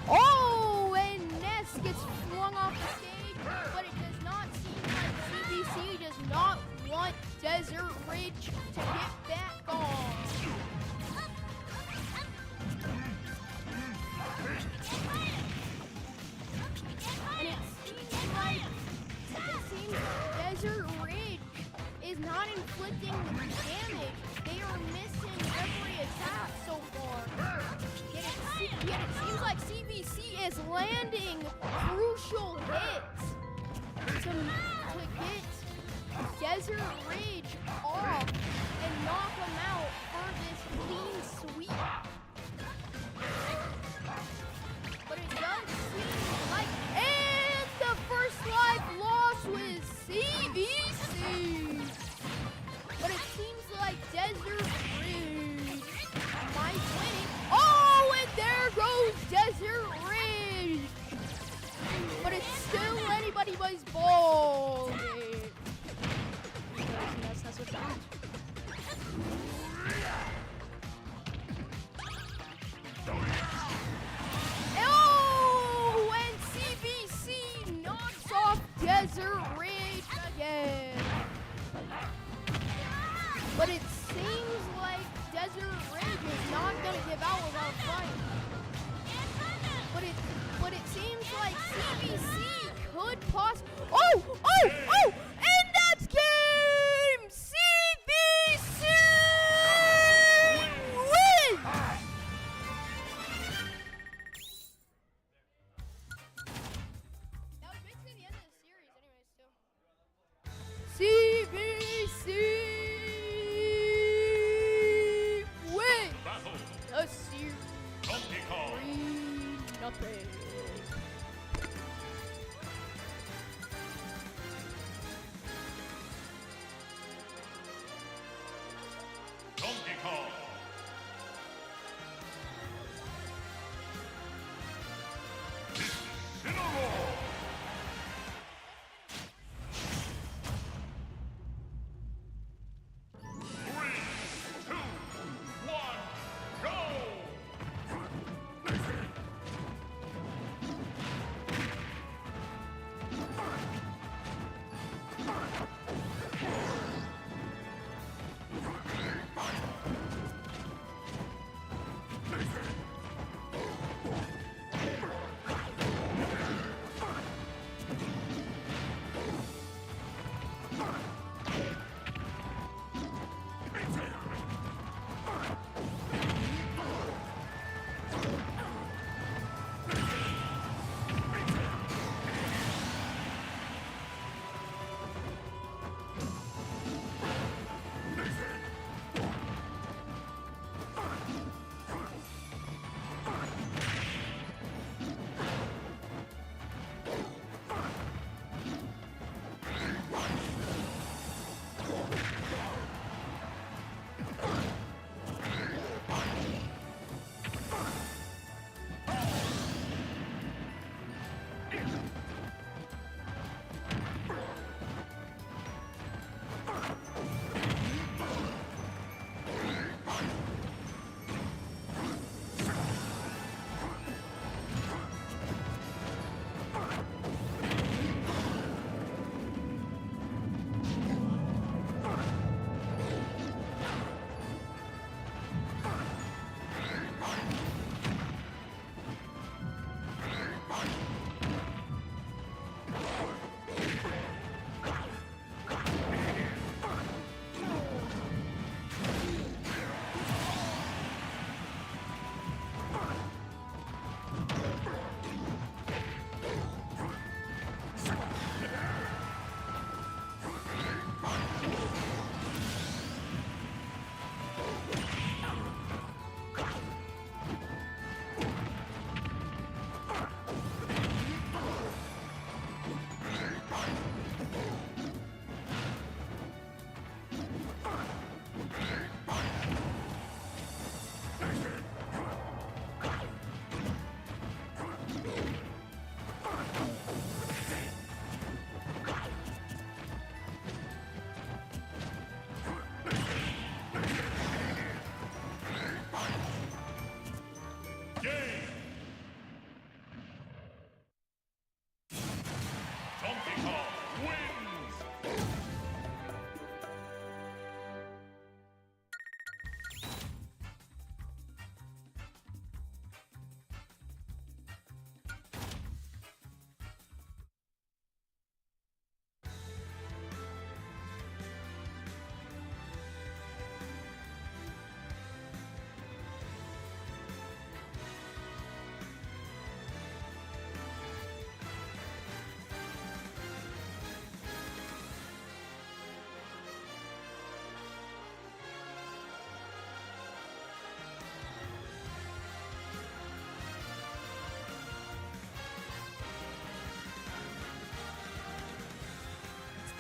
Speaker 6: Oh, and Ness gets flung off the stage, but it does not seem like CBC does not want Desert Ridge to get back on. And it seems Desert Ridge is not inflicting the damage. They are missing every attack so far. Yet it seems like CBC is landing crucial hits to get Desert Ridge off and knock them out for this clean sweep. But it does seem like, and the first life loss was CBC. But it seems like Desert Ridge might win it. Oh, and there goes Desert Ridge. But it's still anybody's ball game. Because Ness has a chance. it seems like Desert Ridge is not gonna give out without fighting. But it seems like CBC could Oh! And that's game! CBC wins! That was basically the end of the series anyways, too. CBC wins
Speaker 12: Battle.
Speaker 6: the series.
Speaker 12: Donkey Kong.
Speaker 6: 3-0.
Speaker 12: Donkey Kong. Incineroar.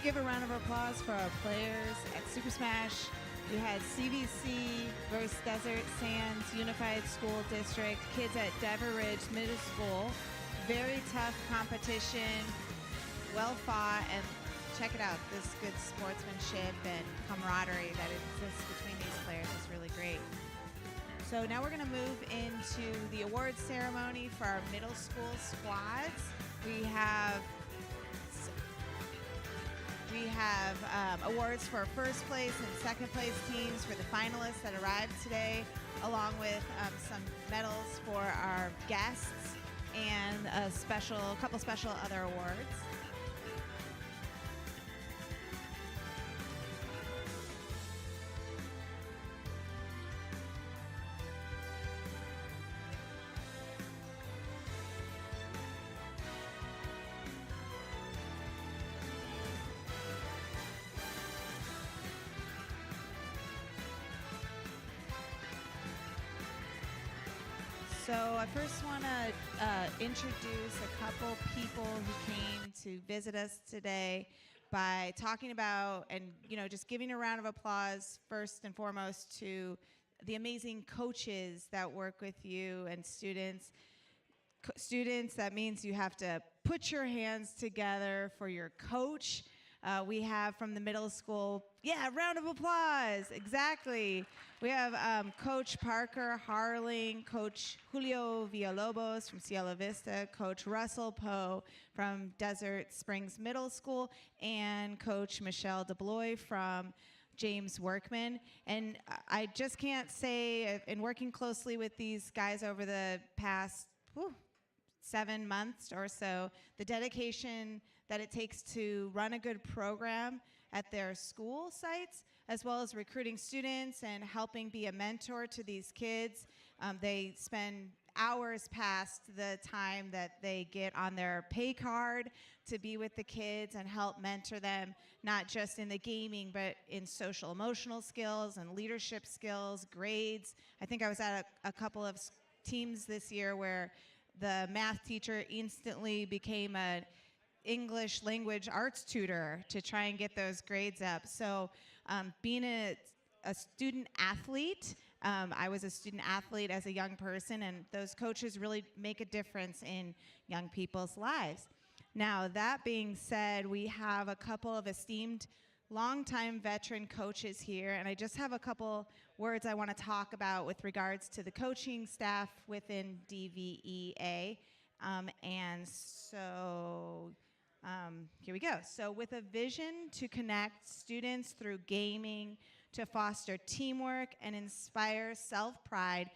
Speaker 5: Give a round of applause for our players at Super Smash. You had CVC versus Desert Sands Unified School District, kids at Dever Ridge Middle School. Very tough competition, well fought, and check it out. This good sportsmanship and camaraderie that exists between these players is really great. So now we're going to move into the awards ceremony for our middle school squads. We have We have awards for first place and second place teams for the finalists that arrived today, along with some medals for our guests and a couple special other awards. So I first want to introduce a couple people who came to visit us today by talking about and just giving a round of applause first and foremost to the amazing coaches that work with you and students. Students, that means you have to put your hands together for your coach. We have from the middle school, round of applause, exactly. We have Coach Parker Harling, Coach Julio Villalobos from Cielo Vista, Coach Russell Poe from Desert Springs Middle School, and Coach Michelle DeBlois from James Workman. And I just can't say, in working closely with these guys over the past 7 months or so, the dedication that it takes to run a good program at their school sites, as well as recruiting students and helping be a mentor to these kids. They spend hours past the time that they get on their pay card to be with the kids and help mentor them, not just in the gaming, but in social emotional skills and leadership skills, grades. I think I was at a couple of teams this year where the math teacher instantly became an English language arts tutor to try and get those grades up. So being a student athlete, I was a student athlete as a young person, and those coaches really make a difference in young people's lives. Now, that being said, we have a couple of esteemed longtime veteran coaches here, and I just have a couple words I want to talk about with regards to the coaching staff within DVEA. And so here we go. So with a vision to connect students through gaming, to foster teamwork and inspire self-pride,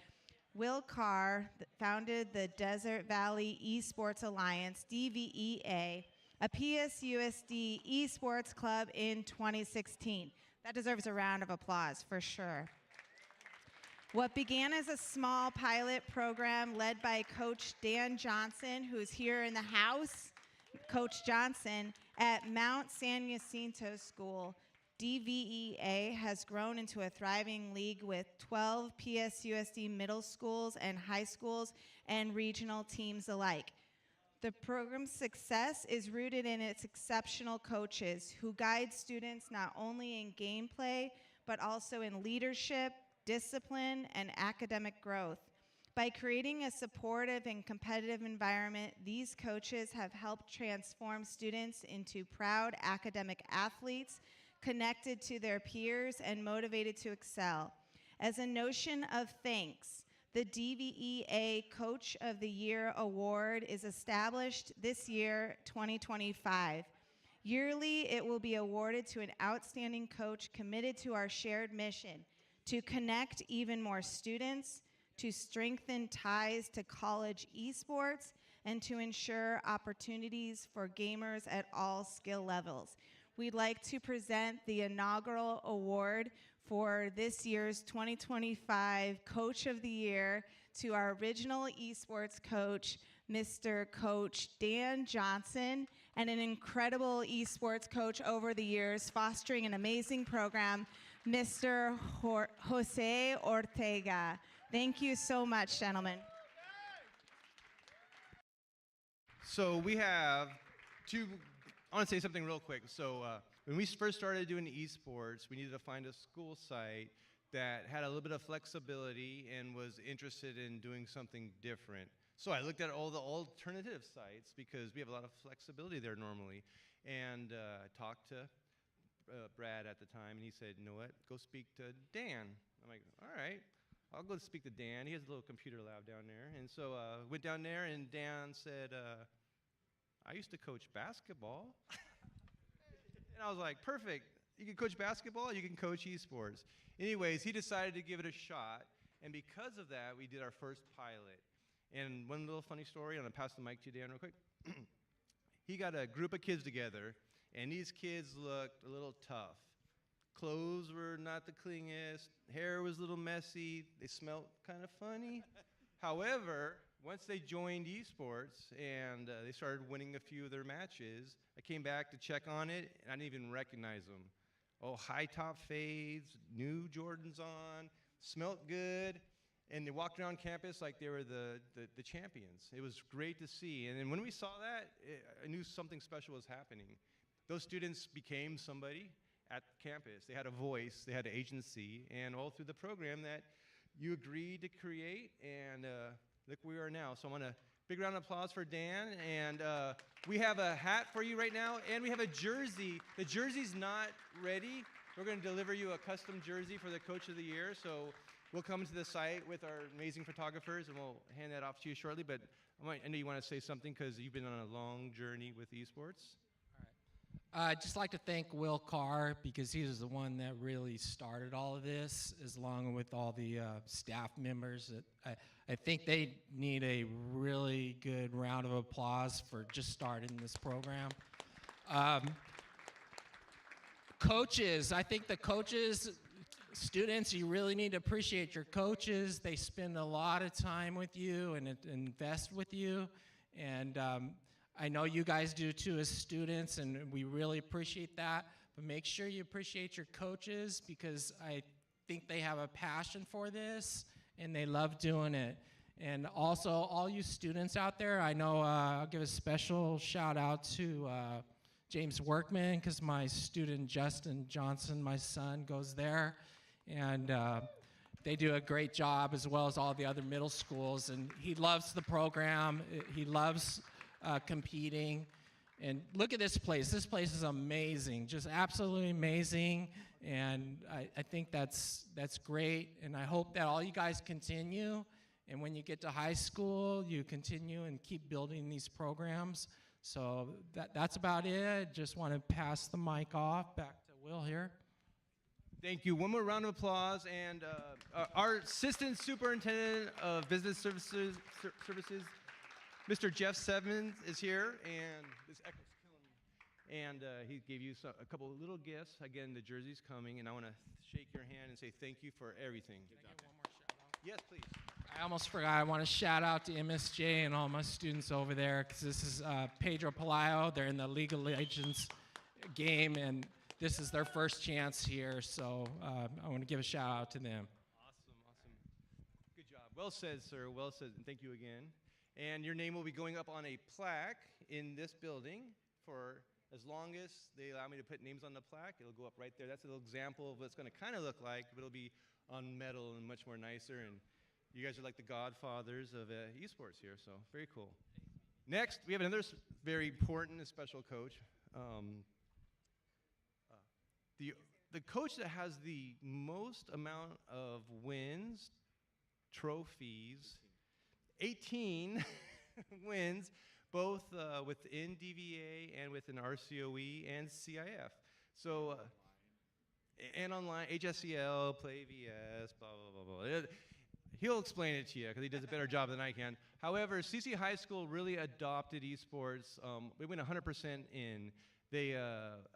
Speaker 5: Will Carr founded the Desert Valley Esports Alliance, DVEA, a PSUSD esports club in 2016. That deserves a round of applause for sure. What began as a small pilot program led by Coach Dan Johnson, who's here in the house, Coach Johnson, at Mount San Jacinto School, DVEA has grown into a thriving league with 12 PSUSD middle schools and high schools and regional teams alike. The program's success is rooted in its exceptional coaches who guide students not only in gameplay, but also in leadership, discipline, and academic growth. By creating a supportive and competitive environment, these coaches have helped transform students into proud academic athletes, connected to their peers, and motivated to excel. As a notion of thanks, the DVEA Coach of the Year Award is established this year, 2025. Yearly, it will be awarded to an outstanding coach committed to our shared mission to connect even more students, to strengthen ties to college esports, and to ensure opportunities for gamers at all skill levels. We'd like to present the inaugural award for this year's 2025 Coach of the Year to our original esports coach, Mr. Coach Dan Johnson, and an incredible esports coach over the years, fostering an amazing program, Mr. Jose Ortega. Thank you so much, gentlemen.
Speaker 9: So we have two, I want to say something real quick. So when we first started doing esports, we needed to find a school site that had a little bit of flexibility and was interested in doing something different. So I looked at all the alternative sites because we have a lot of flexibility there normally. And I talked to Brad at the time, and he said, you know what, go speak to Dan. I'm like, all right, I'll go speak to Dan. He has a little computer lab down there. And so went down there, and Dan said, I used to coach basketball.
Speaker 3: And I was like, perfect. You can coach basketball, you can coach esports. Anyways, he decided to give it a shot, and because of that, we did our first pilot. And one little funny story, I'm gonna pass the mic to you, Dan, real quick. He got a group of kids together, and these kids looked a little tough. Clothes were not the cleanest, hair was a little messy, they smelled kind of funny. However, once they joined esports and they started winning a few of their matches, I came back to check on it, and I didn't even recognize them. Oh, high top fades, new Jordans on, smelt good, and they walked around campus like they were the champions. It was great to see. And then when we saw that, I knew something special was happening. Those students became somebody at campus. They had a voice, they had an agency, and all through the program that you agreed to create, and look where we are now. So I want a big round of applause for Dan, and we have a hat for you right now, and we have a jersey. The jersey's not ready. We're going to deliver you a custom jersey for the Coach of the Year, so we'll come to the site with our amazing photographers, and we'll hand that off to you shortly, but I know you want to say something because you've been on a long journey with esports.
Speaker 17: I'd just like to thank Will Carr because he was the one that really started all of this, as along with all the staff members. I think they need a really good round of applause for just starting this program. Coaches, I think the coaches, students, you really need to appreciate your coaches. They spend a lot of time with you and invest with you. And I know you guys do too as students, and we really appreciate that. But make sure you appreciate your coaches because I think they have a passion for this and they love doing it. And also, all you students out there, I know I'll give a special shout out to James Workman because my student Justin Johnson, my son, goes there. And they do a great job as well as all the other middle schools. And he loves the program. He loves competing. And look at this place. This place is amazing, just absolutely amazing. And I think that's great. And I hope that all you guys continue. And when you get to high school, you continue and keep building these programs. So that's about it. Just want to pass the mic off back to Will here.
Speaker 3: Thank you. One more round of applause. And our Assistant Superintendent of Business Services, Mr. Jeff Sevens is here, and this echo's killing me. And he gave you a couple of little gifts. Again, the jersey's coming, and I want to shake your hand and say thank you for everything.
Speaker 17: Can I get one more shout out?
Speaker 3: Yes, please.
Speaker 17: I almost forgot. I want to shout out to MSJ and all my students over there because this is Pedro Pelayo. They're in the League of Legends game, and this is their first chance here. So I want to give a shout out to them.
Speaker 3: Awesome. Good job. Well said, sir. Well said. And thank you again. And your name will be going up on a plaque in this building for as long as they allow me to put names on the plaque. It'll go up right there. That's a little example of what it's going to kind of look like, but it'll be on metal and much more nicer. And you guys are like the godfathers of esports here, so very cool. Next, we have another very important and special coach. The coach that has the most amount of wins, trophies, 18 wins, both within DVEA and within RCOE and CIF. So, and online, HSCL, Play VS, blah, blah, blah, blah. He'll explain it to you because he does a better job than I can. However, CC High School really adopted esports. We went 100% in. They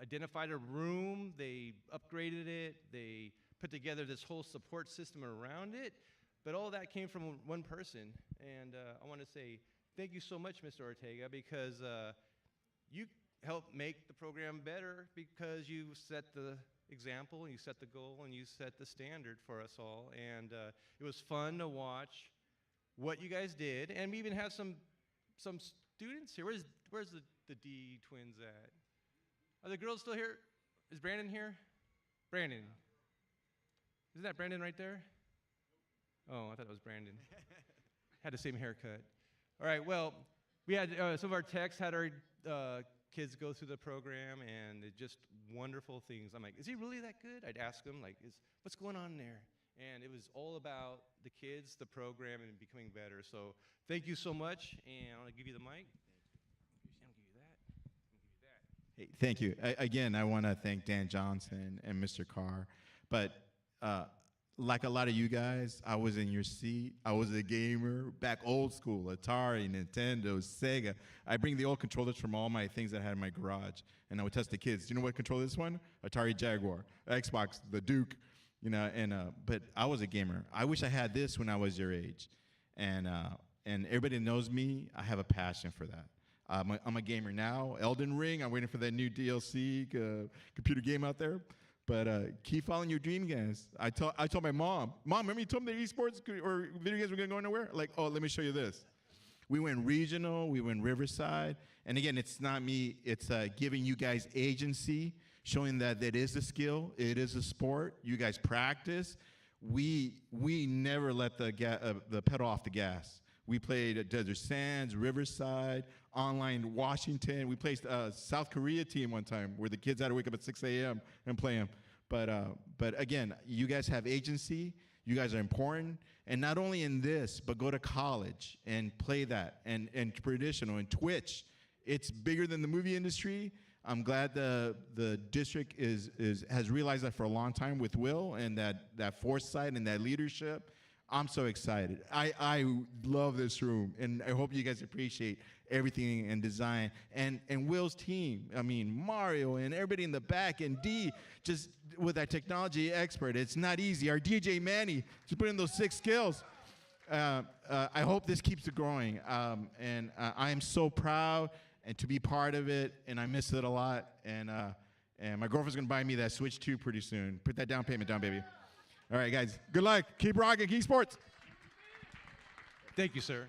Speaker 3: identified a room, they upgraded it, they put together this whole support system around it, but all that came from one person. And I want to say thank you so much, Mr. Ortega, because you helped make the program better because you set the example, and you set the goal, and you set the standard for us all. And it was fun to watch what you guys did. And we even have some students here. Where's the D twins at? Are the girls still here? Is Brandon here? Brandon. Isn't that Brandon right there? Oh, I thought it was Brandon. Had the same haircut. All right, well, we had some of our techs had our kids go through the program, and it just wonderful things. I'm like, is he really that good? I'd ask them, like, what's going on there? And it was all about the kids, the program, and becoming better. So thank you so much, and I want to give you the mic. I'm going to give you that. I'm going to give you that.
Speaker 18: Hey, thank you. Again, I want to thank Dan Johnson and Mr. Carr. But like a lot of you guys, I was in your seat. I was a gamer, back old school, Atari, Nintendo, Sega. I bring the old controllers from all my things that I had in my garage, and I would test the kids. Do you know what controller this one? Atari Jaguar, Xbox, the Duke, you know. But I was a gamer. I wish I had this when I was your age, and everybody knows me. I have a passion for that. I'm a gamer now. Elden Ring. I'm waiting for that new DLC computer game out there. But keep following your dream, guys. I told my mom, remember you told me that esports or video games were going to go nowhere? Like, oh, let me show you this. We went regional. We went Riverside. And again, it's not me. It's giving you guys agency, showing that it is a skill. It is a sport. You guys practice. We never let the pedal off the gas. We played at Desert Sands, Riverside, online Washington. We played South Korea team one time where the kids had to wake up at 6 a.m. and play them. But again, you guys have agency. You guys are important. And not only in this, but go to college and play that and traditional and Twitch. It's bigger than the movie industry. I'm glad the district has realized that for a long time with Will and that foresight and that leadership. I'm so excited. I love this room, and I hope you guys appreciate everything and design. And Will's team, I mean, Mario and everybody in the back, and D, just with that technology expert. It's not easy. Our DJ Manny, just put in those 6 skills. I hope this keeps it growing. And I am so proud and to be part of it, and I miss it a lot. And my girlfriend's going to buy me that Switch 2 pretty soon. Put that down payment down, baby. All right, guys. Good luck. Keep rocking. Keep sports.
Speaker 3: Thank you, sir.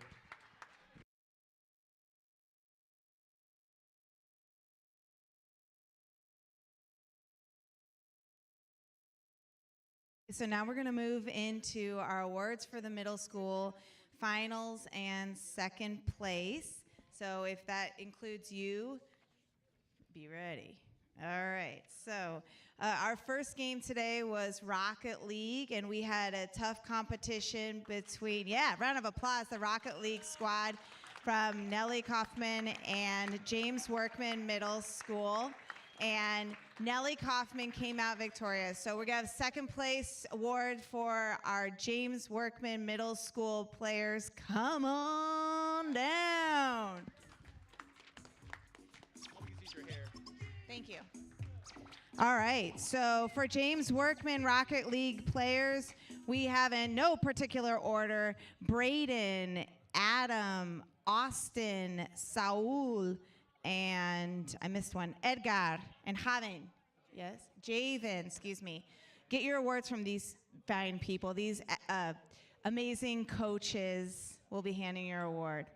Speaker 5: So now we're going to move into our awards for the middle school finals and second place. So if that includes you, be ready. All right. So our first game today was Rocket League, and we had a tough competition between, round of applause, the Rocket League squad from Nellie Kaufman and James Workman Middle School. And Nellie Kaufman came out victorious. So we're going to have second place award for our James Workman Middle School players. Come on down. Thank you. All right, so for James Workman Rocket League players, we have in no particular order, Braden, Adam, Austin, Saul, and I missed one, Edgar, and Javen. Yes, Javen, excuse me. Get your awards from these fine people. These amazing coaches will be handing your award.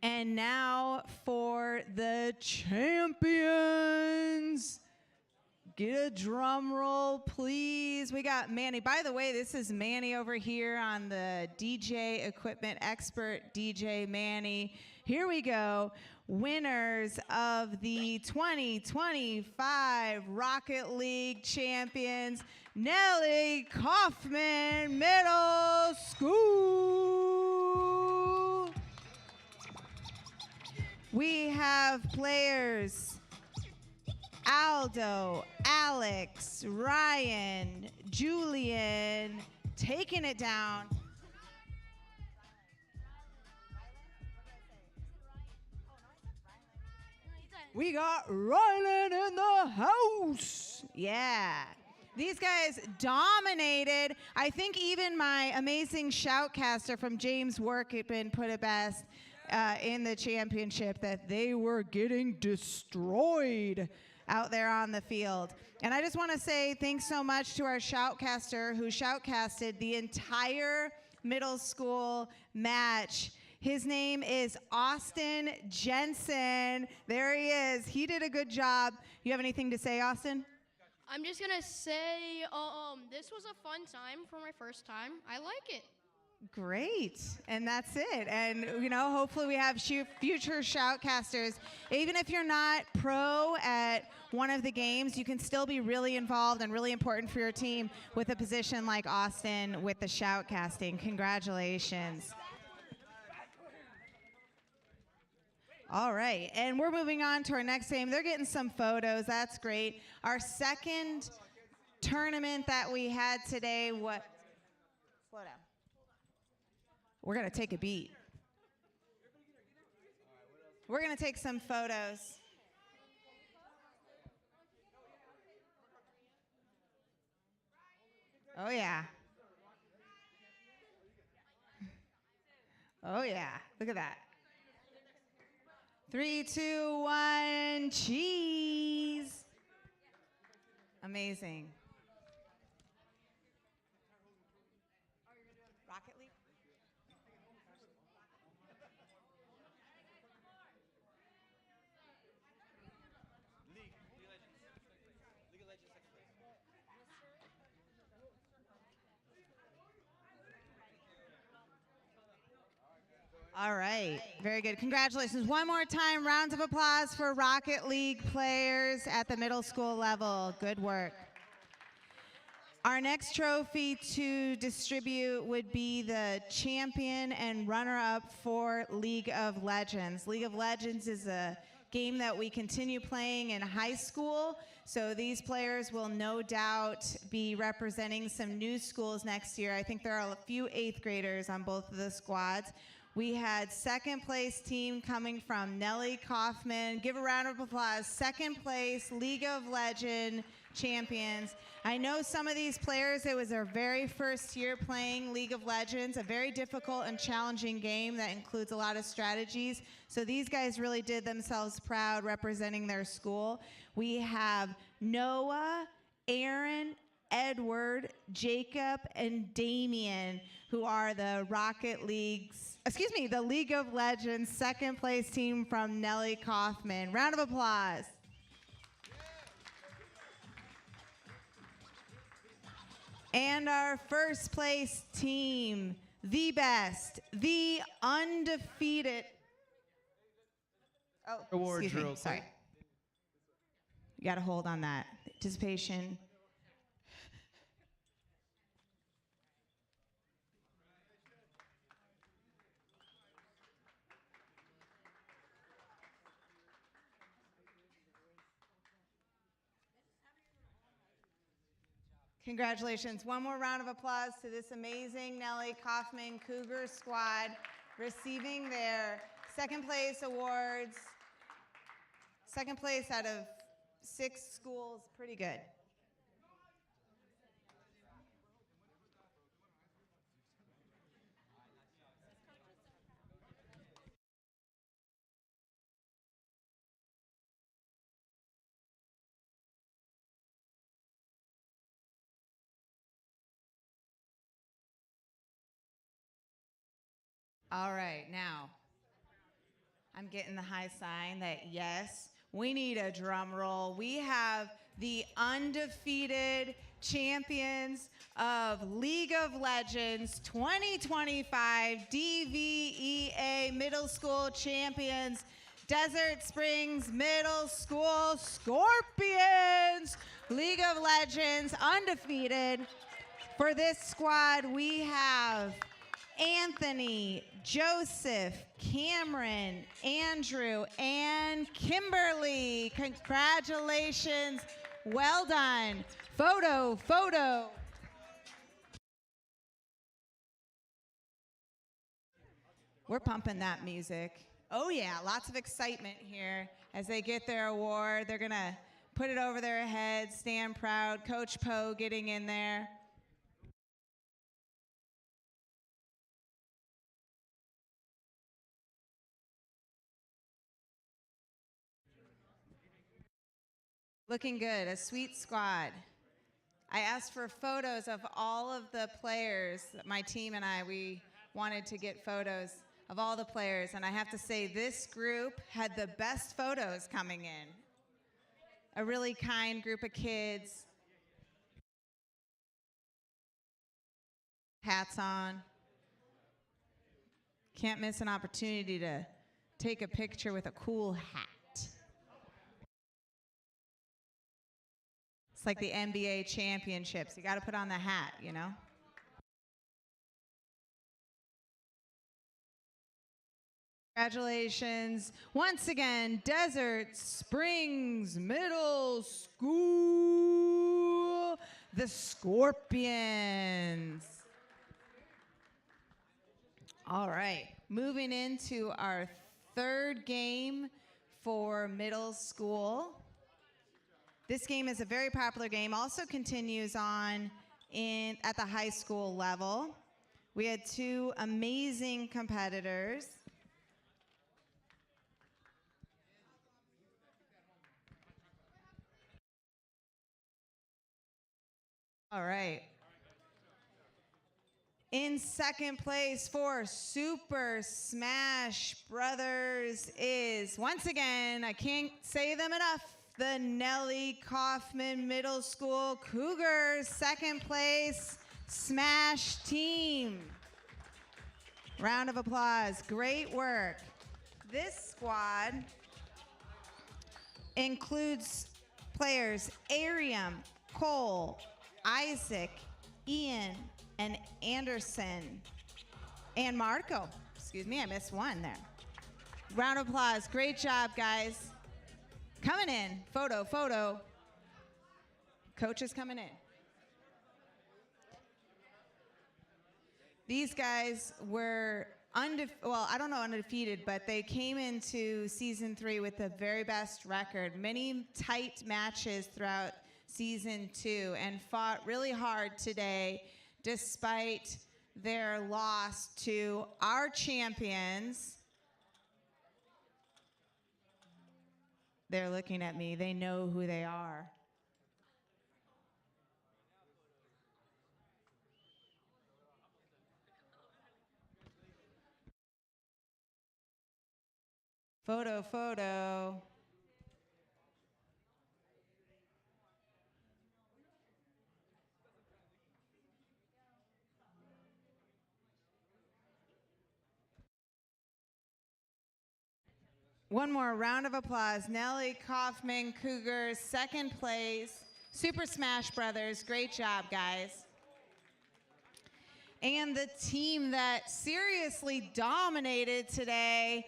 Speaker 5: And now for the champions. Get a drum roll, please. We got Manny. By the way, this is Manny over here on the DJ equipment expert, DJ Manny. Here we go. Winners of the 2025 Rocket League champions, Nellie Kaufman Middle School. We have players Aldo, Alex, Ryan, Julian, taking it down. We got Rylan in the house. Yeah. These guys dominated. I think even my amazing shoutcaster from James Workman put it best in the championship, that they were getting destroyed out there on the field. And I just want to say thanks so much to our shoutcaster who shoutcasted the entire middle school match. His name is Austin Jensen. There he is. He did a good job. You have anything to say, Austin?
Speaker 6: I'm just gonna say, this was a fun time for my first time. I like it.
Speaker 5: Great, and that's it. And hopefully we have future shoutcasters. Even if you're not pro at one of the games, you can still be really involved and really important for your team with a position like Austin with the shoutcasting. Congratulations. All right, and we're moving on to our next game. They're getting some photos. That's great. Our second tournament that we had today, slow down. We're going to take a beat. We're going to take some photos. Oh, yeah. Oh, yeah. Look at that. 3, 2, 1, cheese. Amazing. Rocket League? All right, very good. Congratulations. One more time, rounds of applause for Rocket League players at the middle school level. Good work. Our next trophy to distribute would be the champion and runner-up for League of Legends. League of Legends is a game that we continue playing in high school, so these players will no doubt be representing some new schools next year. I think there are a few 8th graders on both of the squads. We had second place team coming from Nellie Kaufman. Give a round of applause. Second place League of Legends champions. I know some of these players, it was their very first year playing League of Legends, a very difficult and challenging game that includes a lot of strategies. So these guys really did themselves proud representing their school. We have Noah, Aaron, Edward, Jacob, and Damien, who are the the League of Legends second place team from Nellie Kaufman. Round of applause. And our first place team, the best, the undefeated. Oh,
Speaker 10: Awards
Speaker 5: excuse me,
Speaker 10: real quick.
Speaker 5: sorry. You got to hold on that. Anticipation. Congratulations. One more round of applause to this amazing Nellie Kaufman Cougar squad receiving their second place awards. Second place out of 6 schools, pretty good. All right, now, I'm getting the high sign that yes, we need a drum roll. We have the undefeated champions of League of Legends 2025 DVEA Middle School Champions, Desert Springs Middle School Scorpions. League of Legends undefeated. For this squad, we have Anthony, Joseph, Cameron, Andrew, and Kimberly. Congratulations. Well done. Photo. We're pumping that music. Oh yeah, lots of excitement here as they get their award. They're gonna put it over their heads, stand proud. Coach Poe getting in there. Looking good, a sweet squad. I asked for photos of all of the players. My team and I, we wanted to get photos of all the players, and I have to say this group had the best photos coming in. A really kind group of kids. Hats on. Can't miss an opportunity to take a picture with a cool hat. It's like the NBA championships. You got to put on the hat, you know? Congratulations once again, Desert Springs Middle School, the Scorpions. All right, moving into our third game for middle school. This game is a very popular game, also continues on at the high school level. We had two amazing competitors. All right. In second place for Super Smash Brothers is, once again, I can't say them enough, the Nellie Kaufman Middle School Cougars. Second place, Smash Team. Round of applause. Great work. This squad includes players Ariam, Cole, Isaac, Ian, and Anderson, and Marco. Excuse me, I missed one there. Round of applause. Great job, guys. Coming in. Photo, photo. Coach is coming in. These guys were undefeated, but they came into season 3 with the very best record. Many tight matches throughout season 2 and fought really hard today despite their loss to our champions. They're looking at me. They know who they are. Photo, photo. One more round of applause. Nellie Kaufman Cougars, second place. Super Smash Brothers, great job, guys. And the team that seriously dominated today,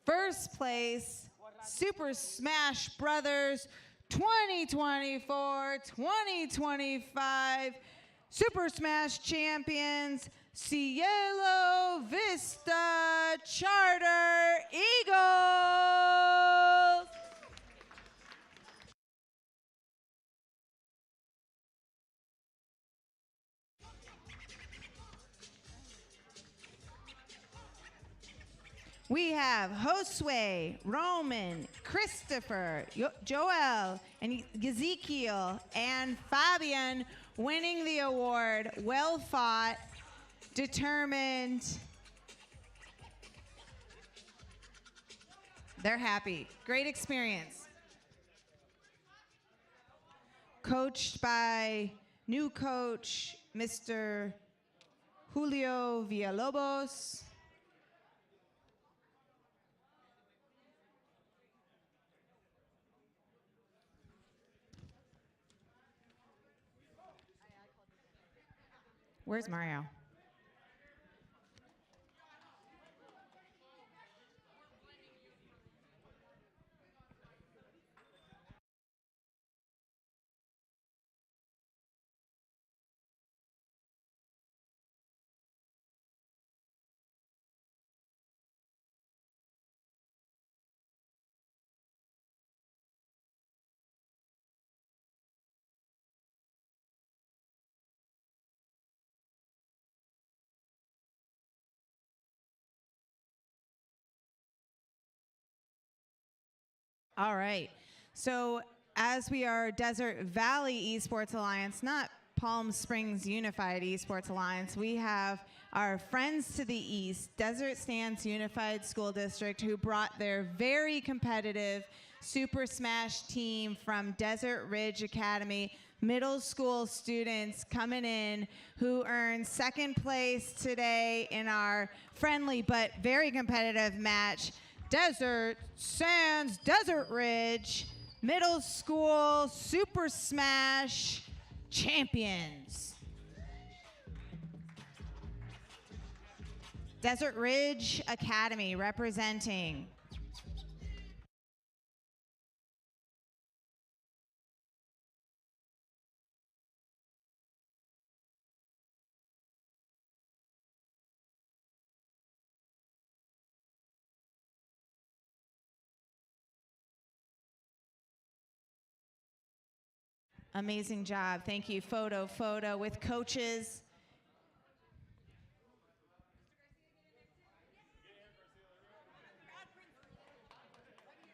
Speaker 5: first place, Super Smash Brothers 2024-2025 Super Smash Champions, Cielo Vista Charter Eagles. We have Josue, Roman, Christopher, Joel, and Ezekiel, and Fabian winning the award. Well fought, determined. They're happy. Great experience. Coached by new coach, Mr. Julio Villalobos. Where's Mario? All right. So as we are Desert Valley Esports Alliance, not Palm Springs Unified Esports Alliance, we have our friends to the east, Desert Stance Unified School District, who brought their very competitive Super Smash team from Desert Ridge Academy, middle school students coming in who earned second place today in our friendly but very competitive match. Desert Sands, Desert Ridge, Middle School Super Smash Champions. Desert Ridge Academy representing. Amazing job. Thank you. Photo with coaches.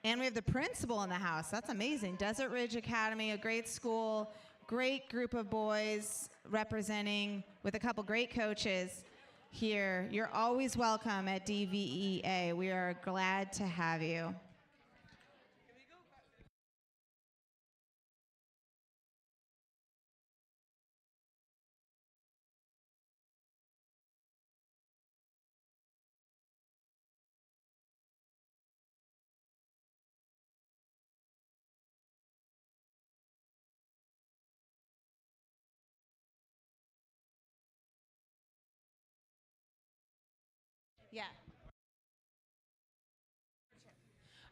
Speaker 5: And we have the principal in the house. That's amazing. Desert Ridge Academy, a great school, great group of boys representing with a couple great coaches here. You're always welcome at DVEA. We are glad to have you. Yeah.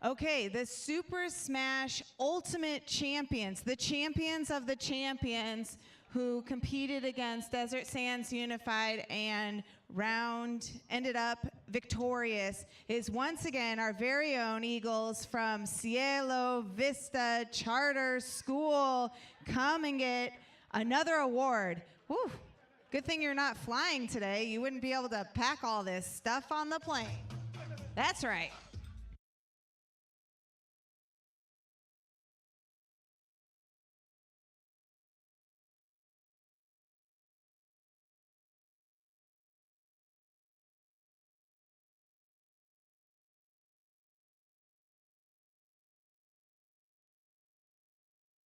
Speaker 5: Okay, the Super Smash Ultimate Champions, the champions of the champions who competed against Desert Sands Unified and ended up victorious, is once again our very own Eagles from Cielo Vista Charter School. Come and get another award. Whew. Good thing you're not flying today. You wouldn't be able to pack all this stuff on the plane. That's right.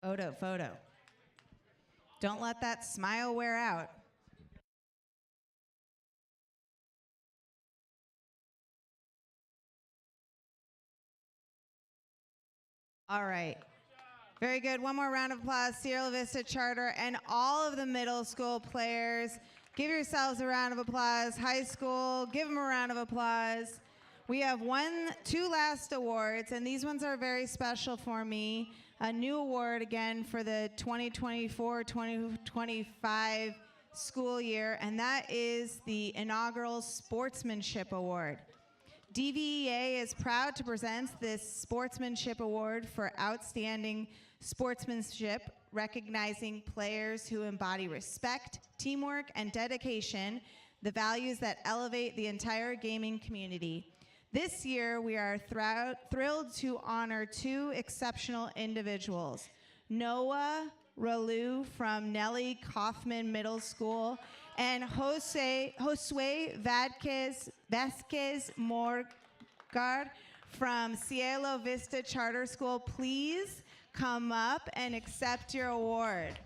Speaker 5: Photo. Don't let that smile wear out. All right. Very good. One more round of applause. Sierra Vista Charter and all of the middle school players. Give yourselves a round of applause. High school, give them a round of applause. We have two last awards, and these ones are very special for me. A new award again for the 2024-2025 school year, and that is the inaugural Sportsmanship Award. DVEA is proud to present this Sportsmanship Award for outstanding sportsmanship, recognizing players who embody respect, teamwork, and dedication, the values that elevate the entire gaming community. This year, we are thrilled to honor two exceptional individuals, Noah Ralu from Nellie Kaufman Middle School and Josue Vasquez Morgar from Cielo Vista Charter School. Please come up and accept your award.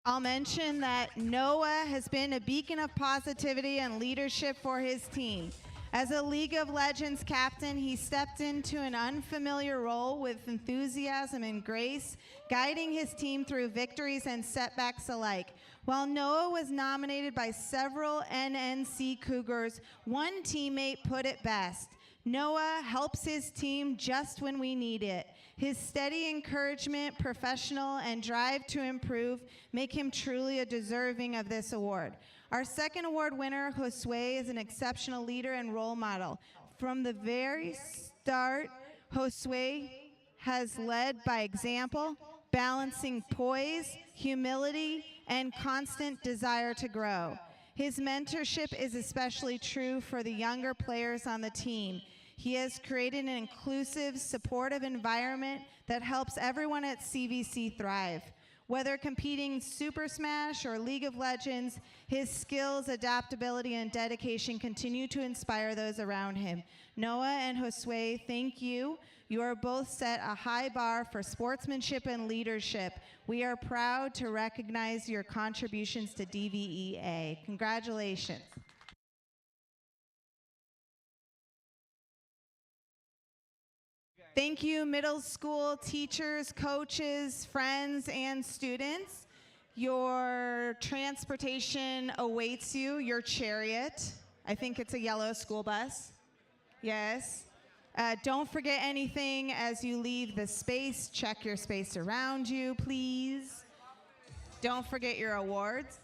Speaker 5: I'll mention that Noah has been a beacon of positivity and leadership for his team. As a League of Legends captain, he stepped into an unfamiliar role with enthusiasm and grace, guiding his team through victories and setbacks alike. While Noah was nominated by several NNC Cougars, one teammate put it best: Noah helps his team just when we need it. His steady encouragement, professional, and drive to improve make him truly a deserving of this award. Our second award winner, Josue, is an exceptional leader and role model. From the very start, Josue has led by example, balancing poise, humility, and constant desire to grow. His mentorship is especially true for the younger players on the team. He has created an inclusive, supportive environment that helps everyone at CVC thrive. Whether competing Super Smash or League of Legends, his skills, adaptability, and dedication continue to inspire those around him. Noah and Josue, thank you. You are both set a high bar for sportsmanship and leadership. We are proud to recognize your contributions to DVEA. Congratulations. Thank you, middle school teachers, coaches, friends, and students. Your transportation awaits you, your chariot. I think it's a yellow school bus. Yes. Don't forget anything as you leave the space. Check your space around you, please. Don't forget your awards.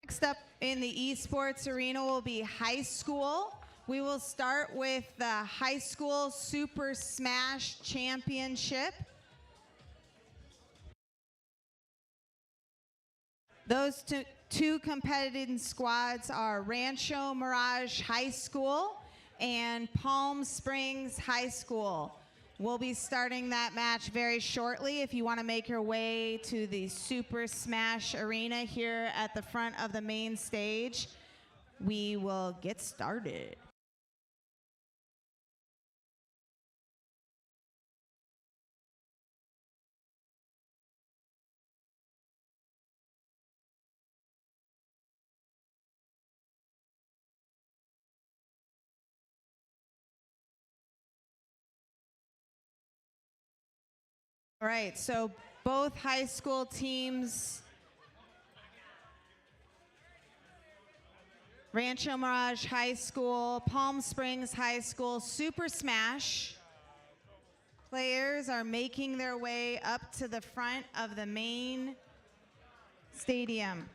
Speaker 5: Next up in the esports arena will be high school. We will start with the High School Super Smash Championship. Those two competitive squads are Rancho Mirage High School and Palm Springs High School. We'll be starting that match very shortly. If you want to make your way to the Super Smash Arena here at the front of the main stage, we will get started. All right, so both high school teams, Rancho Mirage High School, Palm Springs High School, Super Smash players are making their way up to the front of the main stadium.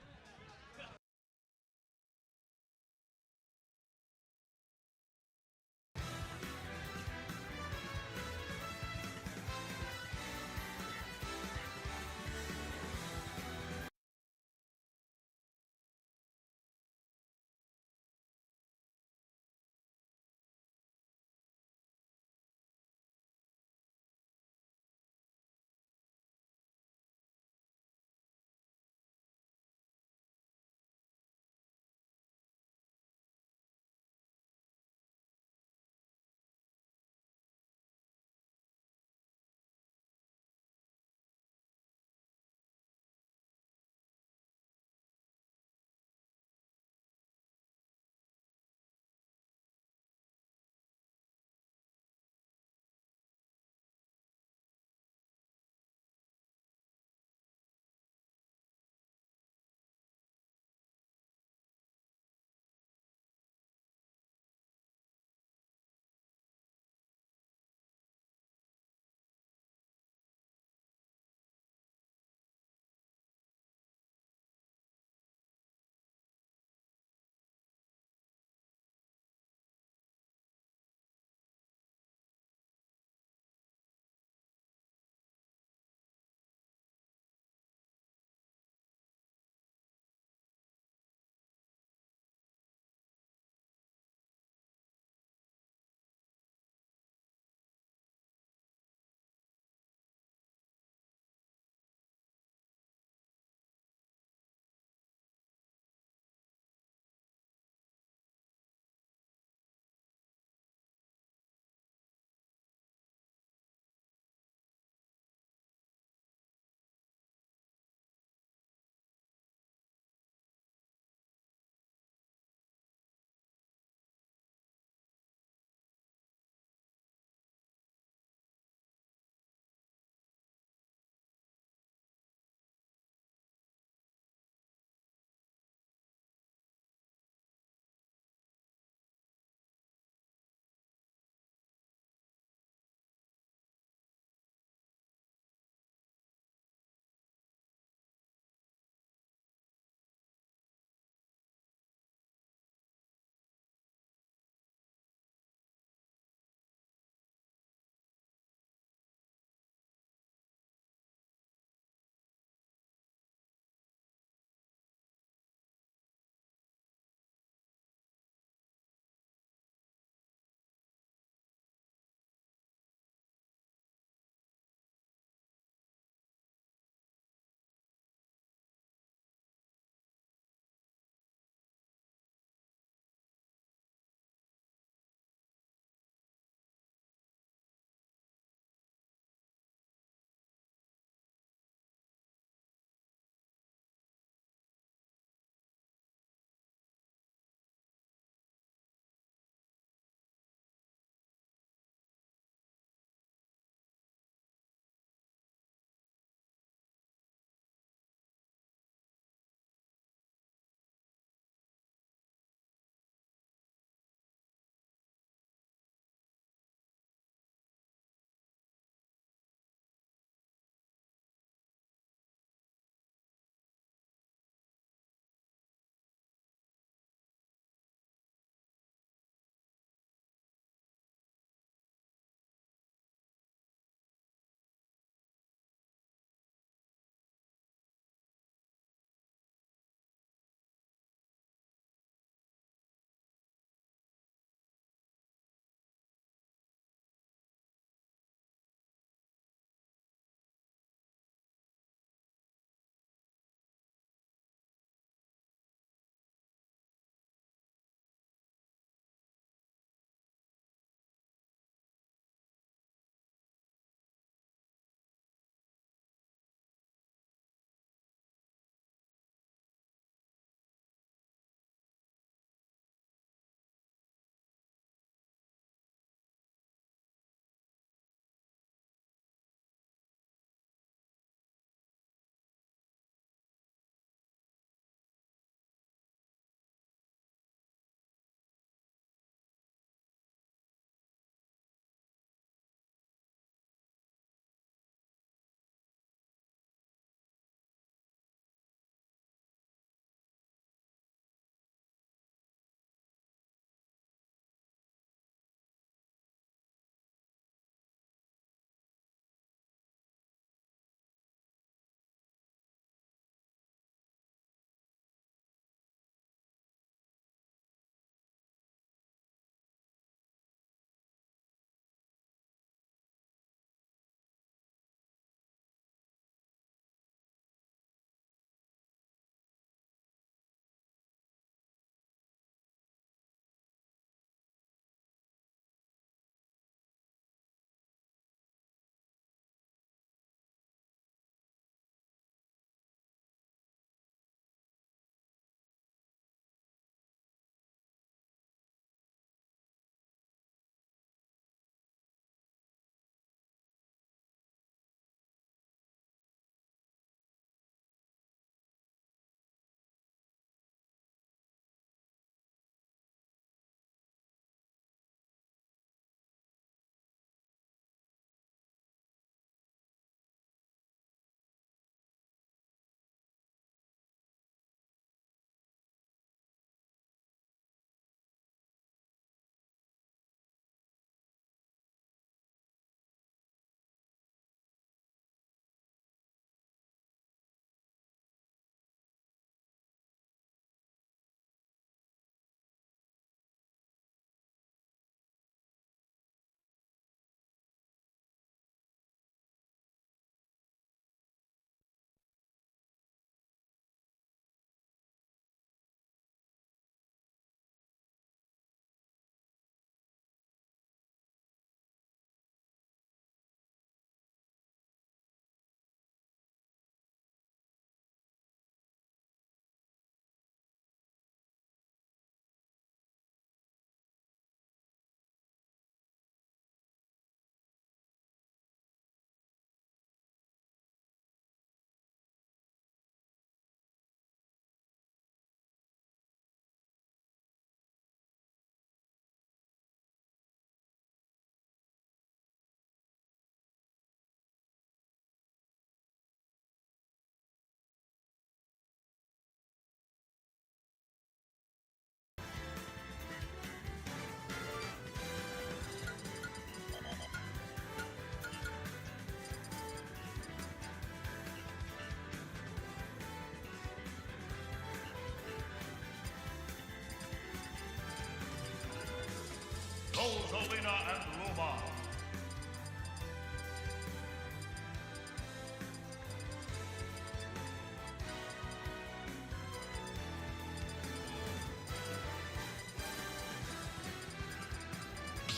Speaker 12: Selena and Roma.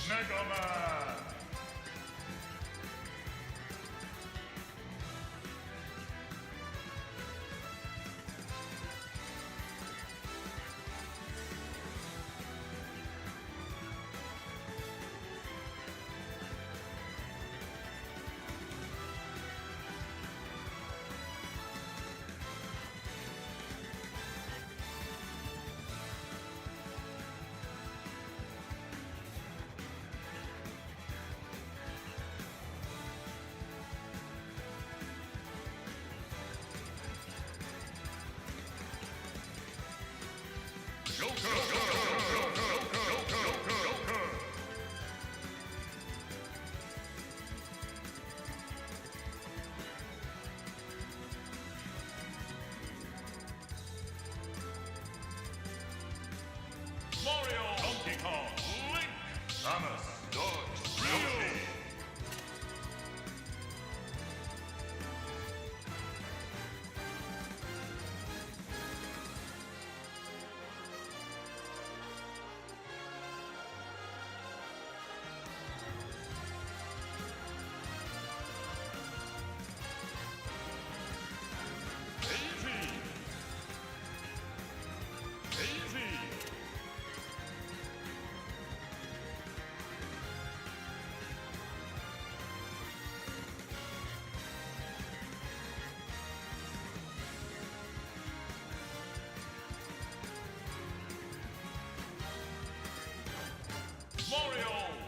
Speaker 12: Mega Man. Mario, Donkey Kong, Link, Samus, Dodge, Yoshi. Mario!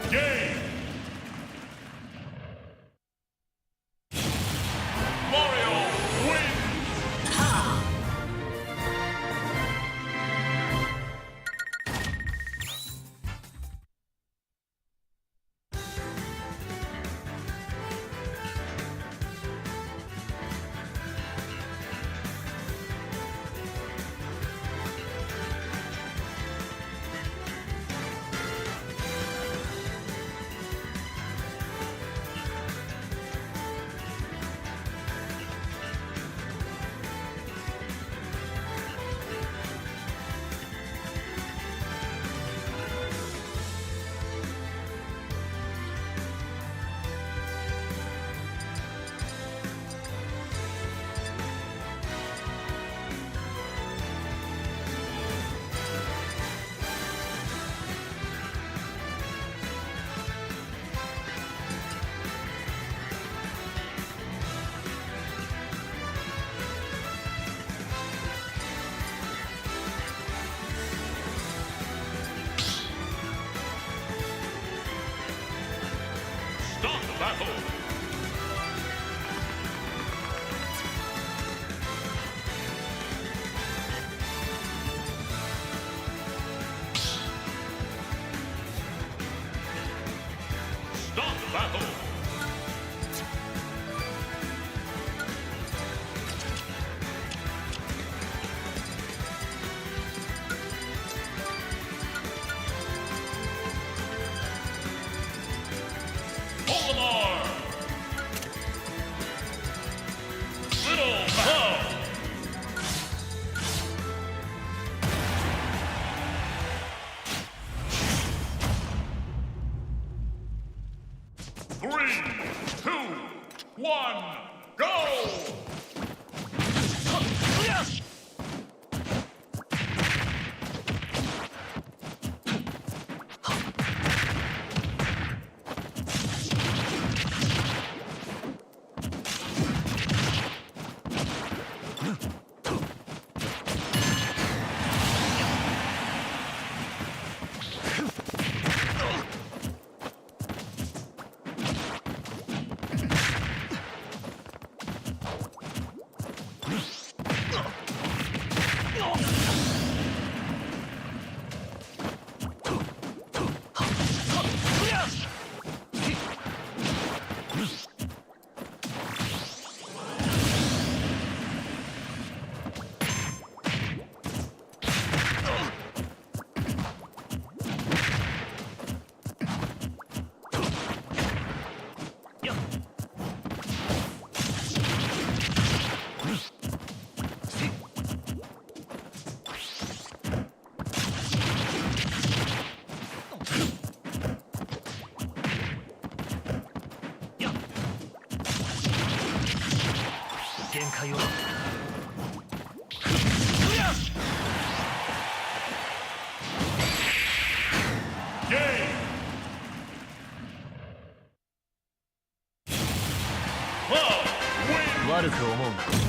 Speaker 12: Game! Mario wins! Start the battle! Start the battle! Olimar! Little Bow! Three, two, one, go! Game! Club wins!
Speaker 16: 悪く思うな。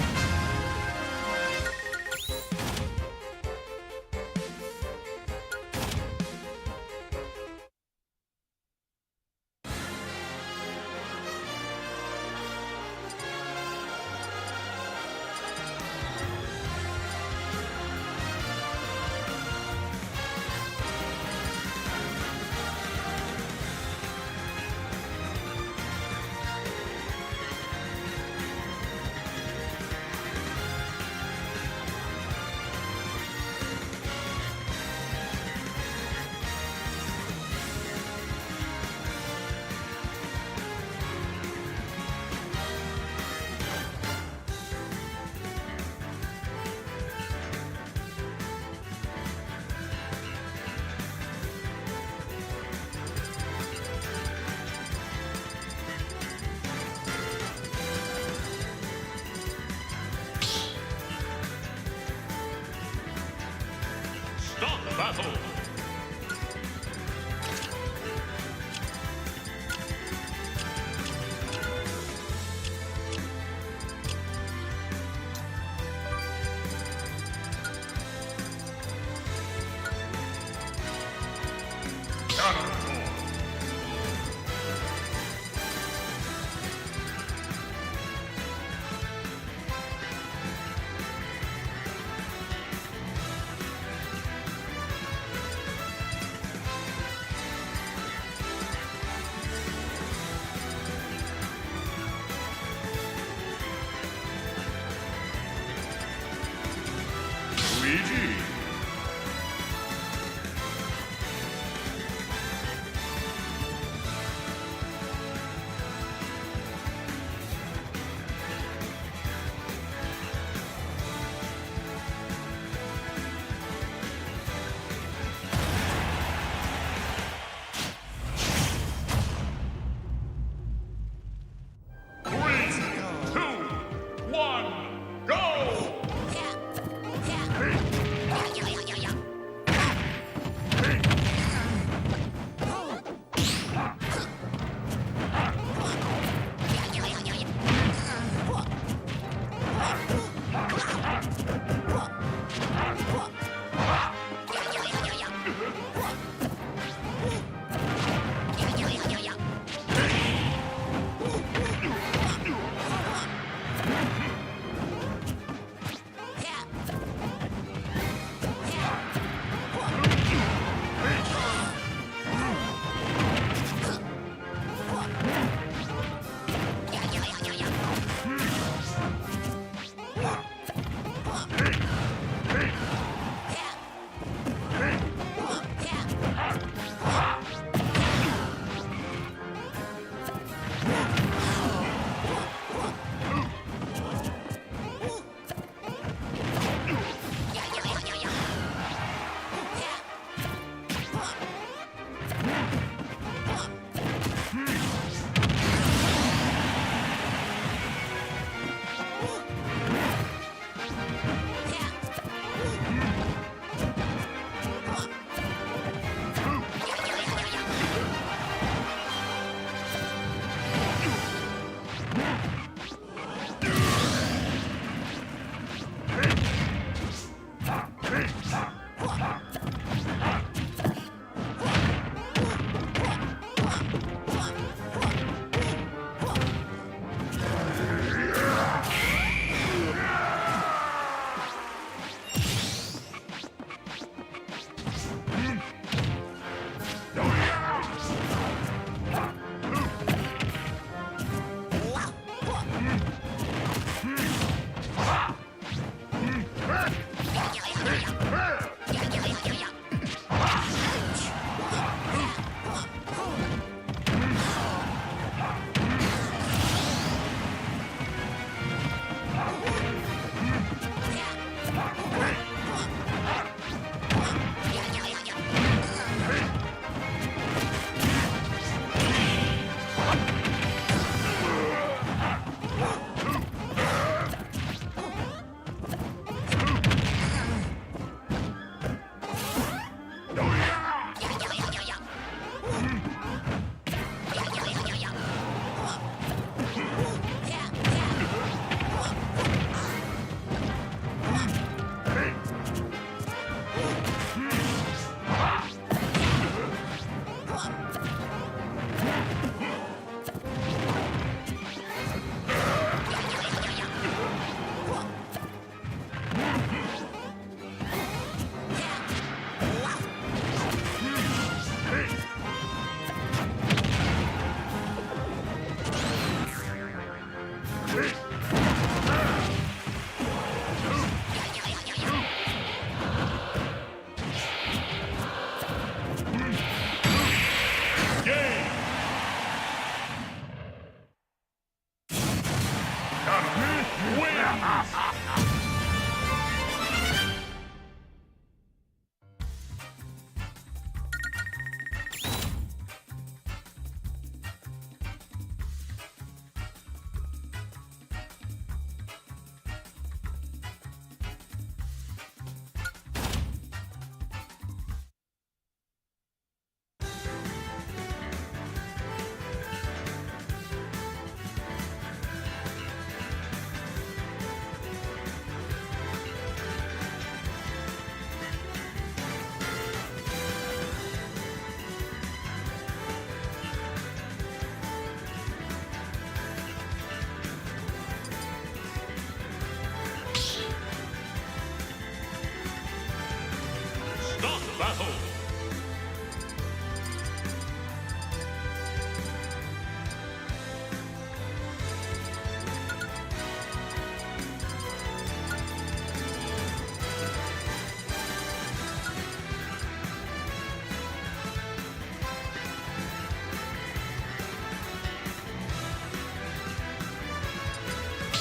Speaker 12: Start battle!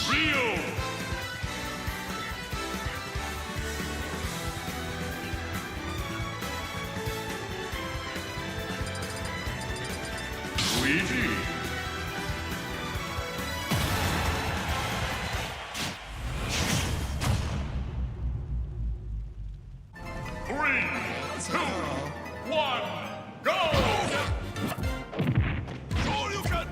Speaker 12: Rio! Luigi! Three, two, one, go! Shoryuken!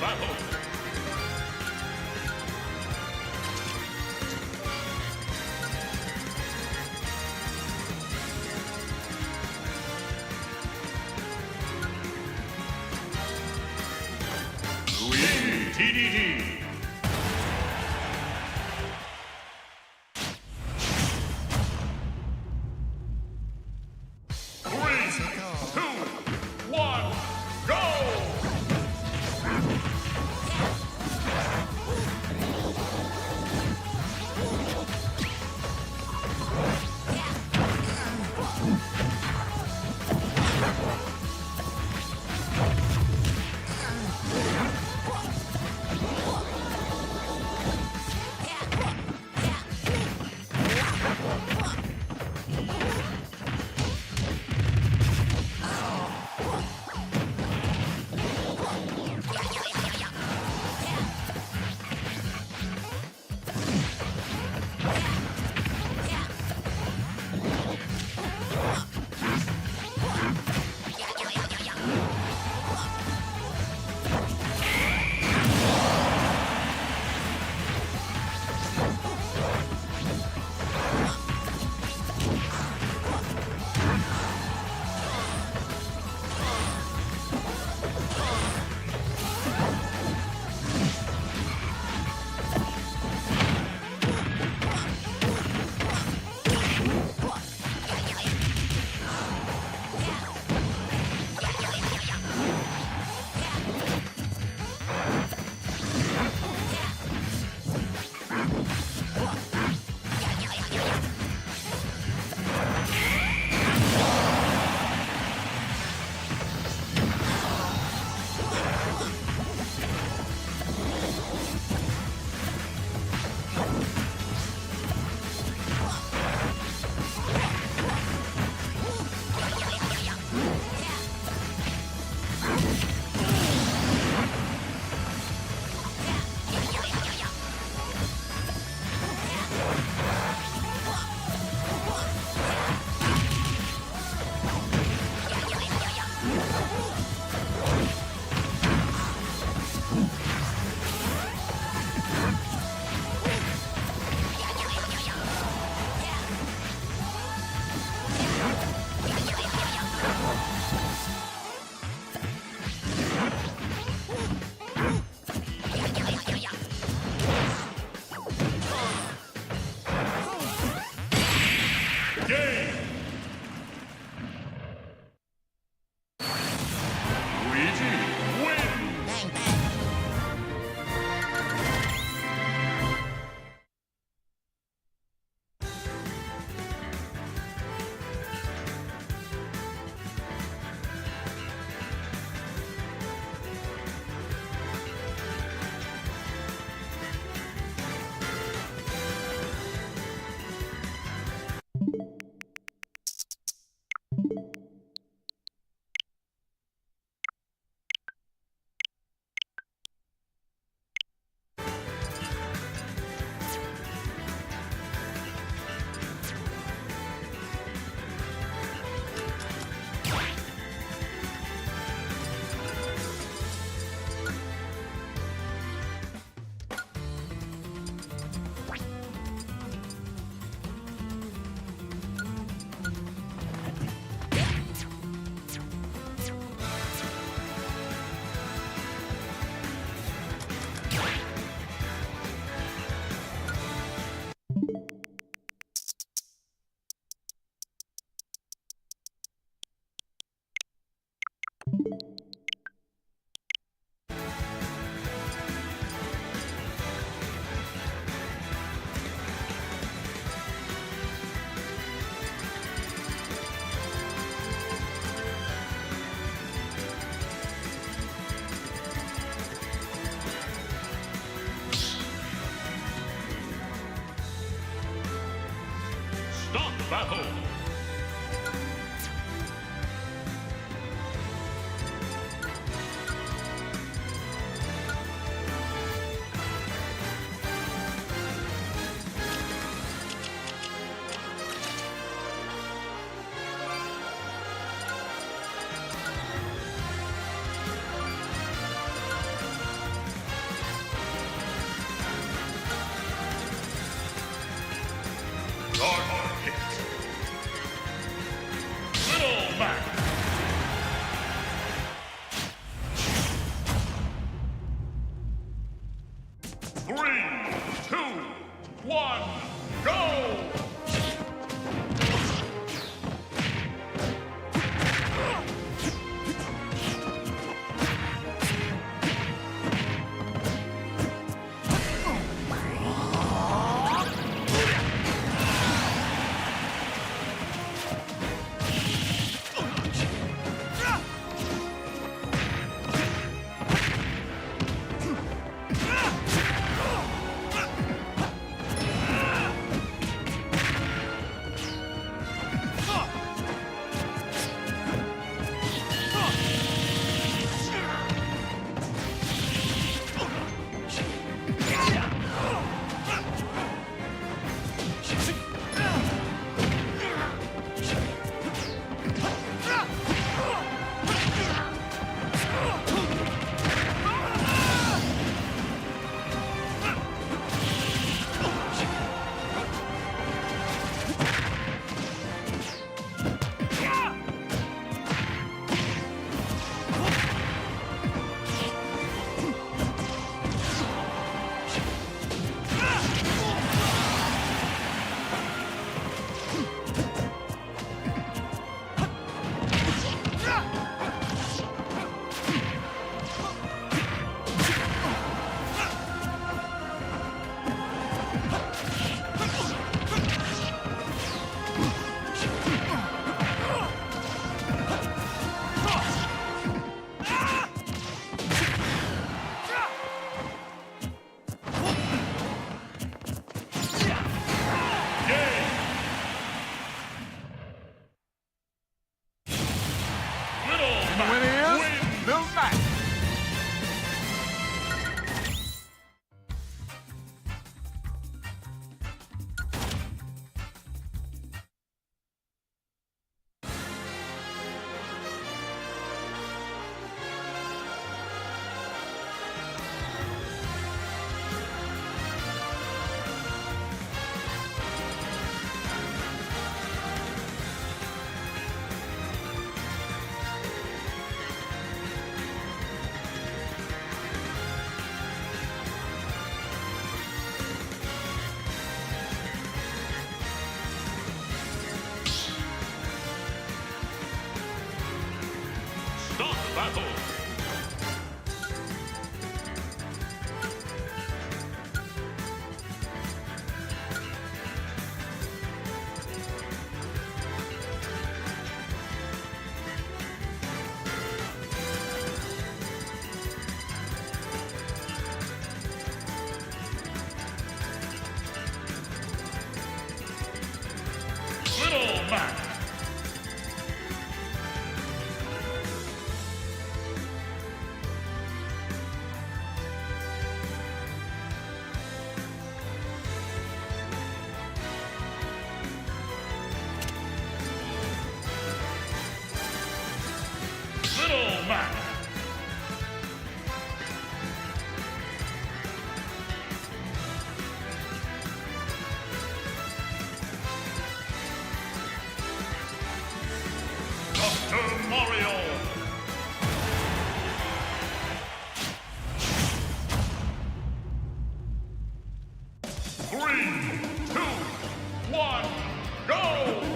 Speaker 12: battle. Luigi TDD. Stop battle! battle. Little Mac. Little Mac. Dr. Mario. Three, two, one, go!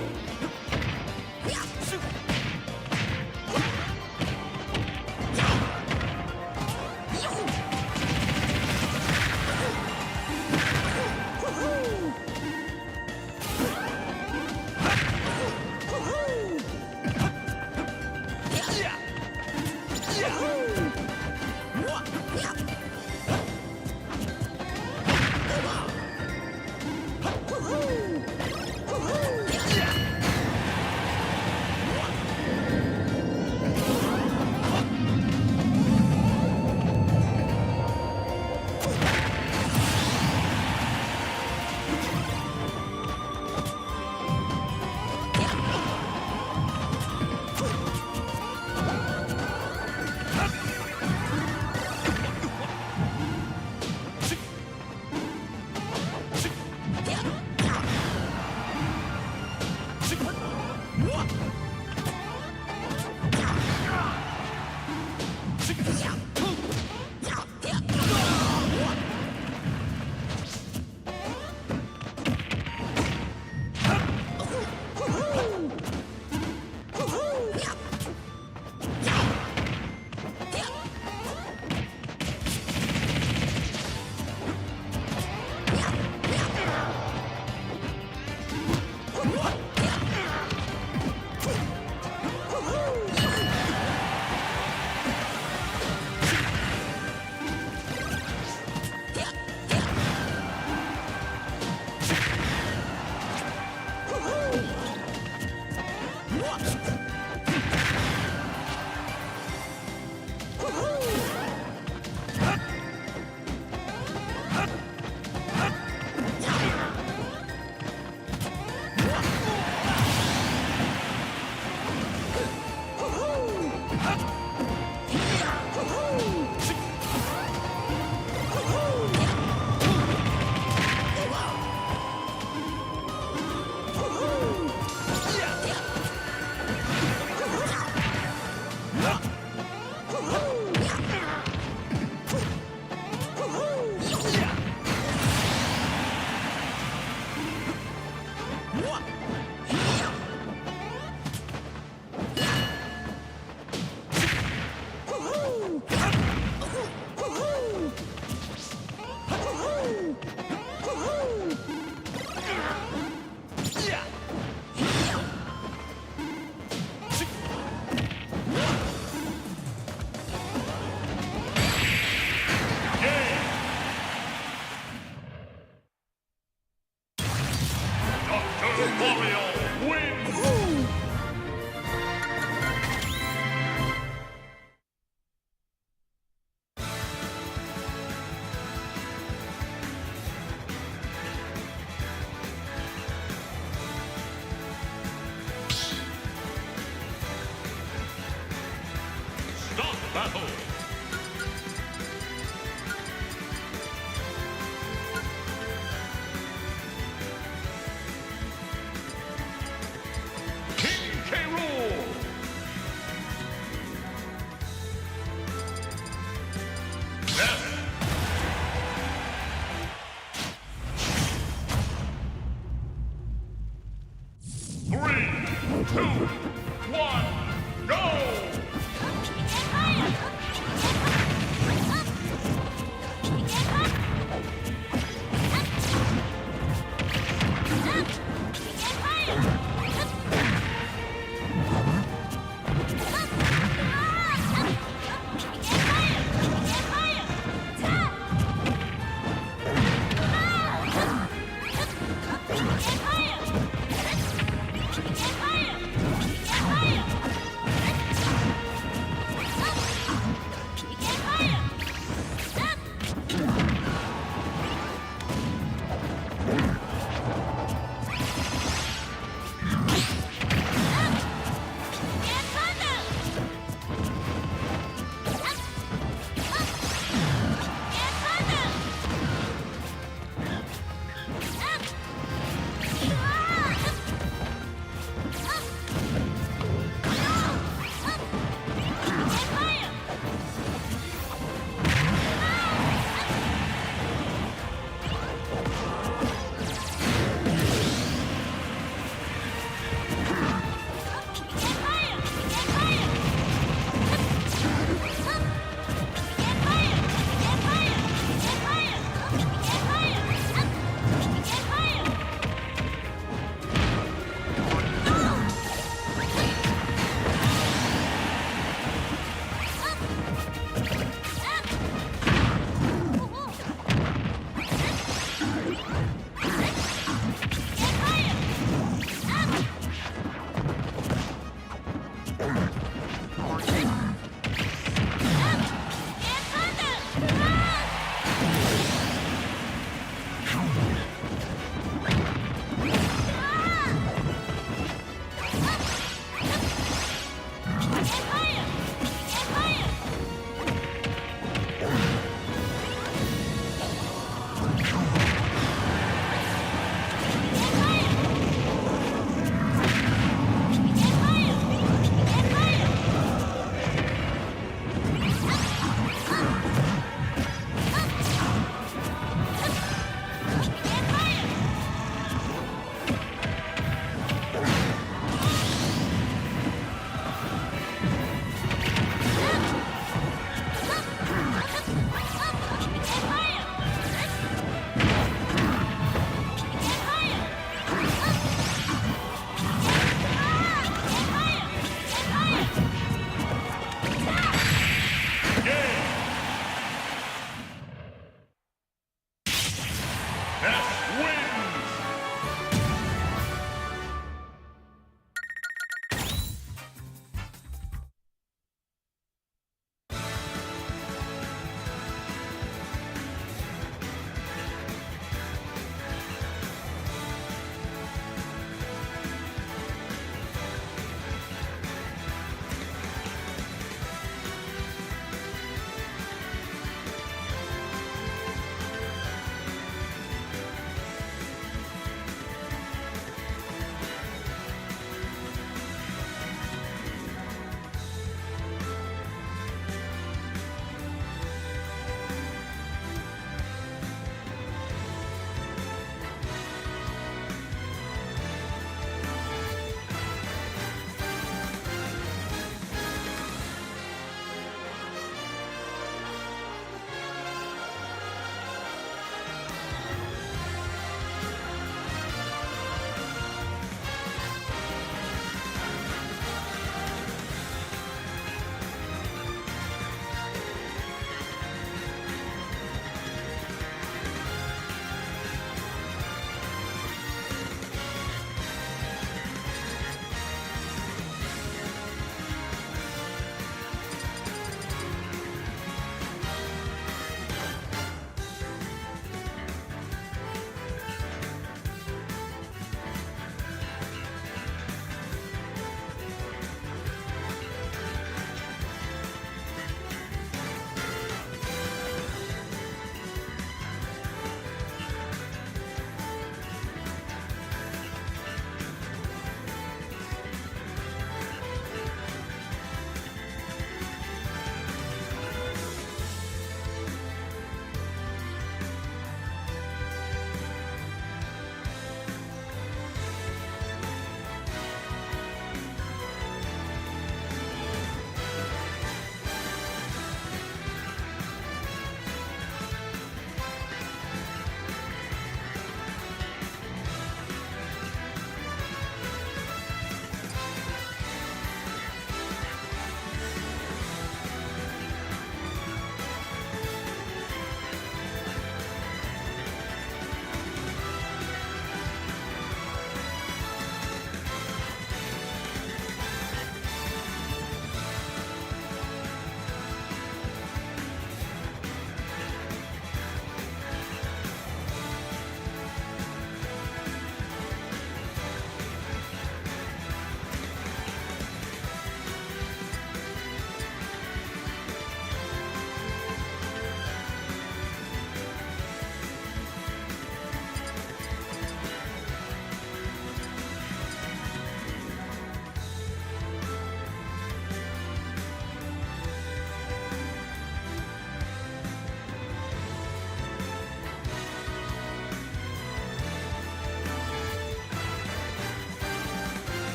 Speaker 12: battle. King K. Rool. Death. 3, 2, 1, go!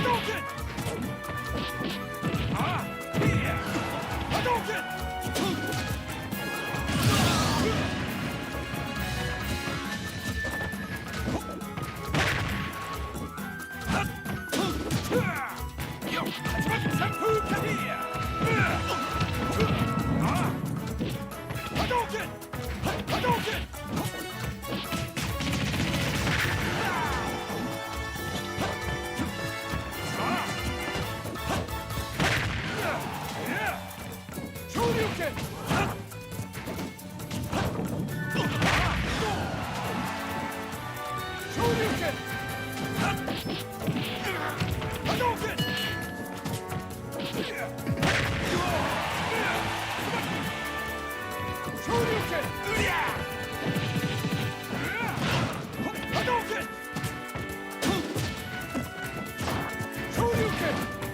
Speaker 16: Hadouken! Yeah! Hadouken! Yo! Senpu Kadia! Hadouken! Hadouken! Shoryuken! Shoryuken! Hadouken! Shoryuken! Hadouken! Shoryuken!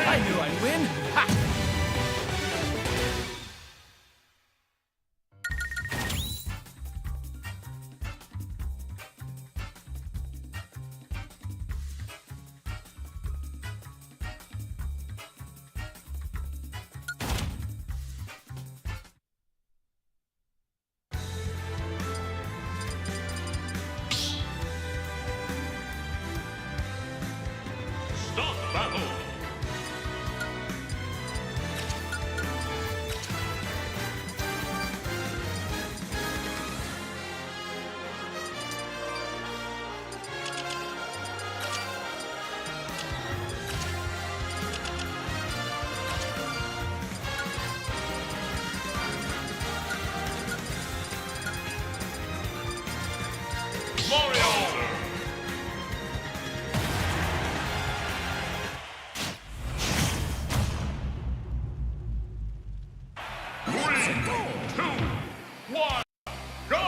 Speaker 16: I knew I'd win. Ha!
Speaker 12: Stop battle! Mario! Three, two, one, go!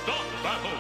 Speaker 12: Stop battle!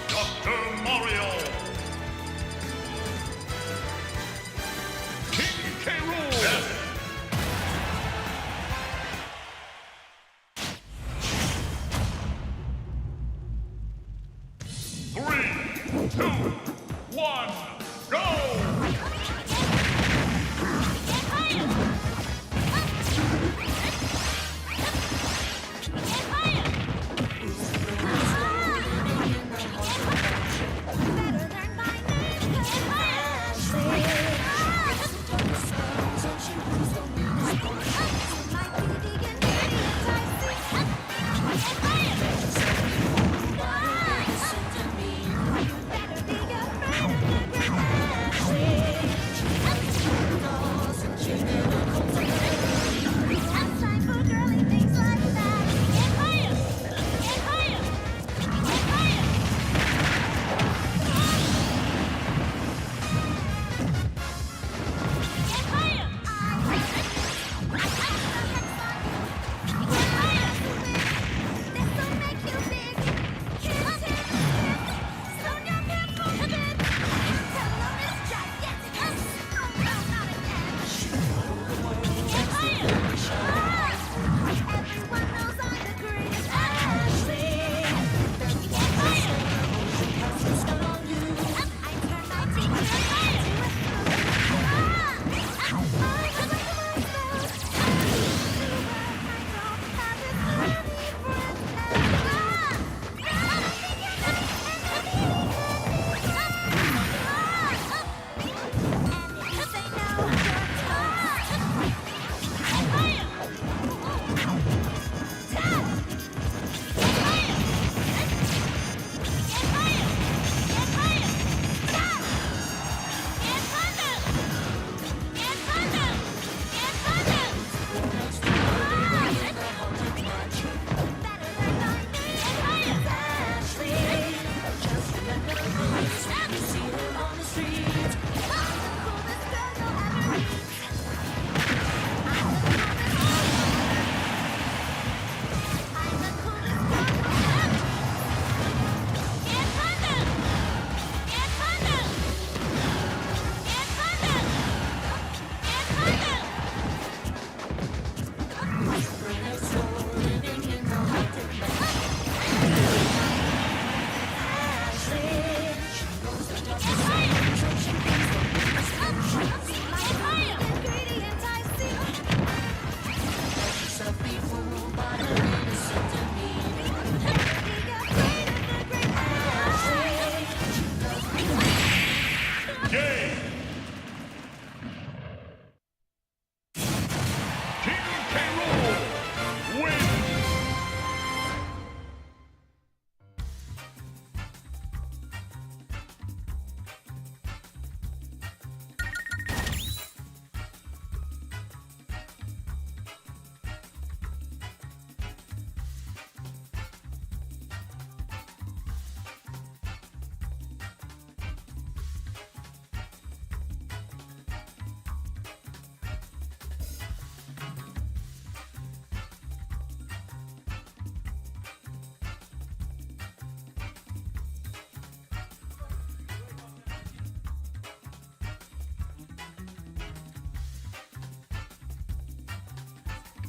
Speaker 12: Dr. Mario! King K. Rool! Three, two, one, go!
Speaker 4: Better be your friend.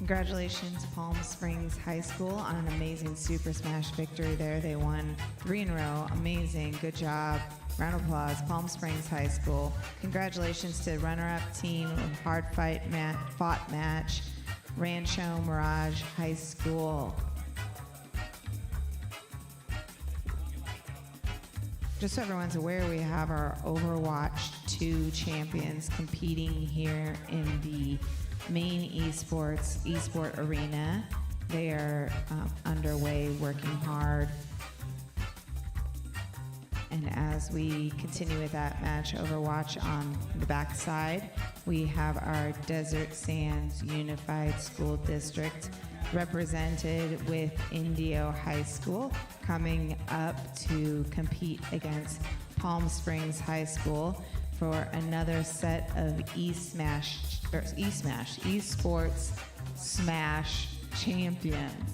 Speaker 5: Congratulations, Palm Springs High School, on an amazing Super Smash victory there. They won 3 in a row. Amazing. Good job. Round of applause, Palm Springs High School. Congratulations to runner-up team of fought match, Rancho Mirage High School. Just so everyone's aware, we have our Overwatch 2 champions competing here in the main esport arena. They are underway, working hard. And as we continue with that match, Overwatch on the backside, we have our Desert Sands Unified School District represented with Indio High School coming up to compete against Palm Springs High School for another set of esports Smash champions.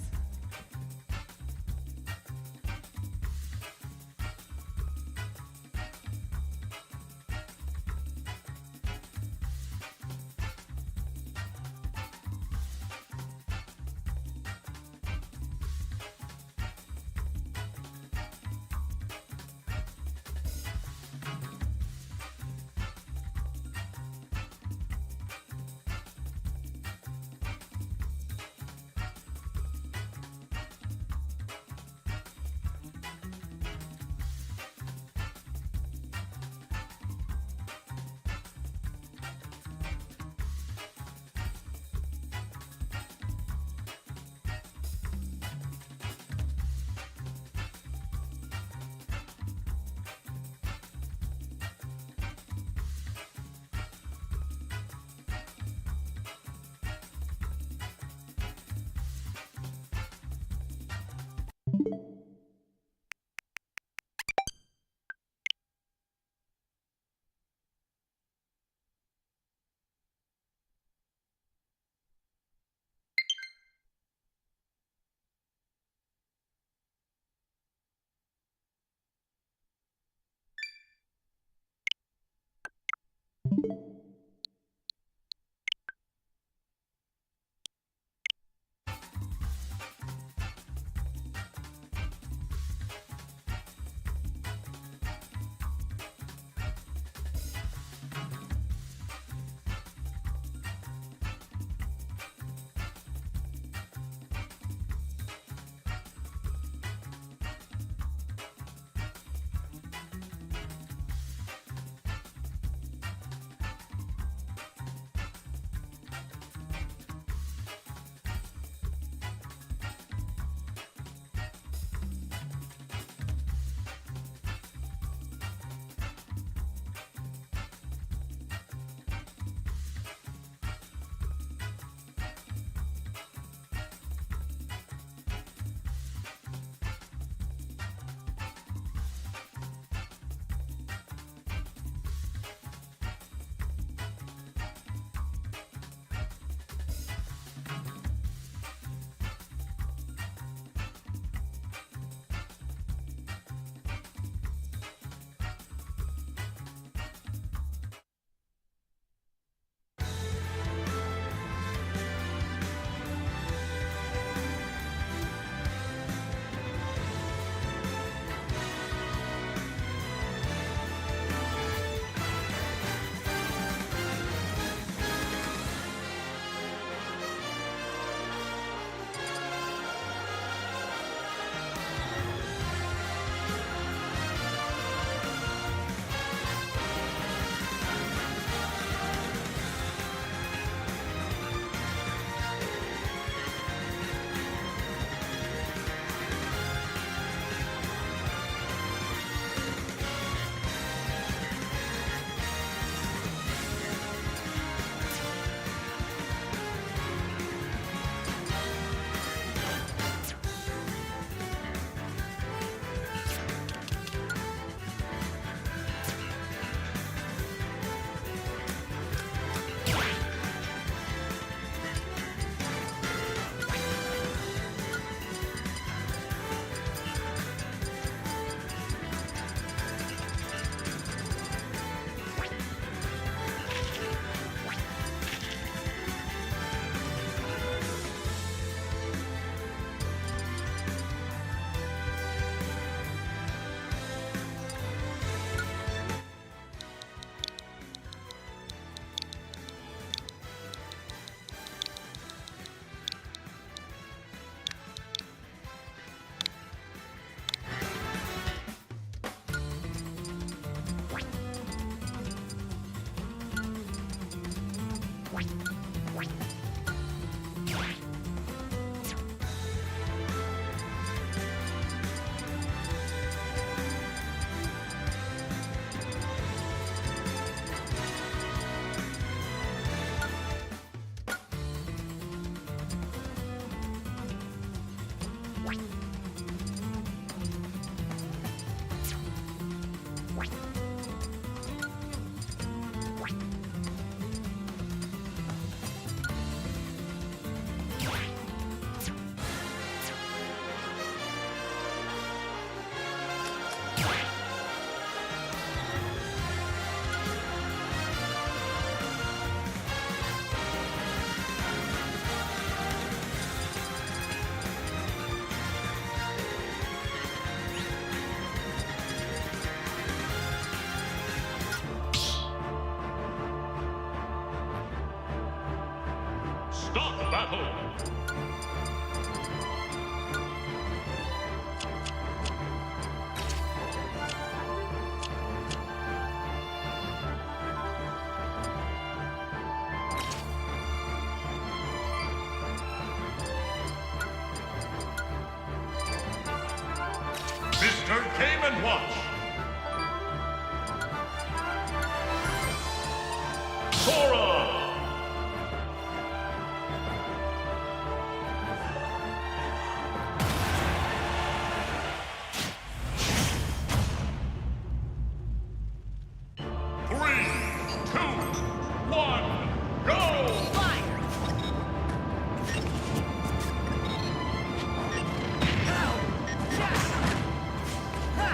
Speaker 12: battle. Mr. Game & Watch. Sora. Three, two, one, go!
Speaker 16: Ha!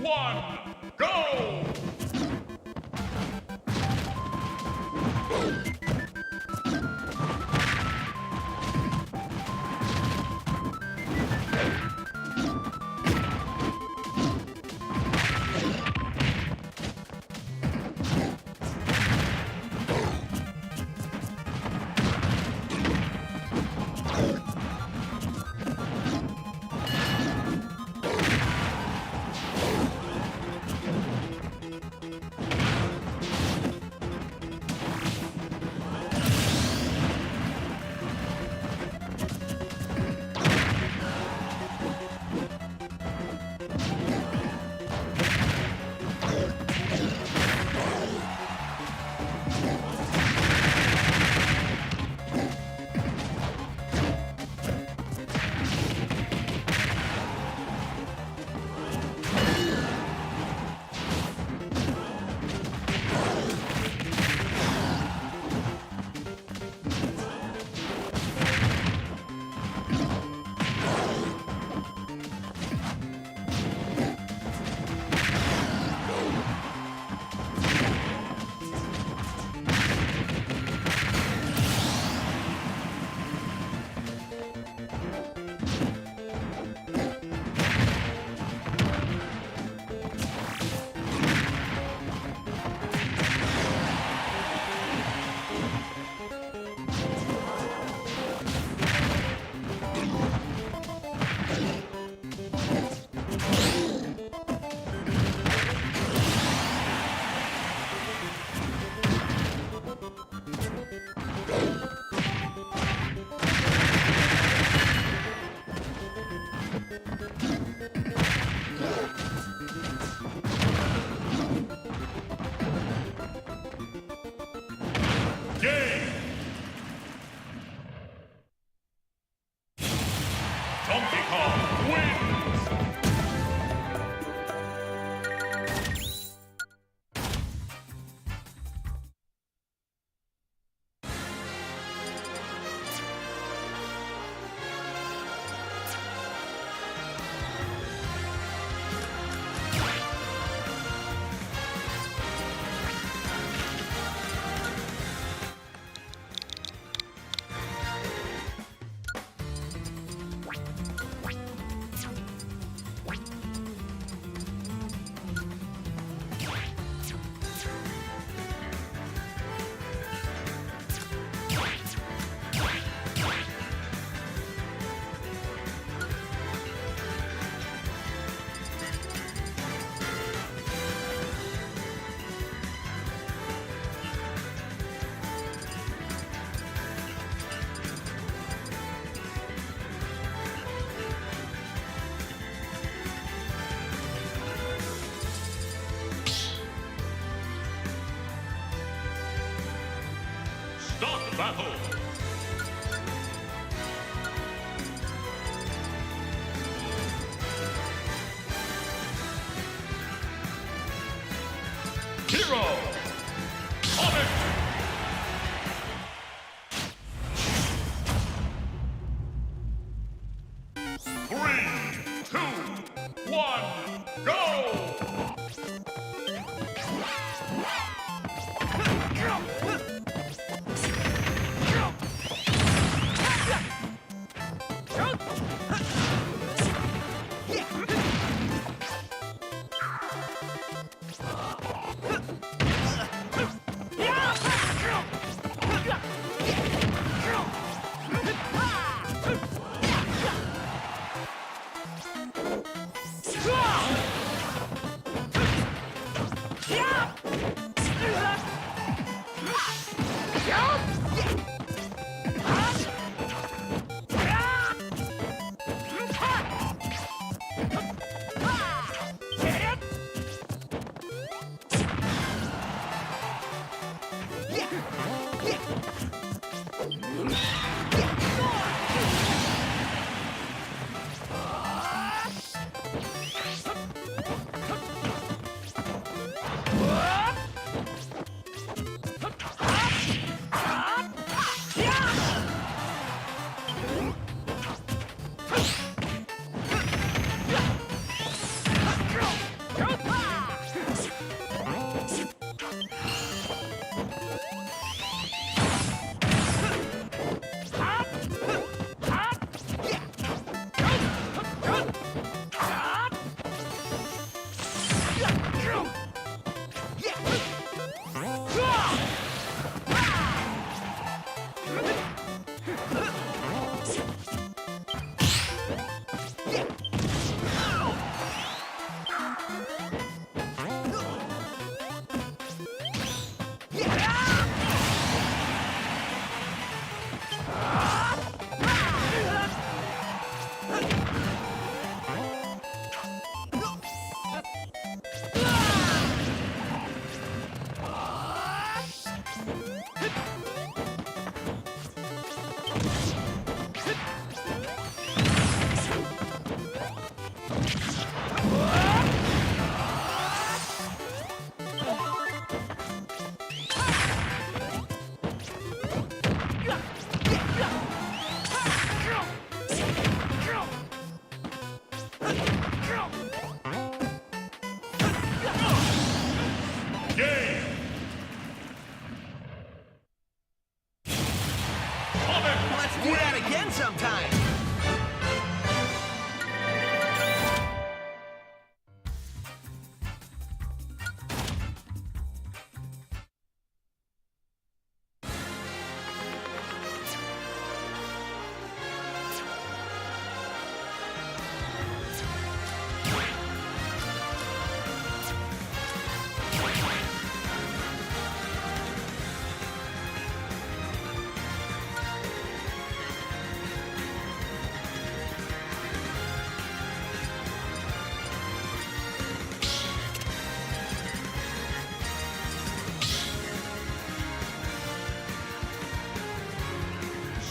Speaker 12: one, go! Game! Donkey Kong wins! Start battle! Hero! On it! Three, two, one, go! Game.
Speaker 16: Let's do that again sometime.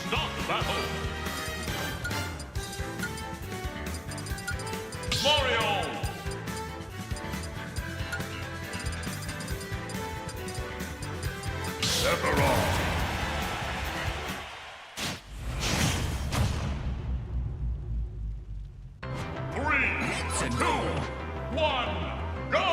Speaker 12: Start battle. Mario. Sephiroth. 3, 2, 1, go!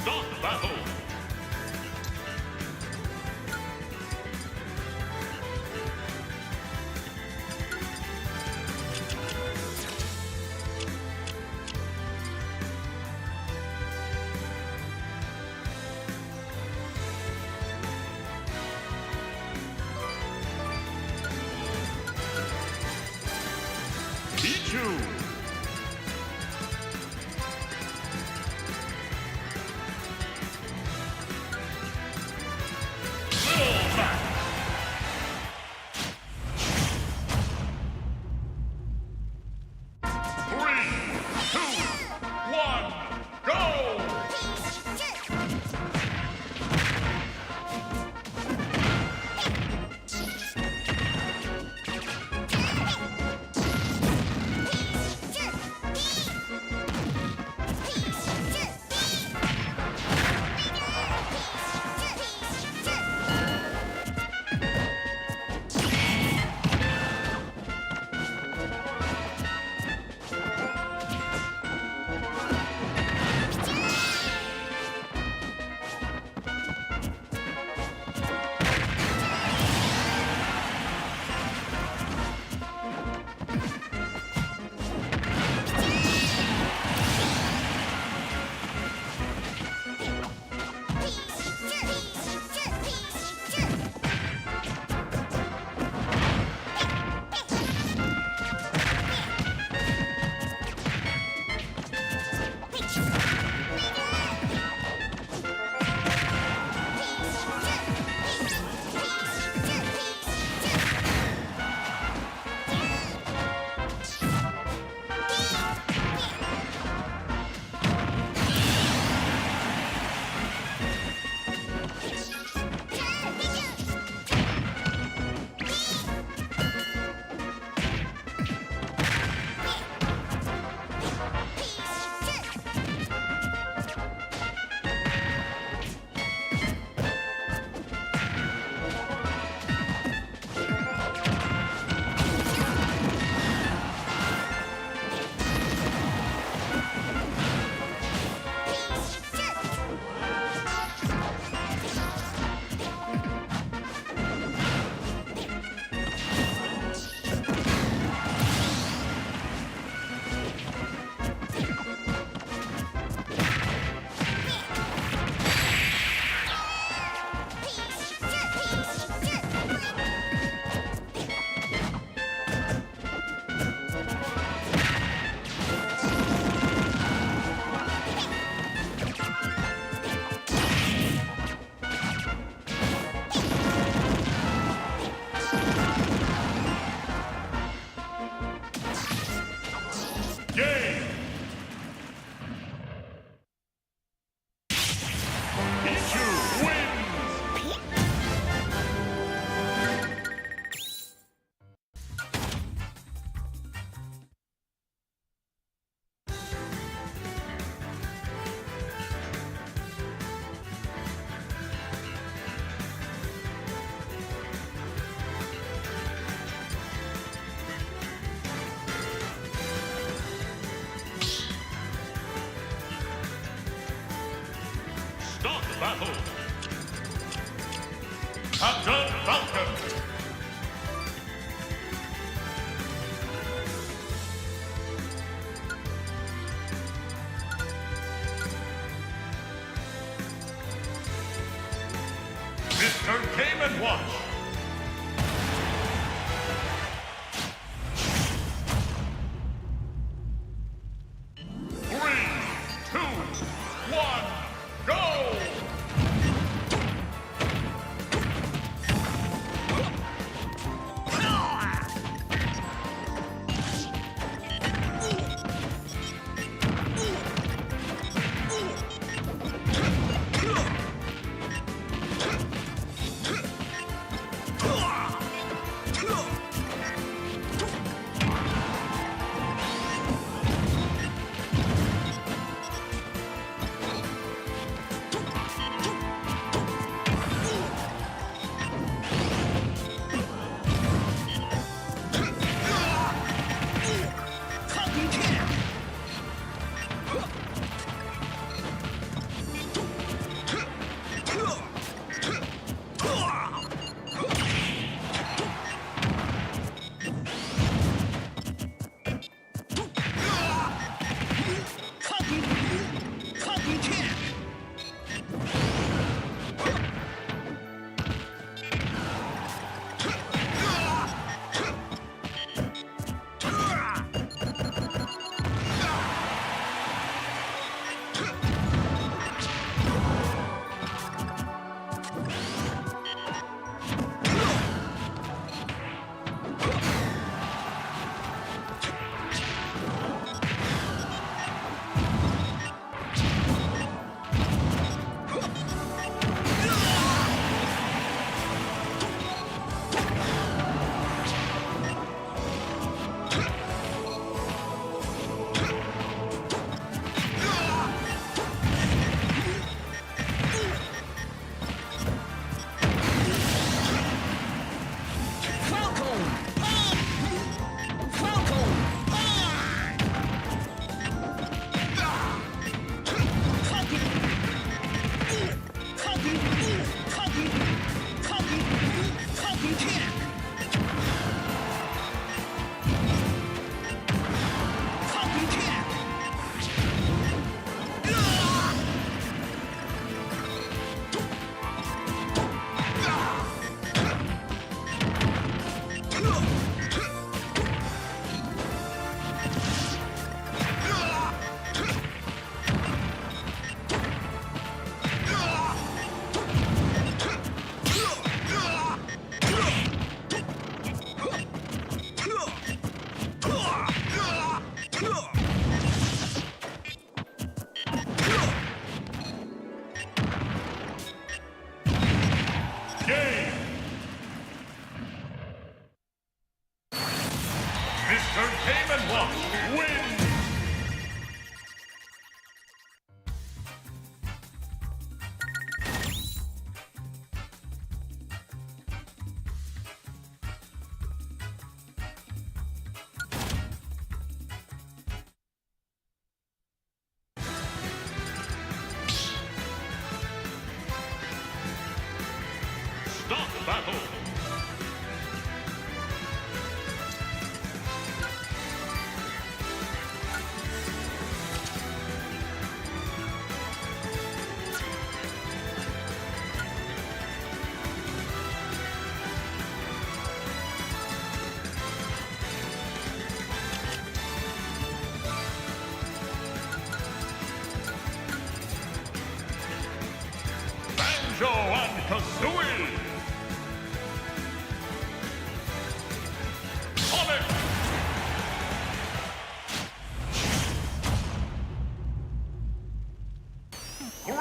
Speaker 12: Start battle! Pichu! Start battle! Captain Falcon! Mr. Game and Watch!
Speaker 16: Hockey kick!
Speaker 12: Mr. Game & Watch wins! Stop battle! Banjo and Kazooie! Sonic! 3,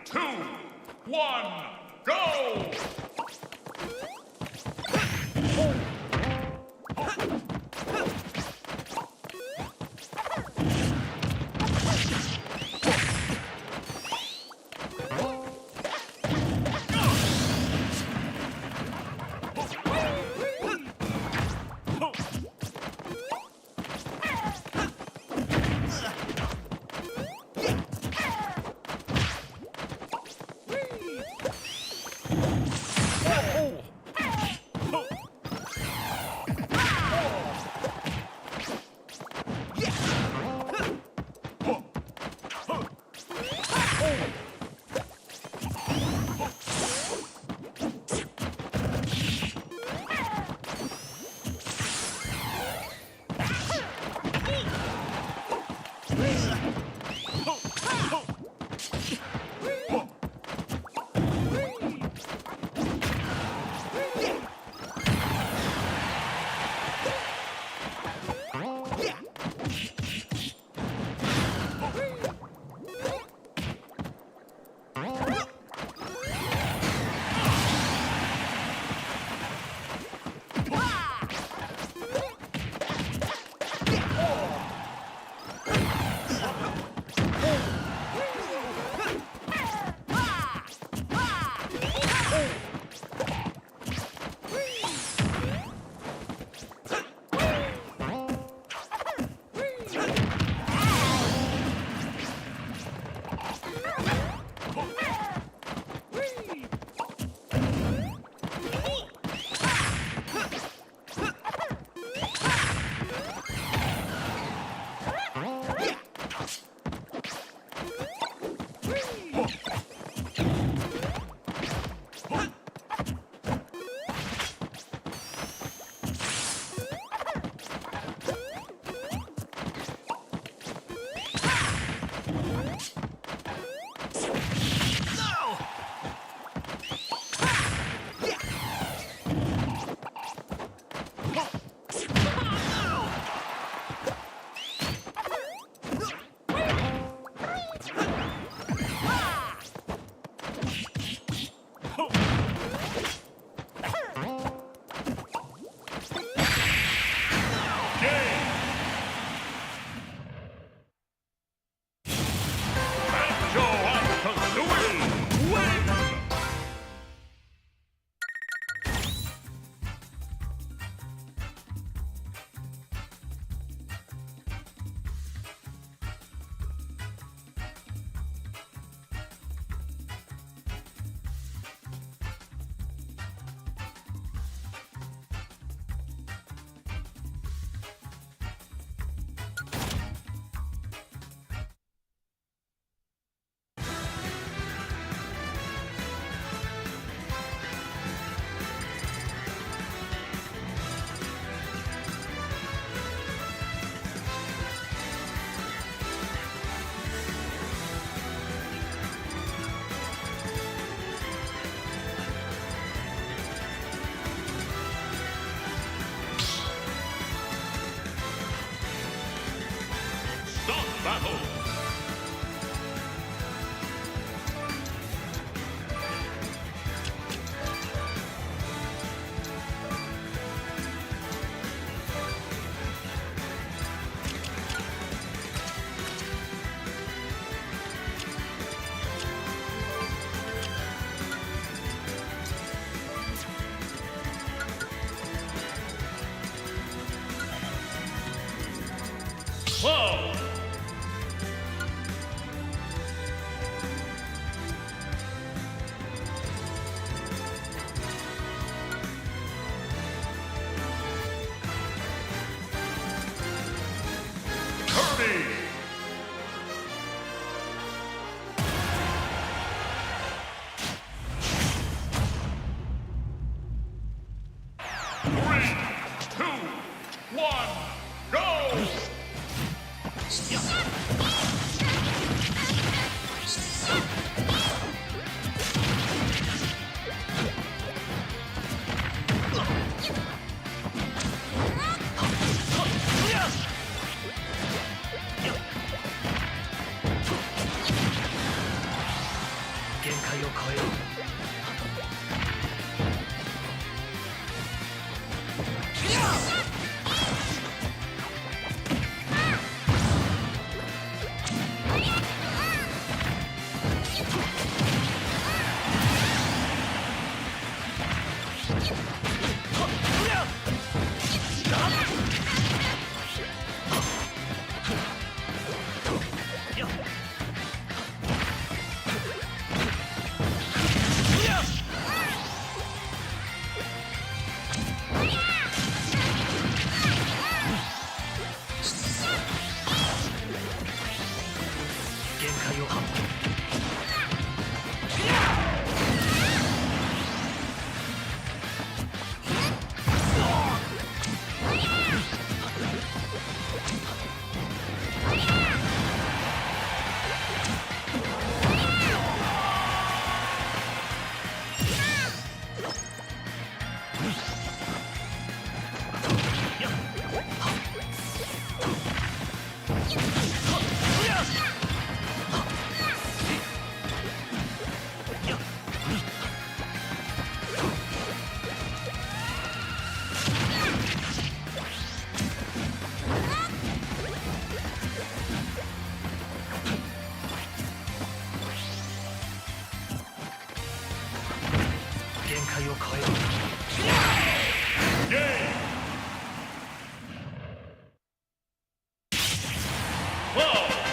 Speaker 12: 2, 1, go!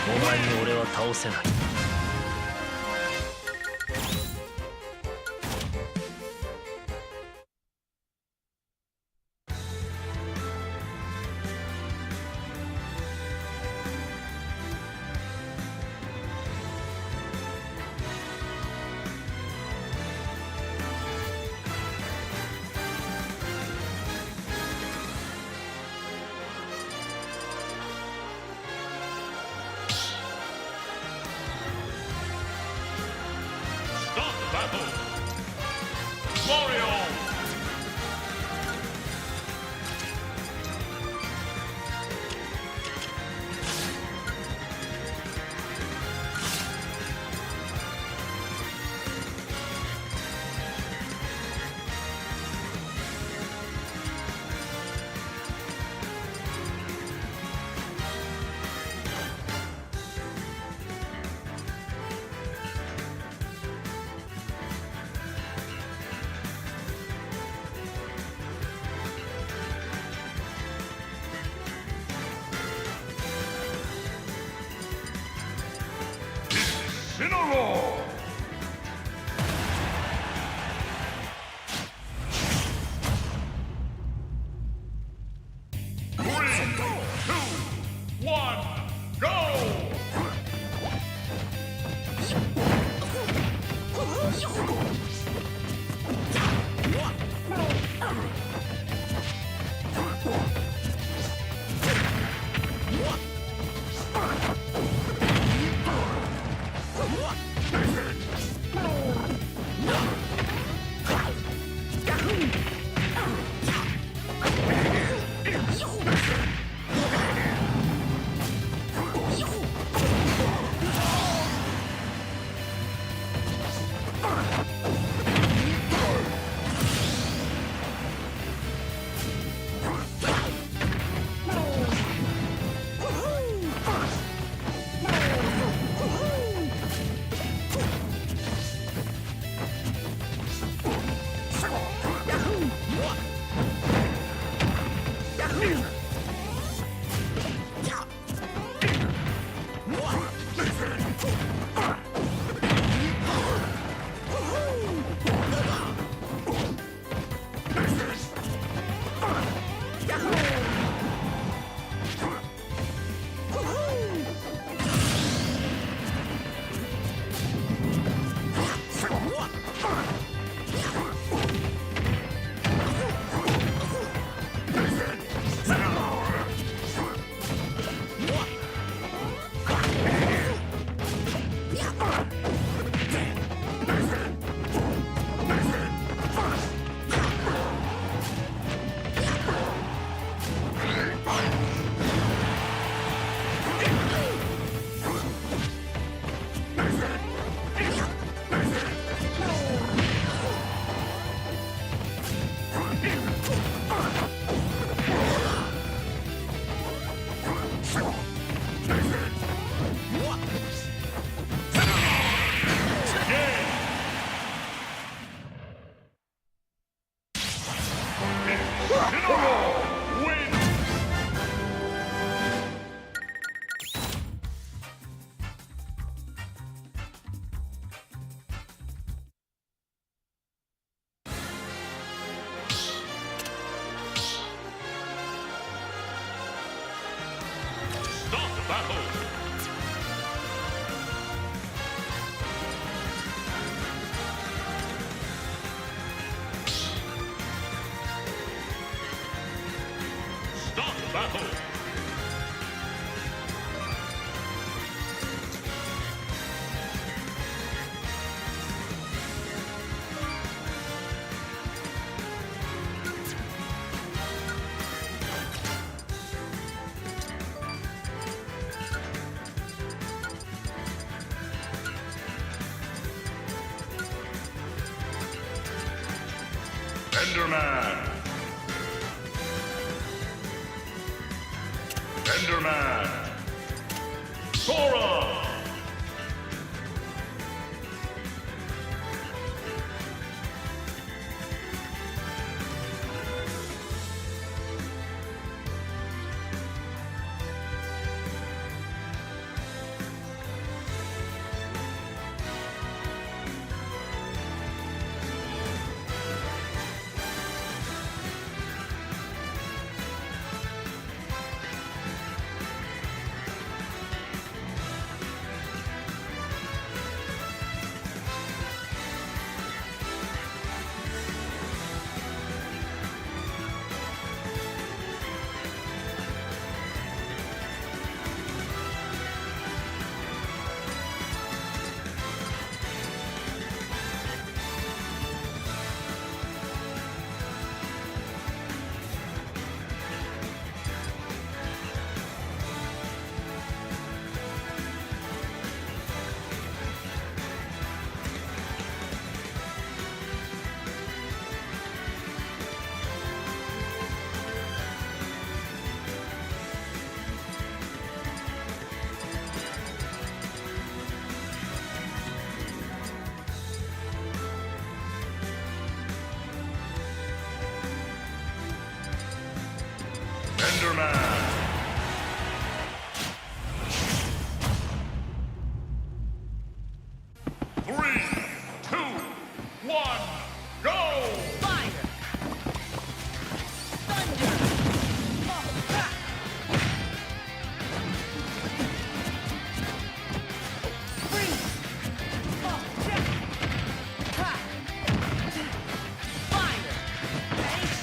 Speaker 19: お前に俺は倒せない。
Speaker 12: Battle. Mario. Incineroar! Three, two, one, go! battle. Start battle. Enderman. Enderman. Sora. Enderman. 3, 2, 1, go!
Speaker 16: Fire! Thunder! Freeze! Ha! Fire! Thanks!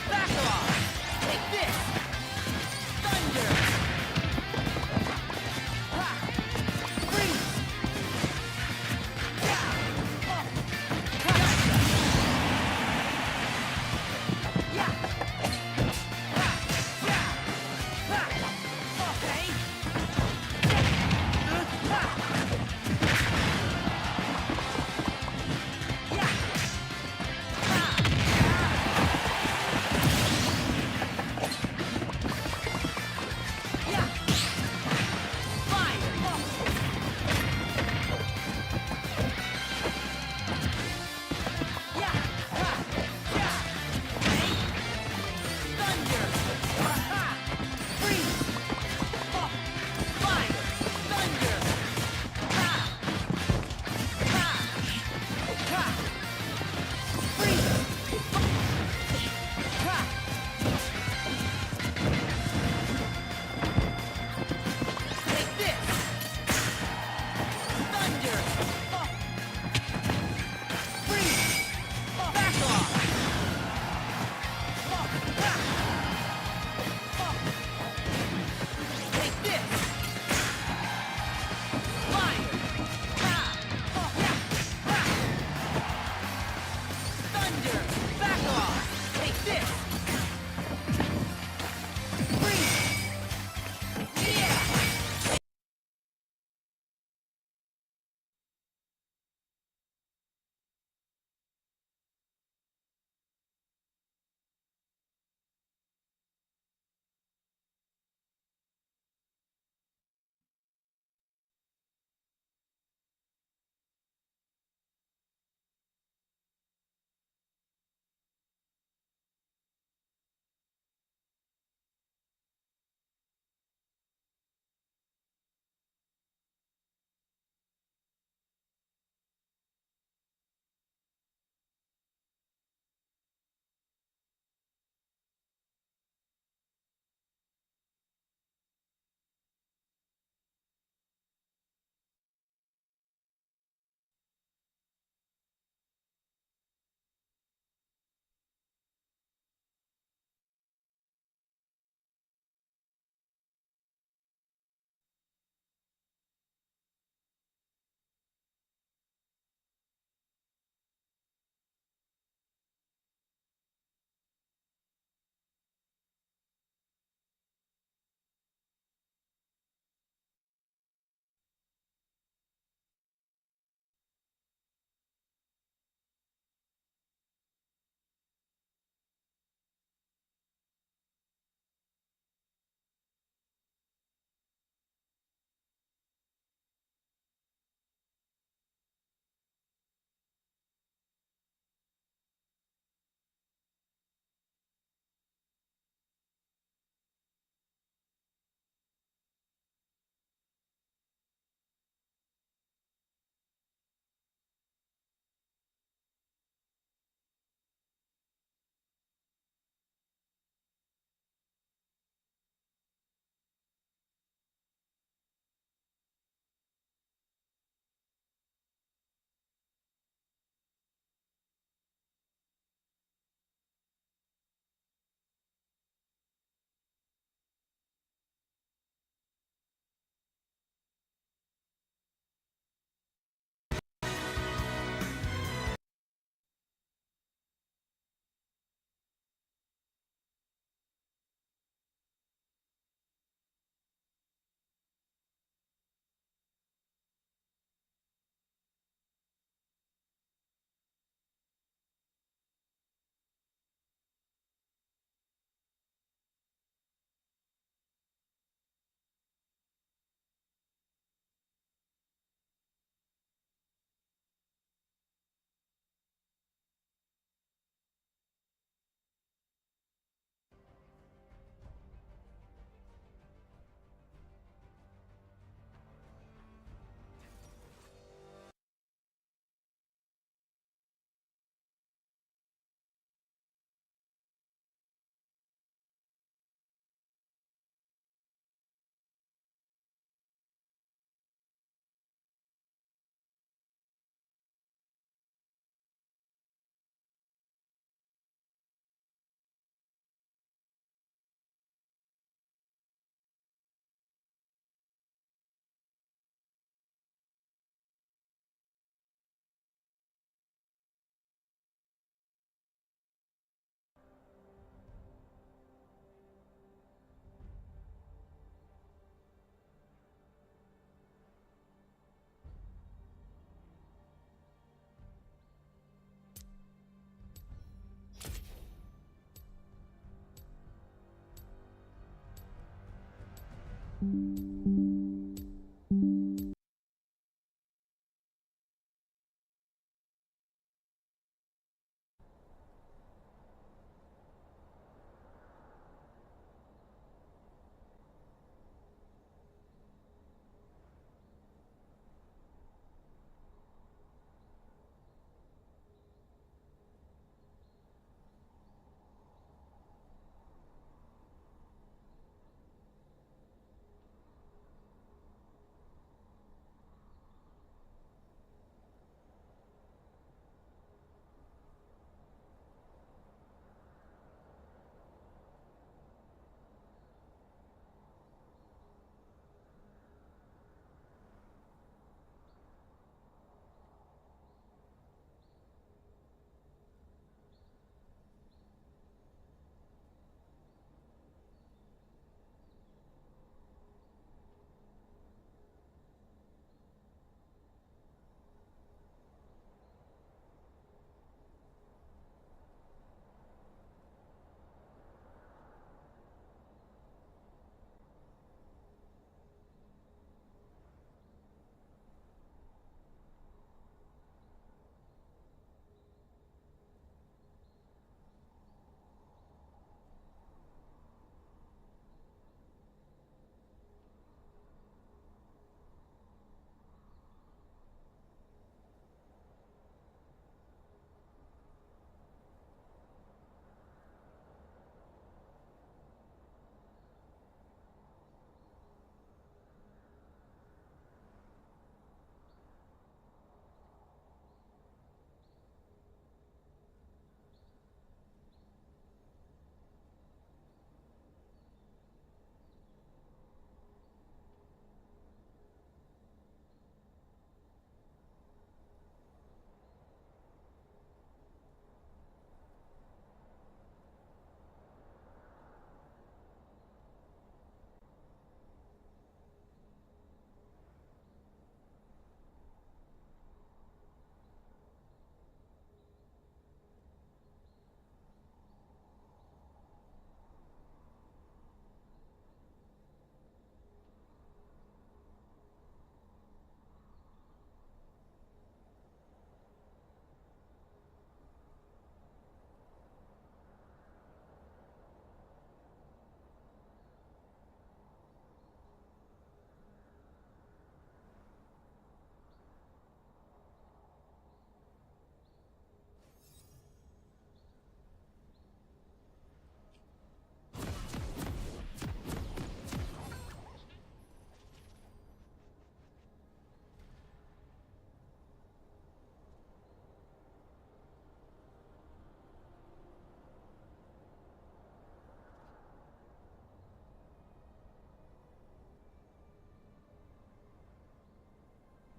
Speaker 16: Back off! Take this!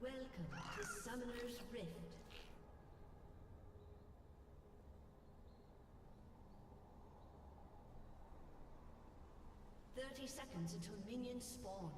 Speaker 19: Welcome to Summoner's Rift. Seconds until minions spawn.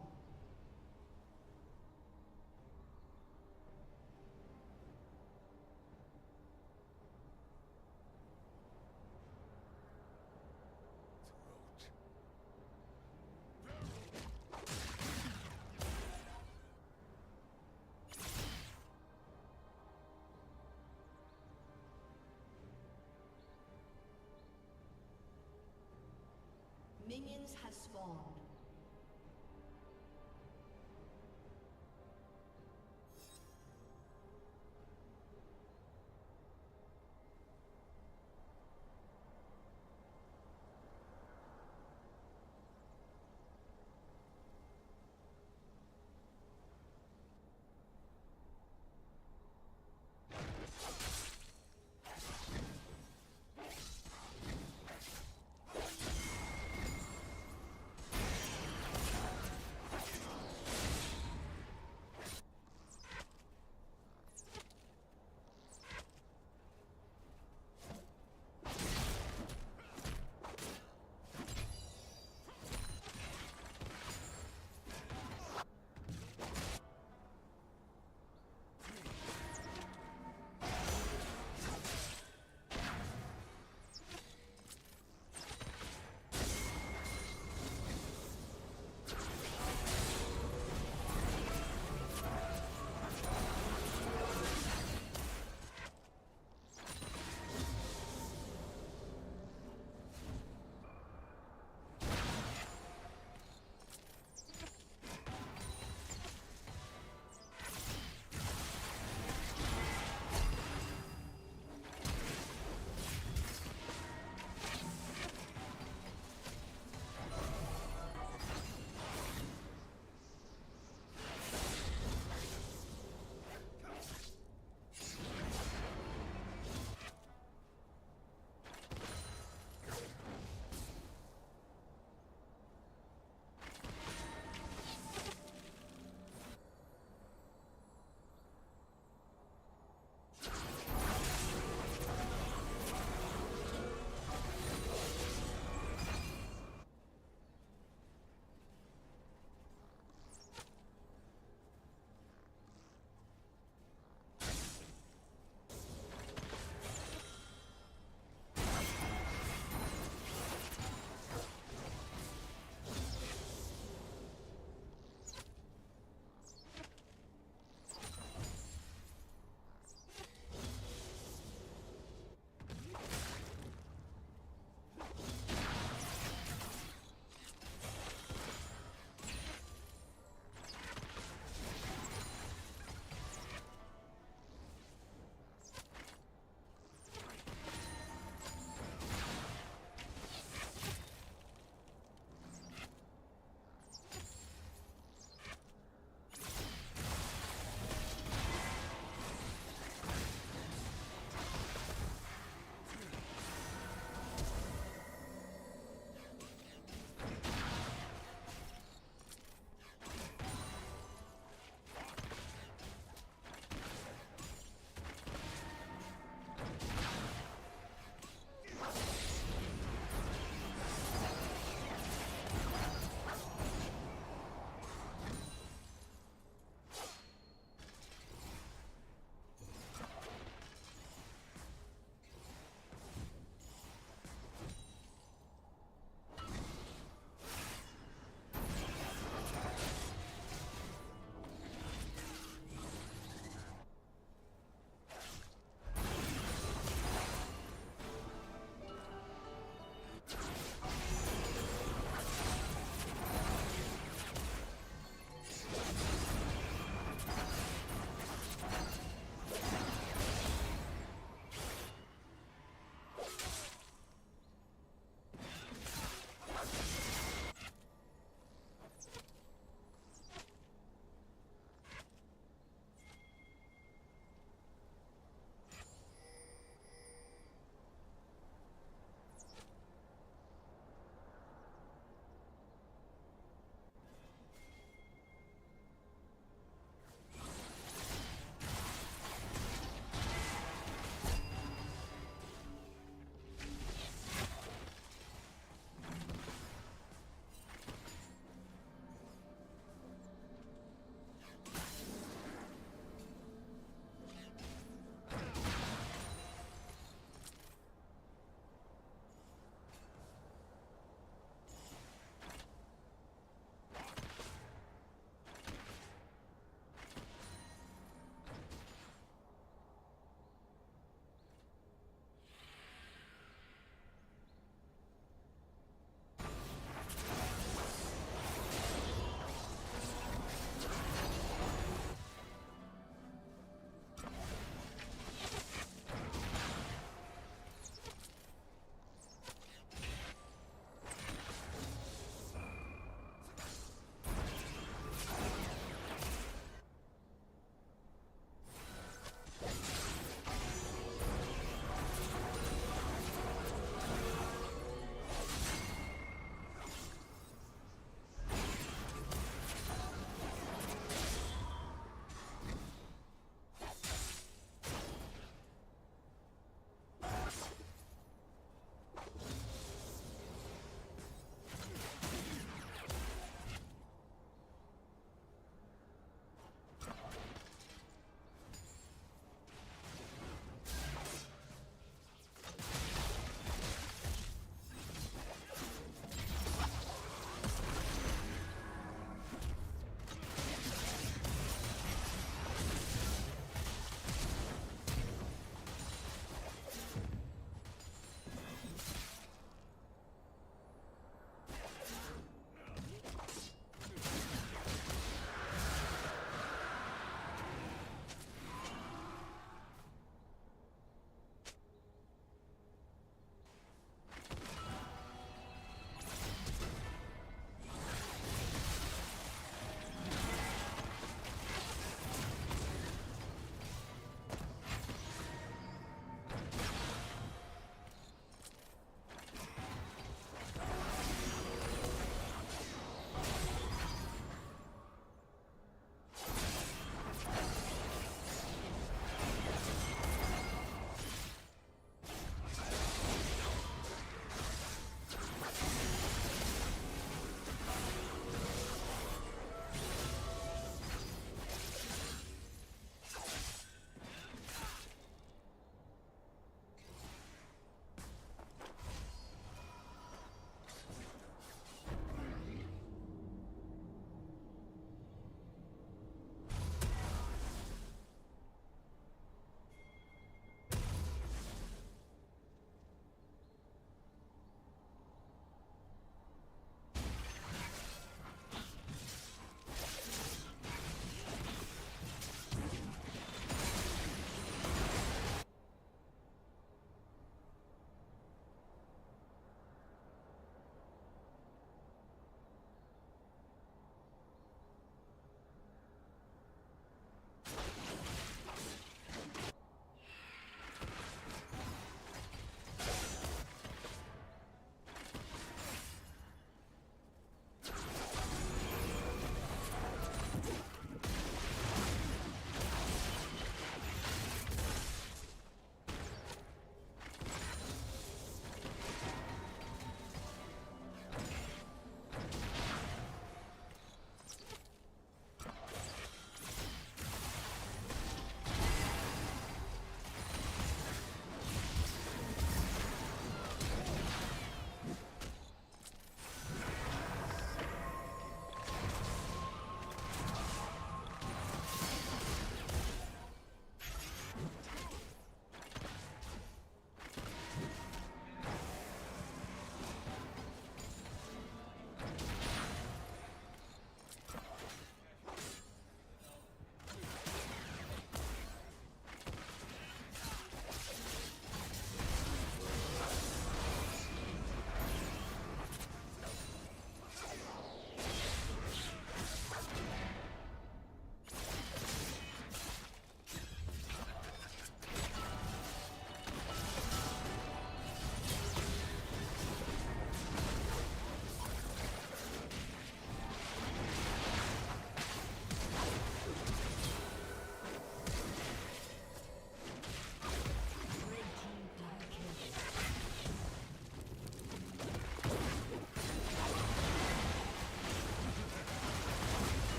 Speaker 19: Minions has spawned.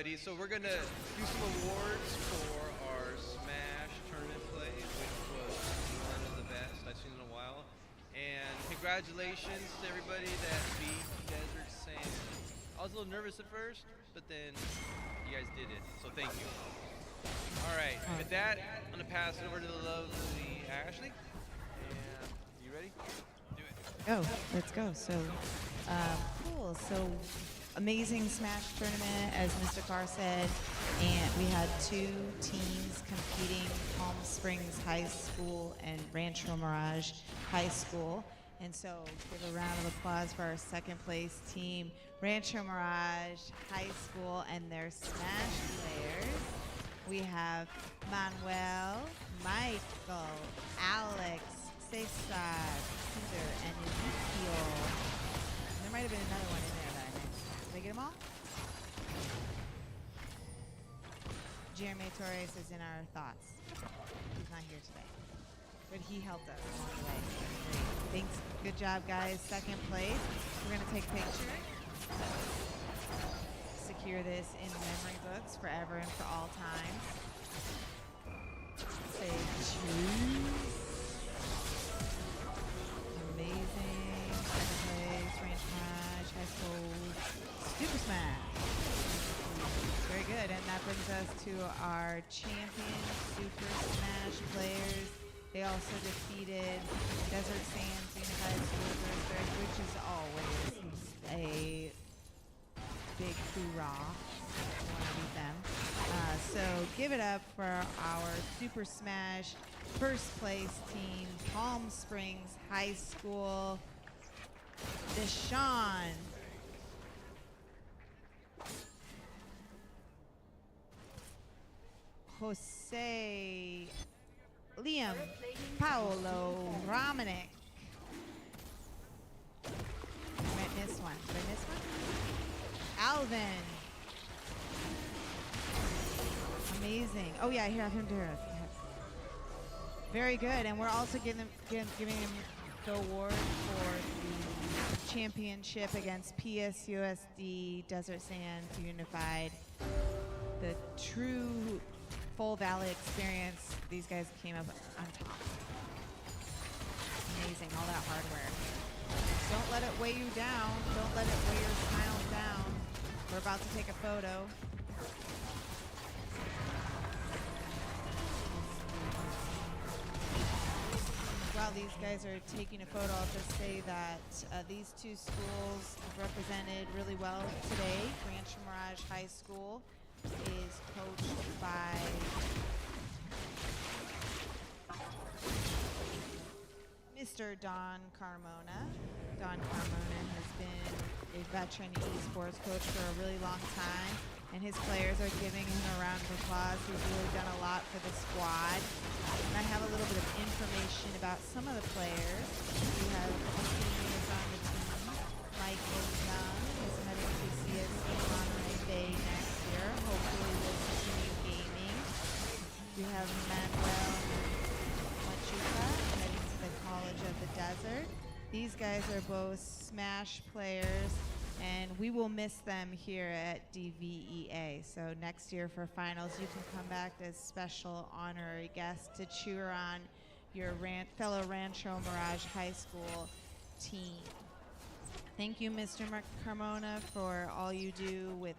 Speaker 2: everybody. So we're gonna do some awards for our Smash tournament play, which was one of the best I've seen in a while. And congratulations to everybody that beat Desert Sand. I was a little nervous at first, but then you guys did it. So thank you. All right. With that, I'm gonna pass it over to the lovely Ashley. And you ready? Do it.
Speaker 5: Oh, let's go. So, cool. So, amazing Smash tournament, as Mr. Carr said, and we had 2 teams competing: Palm Springs High School and Rancho Mirage High School. And so, give a round of applause for our second place team, Rancho Mirage High School, and their Smash players. We have Manuel, Michael, Alex, Cesar, Cinder, and Ezekiel. There might have been another one in there that I missed. Did I get them all? Jeremy Torres is in our thoughts. He's not here today, but he helped us along the way. Great. Thanks. Good job, guys. Second place. We're going to take pictures. Secure this in memory books forever and for all time. Say cheese. Amazing. Second place, Ranch Smash, High School, Super Smash. Very good, and that brings us to our champion Super Smash players. They also defeated Desert Sands Unified School District, which is always a big hoorah. I want to beat them. So give it up for our Super Smash first place team, Palm Springs High School. Deshaun, Jose, Liam, Paolo, Romanic. I might miss one. Did I miss one? Alvin. Amazing. Oh yeah, here I have him do it. Very good, and we're also giving him the award for the championship against U.S.D. Desert Sands Unified. The true full valley experience. These guys came up on top. Amazing, all that hardware. Don't let it weigh you down. Don't let it weigh your smiles down. We're about to take a photo. While these guys are taking a photo, I'll just say that these 2 schools represented really well today. Rancho Mirage High School is coached by Mr. Don Carmona. Don Carmona has been a veteran esports coach for a really long time, and his players are giving him a round of applause. He's really done a lot for the squad. And I have a little bit of information about some of the players. We have seniors on the team. Michael Young is heading to CSC Monterey Bay next year. Hopefully we'll continue gaming. We have Manuel Machuca heading to the College of the Desert. These guys are both Smash players, and we will miss them here at DVEA. So next year for finals, you can come back as special honorary guests to cheer on your fellow Rancho Mirage High School team. Thank you, Mr. Carmona, for all you do with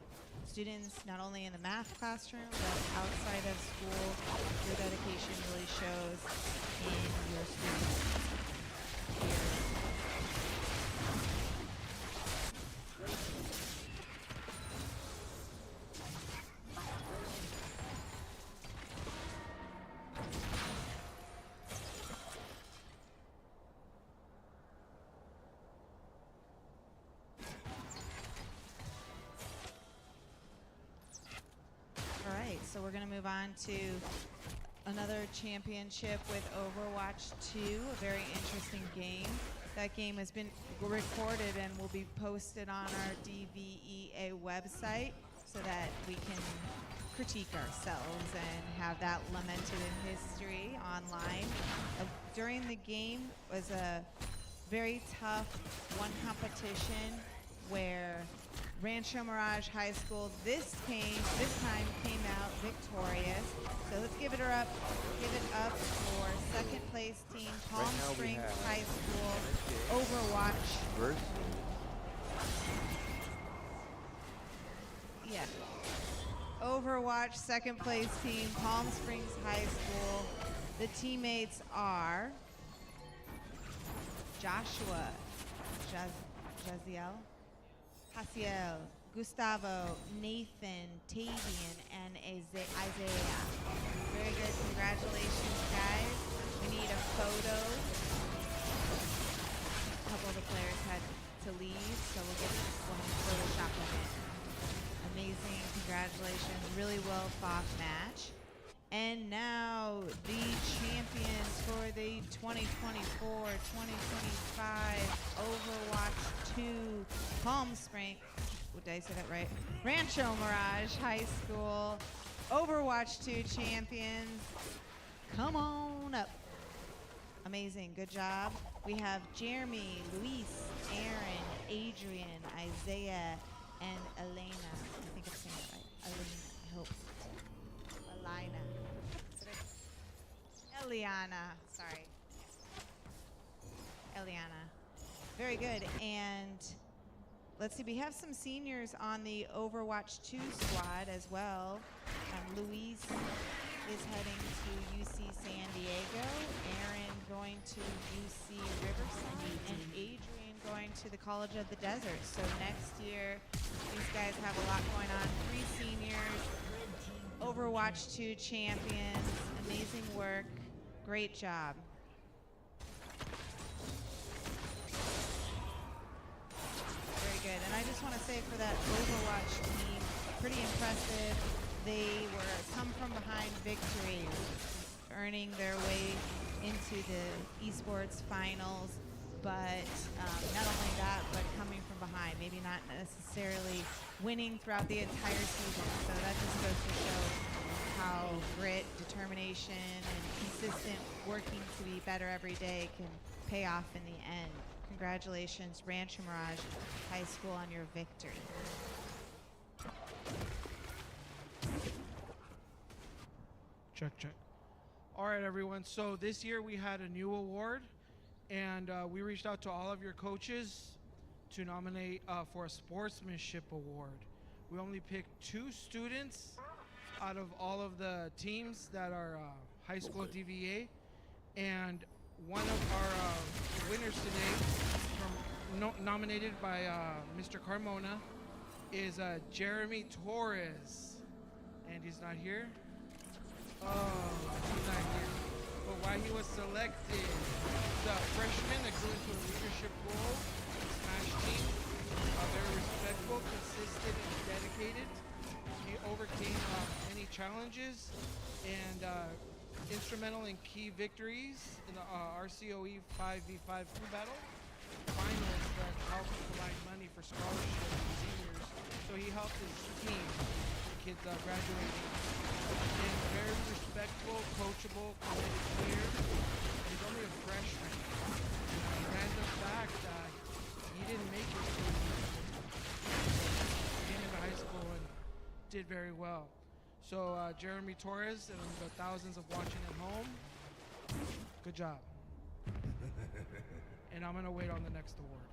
Speaker 5: students, not only in the math classroom, but outside of school. Your dedication really shows in your students. So we're going to move on to another championship with Overwatch 2, a very interesting game. That game has been recorded and will be posted on our DVEA website so that we can critique ourselves and have that lamented in history online. During the game was a very tough one competition where Rancho Mirage High School this time came out victorious. So let's give it up for second place team Palm
Speaker 2: Right now we
Speaker 5: Springs
Speaker 2: have
Speaker 5: High School
Speaker 2: MSJ
Speaker 5: Overwatch.
Speaker 2: versus
Speaker 5: Yeah. Overwatch second place team Palm Springs High School. The teammates are Joshua, Jaziel, Hasiel, Gustavo, Nathan, Tavian, and Isaiah. Very good. Congratulations, guys. We need a photo. A couple of the players had to leave, so we'll get this one Photoshop them in. Amazing. Congratulations. Really well fought match. And now the champions for the 2024-2025 Overwatch 2 Palm Springs. Did I say that right? Rancho Mirage High School Overwatch 2 champions. Come on up. Amazing. Good job. We have Jeremy, Luis, Aaron, Adrian, Isaiah, and Elena. I think I'm saying that right. Elena, I hope. Eliana, sorry. Eliana. Very good. And let's see, we have some seniors on the Overwatch 2 squad as well. Luis is heading to UC San Diego, Aaron going to UC Riverside, and Adrian going to the College of the Desert. So next year, these guys have a lot going on. 3 seniors, Overwatch 2 champions, amazing work, great job. Very good, and I just want to say for that Overwatch team, pretty impressive. They come from behind victory, earning their way into the esports finals, but not only that, but coming from behind, maybe not necessarily winning throughout the entire season. So that just goes to show how grit, determination, and consistent working to be better every day can pay off in the end. Congratulations, Rancho Mirage High School, on your victory.
Speaker 10: Check. All right, everyone. So this year we had a new award, and we reached out to all of your coaches to nominate for a sportsmanship award. We only picked 2 students out of all of the teams that are high school DVEA, and one of our winners today, nominated by Mr. Carmona, is Jeremy Torres, and he's not here. Oh, he's not here. But why he was selected, the freshman that grew into a leadership role, Smash team, very respectful, consistent, and dedicated. He overcame many challenges and instrumental in key victories in the RCOE 5v5 crew battle. Finalists that helped provide money for scholarships to seniors. So he helped his team, the kids graduating. And very respectful, coachable, committed player. He's only a freshman. Random fact, he didn't make it to came into high school and did very well. So Jeremy Torres and the thousands of watching at home, good job. And I'm gonna wait on the next award.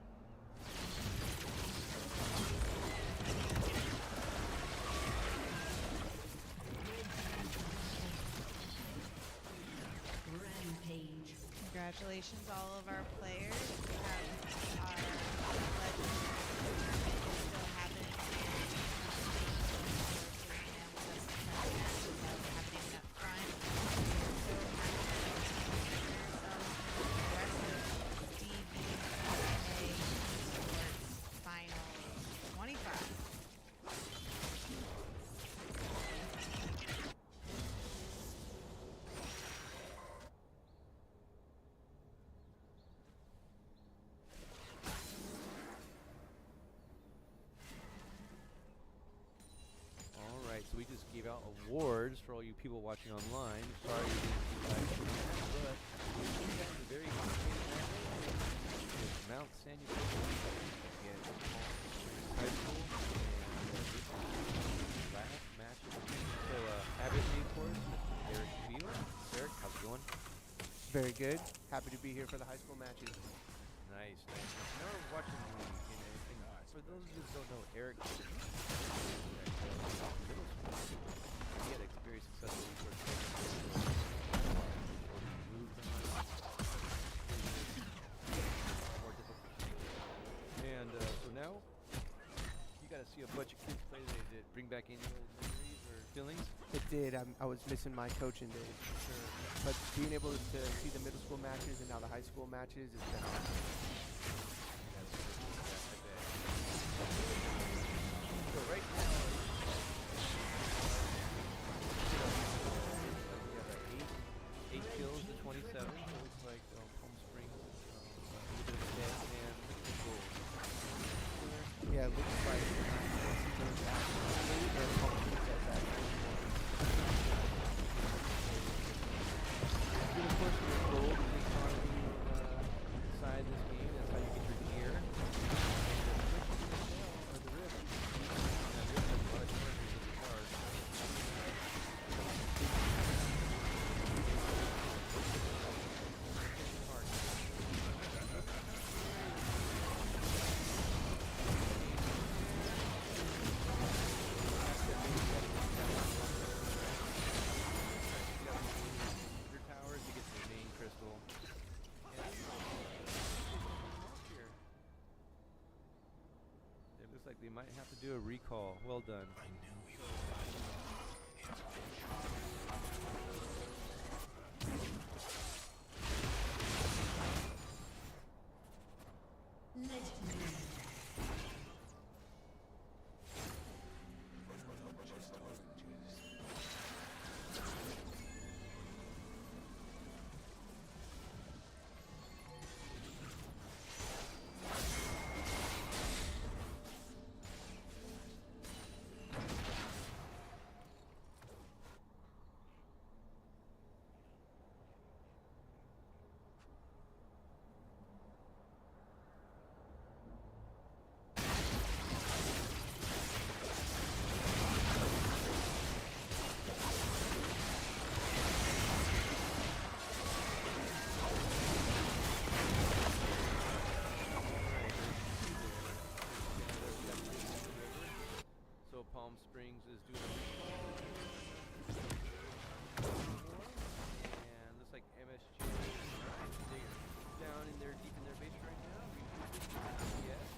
Speaker 19: Rampage.
Speaker 5: Congratulations, all of our players. We have our Legends tournament still happening here. Happening up front. So the rest of DVEA Sports Finals 25.
Speaker 2: So we just gave out awards for all you people watching online. Sorry you didn't see live stream, but we got a very complicated matchup with Mount San Diego against Palm Springs High School, and this is the last match of the season. So, Abbott Esports, Mr. Eric Field. Eric, how's it going?
Speaker 9: Very good. Happy to be here for the high school matches.
Speaker 2: Nice, nice. Now we're watching and for those of you who don't know, Eric middle school. He had a very successful esports more difficult. And so now you got to see a bunch of kids play. Did it bring back any old memories or feelings?
Speaker 9: It did. I was missing my coaching days for sure. But being able to see the middle school matches and now the high school matches is been awesome.
Speaker 2: So right now, we have 8 kills to 27. So it looks like Palm Springs a little bit of a dead and gold.
Speaker 9: Yeah, it looks like those actually or Palm Springs has that.
Speaker 2: Good, of course, your gold is the economy inside this game. That's how you get your gear. Like they might have to do a recall. Well done. I knew we Palm Springs is doing a and looks like MSG they're down in their deep in their base right now. Yes,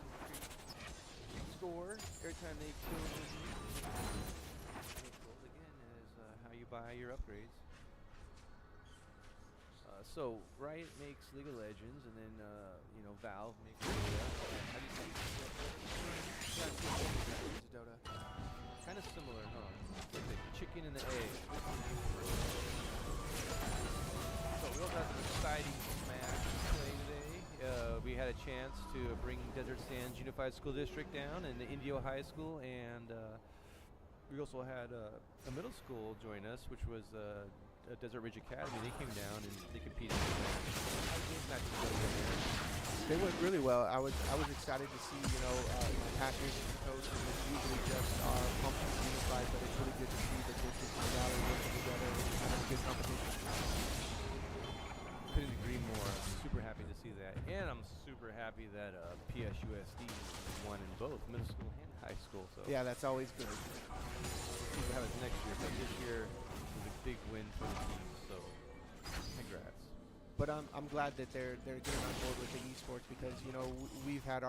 Speaker 2: score every time they kill the gold again is how you buy your upgrades. So Riot makes League of Legends, and then Valve makes Dota. How do you say
Speaker 9: Dota?
Speaker 2: Kind of similar, huh? Like the chicken and the egg. So we also had some exciting match play today. We had a chance to bring Desert Sands Unified School District down and the Indio High School, and we also had a middle school join us, which was Desert Ridge Academy. They came down and they competed.
Speaker 9: They went really well. I was excited to see, past years as a coach, and it's usually just our pumpkins unified, but it's really good to see the districts and the valley working together and having good competition.
Speaker 2: Couldn't agree more. I'm super happy to see that, and I'm super happy that U.S.D won in both middle school and high school. So
Speaker 9: yeah, that's always good.
Speaker 2: We'll see what happens next year, but this year was a big win for the team. So congrats.
Speaker 9: But I'm glad that they're getting on board with the esports because we've had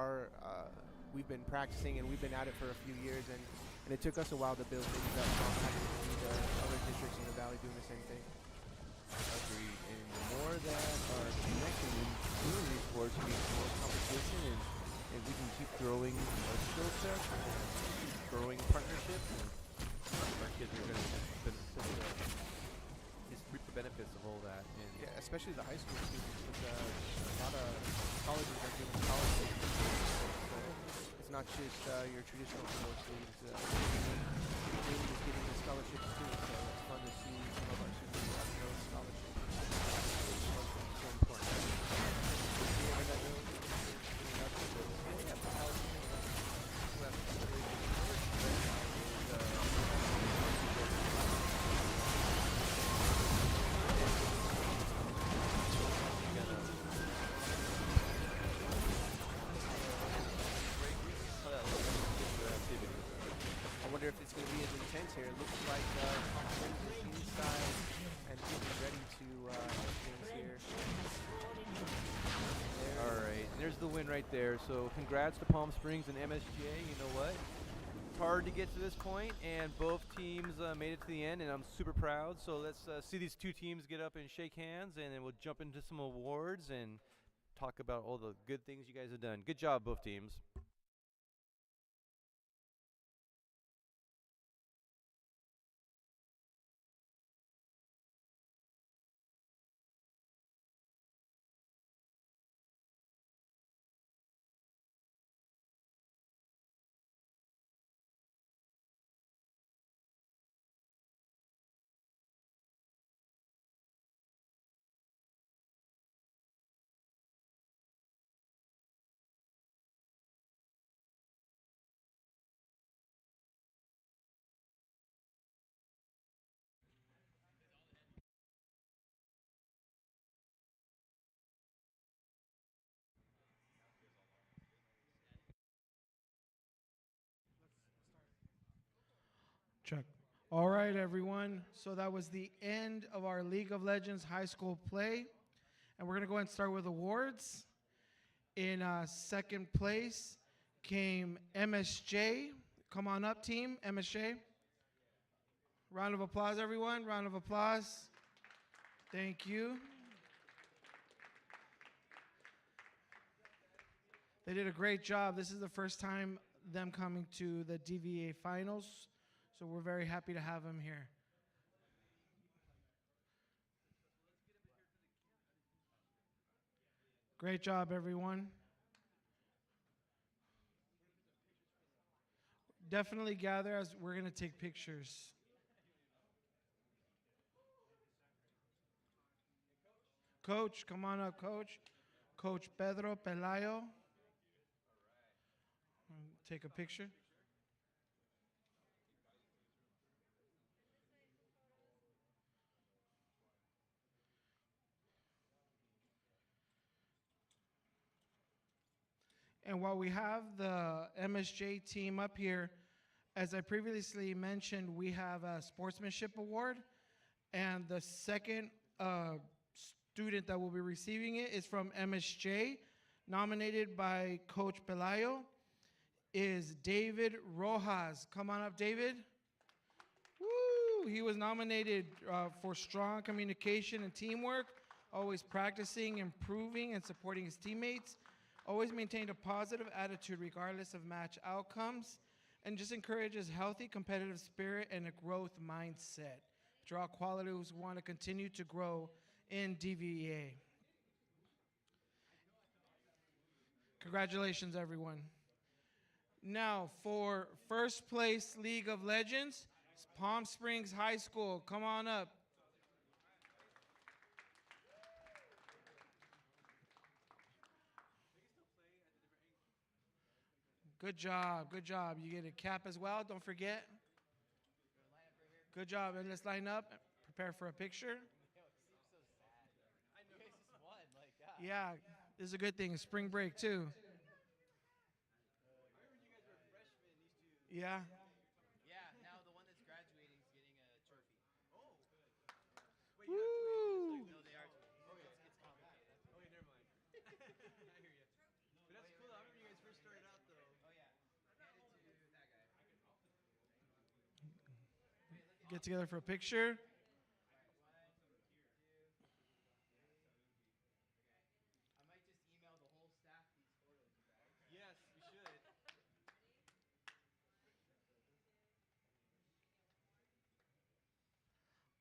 Speaker 9: we've been practicing and we've been at it for a few years and it took us a while to build things up. So I'm happy to see the other districts in the valley doing the same thing.
Speaker 2: Agreed. And the more that are connected in esports, means more competition and we can keep growing our skill set, keep growing partnerships, and our kids are going to reap the benefits of all that. And
Speaker 9: yeah, especially the high school students. With, a lot of colleges are doing college so it's not just your traditional sports leagues. Really just getting the scholarships too. So it's fun to see some of our students have those scholarships. So important.
Speaker 20: wonder if it's going to be as intense here. It looks like Palm Springs is inside and getting ready to end things here. All right, and there's the win right there. So congrats to Palm Springs and MSJ. You know what? It's hard to get to this point, and both teams made it to the end, and I'm super proud. So let's see these two teams get up and shake hands, and then we'll jump into some awards and talk about all the good things you guys have done. Good job, both teams.
Speaker 10: Check. All right, everyone. So that was the end of our League of Legends high school play. And we're going to go ahead and start with awards. In second place came MSJ. Come on up, team, MSJ. Round of applause, everyone. Round of applause. Thank you. They did a great job. This is the first time them coming to the DVEA finals. So we're very happy to have them here. Great job, everyone. Definitely gather as we're going to take pictures. Coach, come on up, Coach. Coach Pedro Pelayo. Take a picture. And while we have the MSJ team up here, as I previously mentioned, we have a sportsmanship award. And the second student that will be receiving it is from MSJ, nominated by Coach Pelayo, is David Rojas. Come on up, David. Woo! He was nominated for strong communication and teamwork, always practicing, improving, and supporting his teammates. Always maintained a positive attitude regardless of match outcomes, and just encourages healthy competitive spirit and a growth mindset. Draw qualities who want to continue to grow in DVEA. Congratulations, everyone. Now, for first place League of Legends, Palm Springs High School. Come on up. Good job, good job. You get a cap as well, don't forget. Good job, and let's line up, prepare for a picture. Yeah, this is a good thing, it's spring break too. Yeah.
Speaker 21: Yeah, now the one that's graduating is getting a trophy. Oh. Wait,
Speaker 10: Woo.
Speaker 21: no, they are trophies. It's complicated.
Speaker 20: Oh, wait, never mind. I hear you. But that's cool. I remember you guys first started out, though.
Speaker 21: Oh, yeah. Hand it to that guy.
Speaker 10: Get together for a picture.
Speaker 21: I might just email the whole staff these photos, you guys.
Speaker 20: Yes, we should.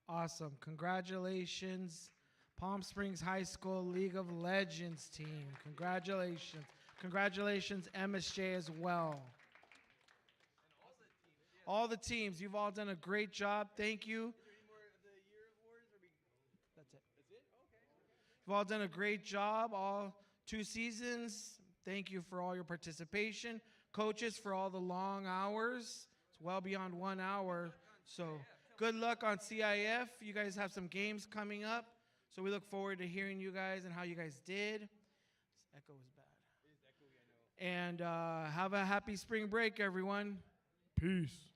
Speaker 10: Awesome. Congratulations, Palm Springs High School League of Legends team. Congratulations. Congratulations, MSJ as well. All the teams, you've all done a great job. Thank you.
Speaker 20: Is there any more of the year awards? Or
Speaker 10: That's it.
Speaker 20: That's it? Okay.
Speaker 10: You've all done a great job, all 2 seasons. Thank you for all your participation. Coaches, for all the long hours. It's well beyond 1 hour. So good luck on CIF. You guys have some games coming up. So we look forward to hearing you guys and how you guys did. This echo is bad.
Speaker 20: It is echoey, I know.
Speaker 10: And have a happy spring break, everyone. Peace.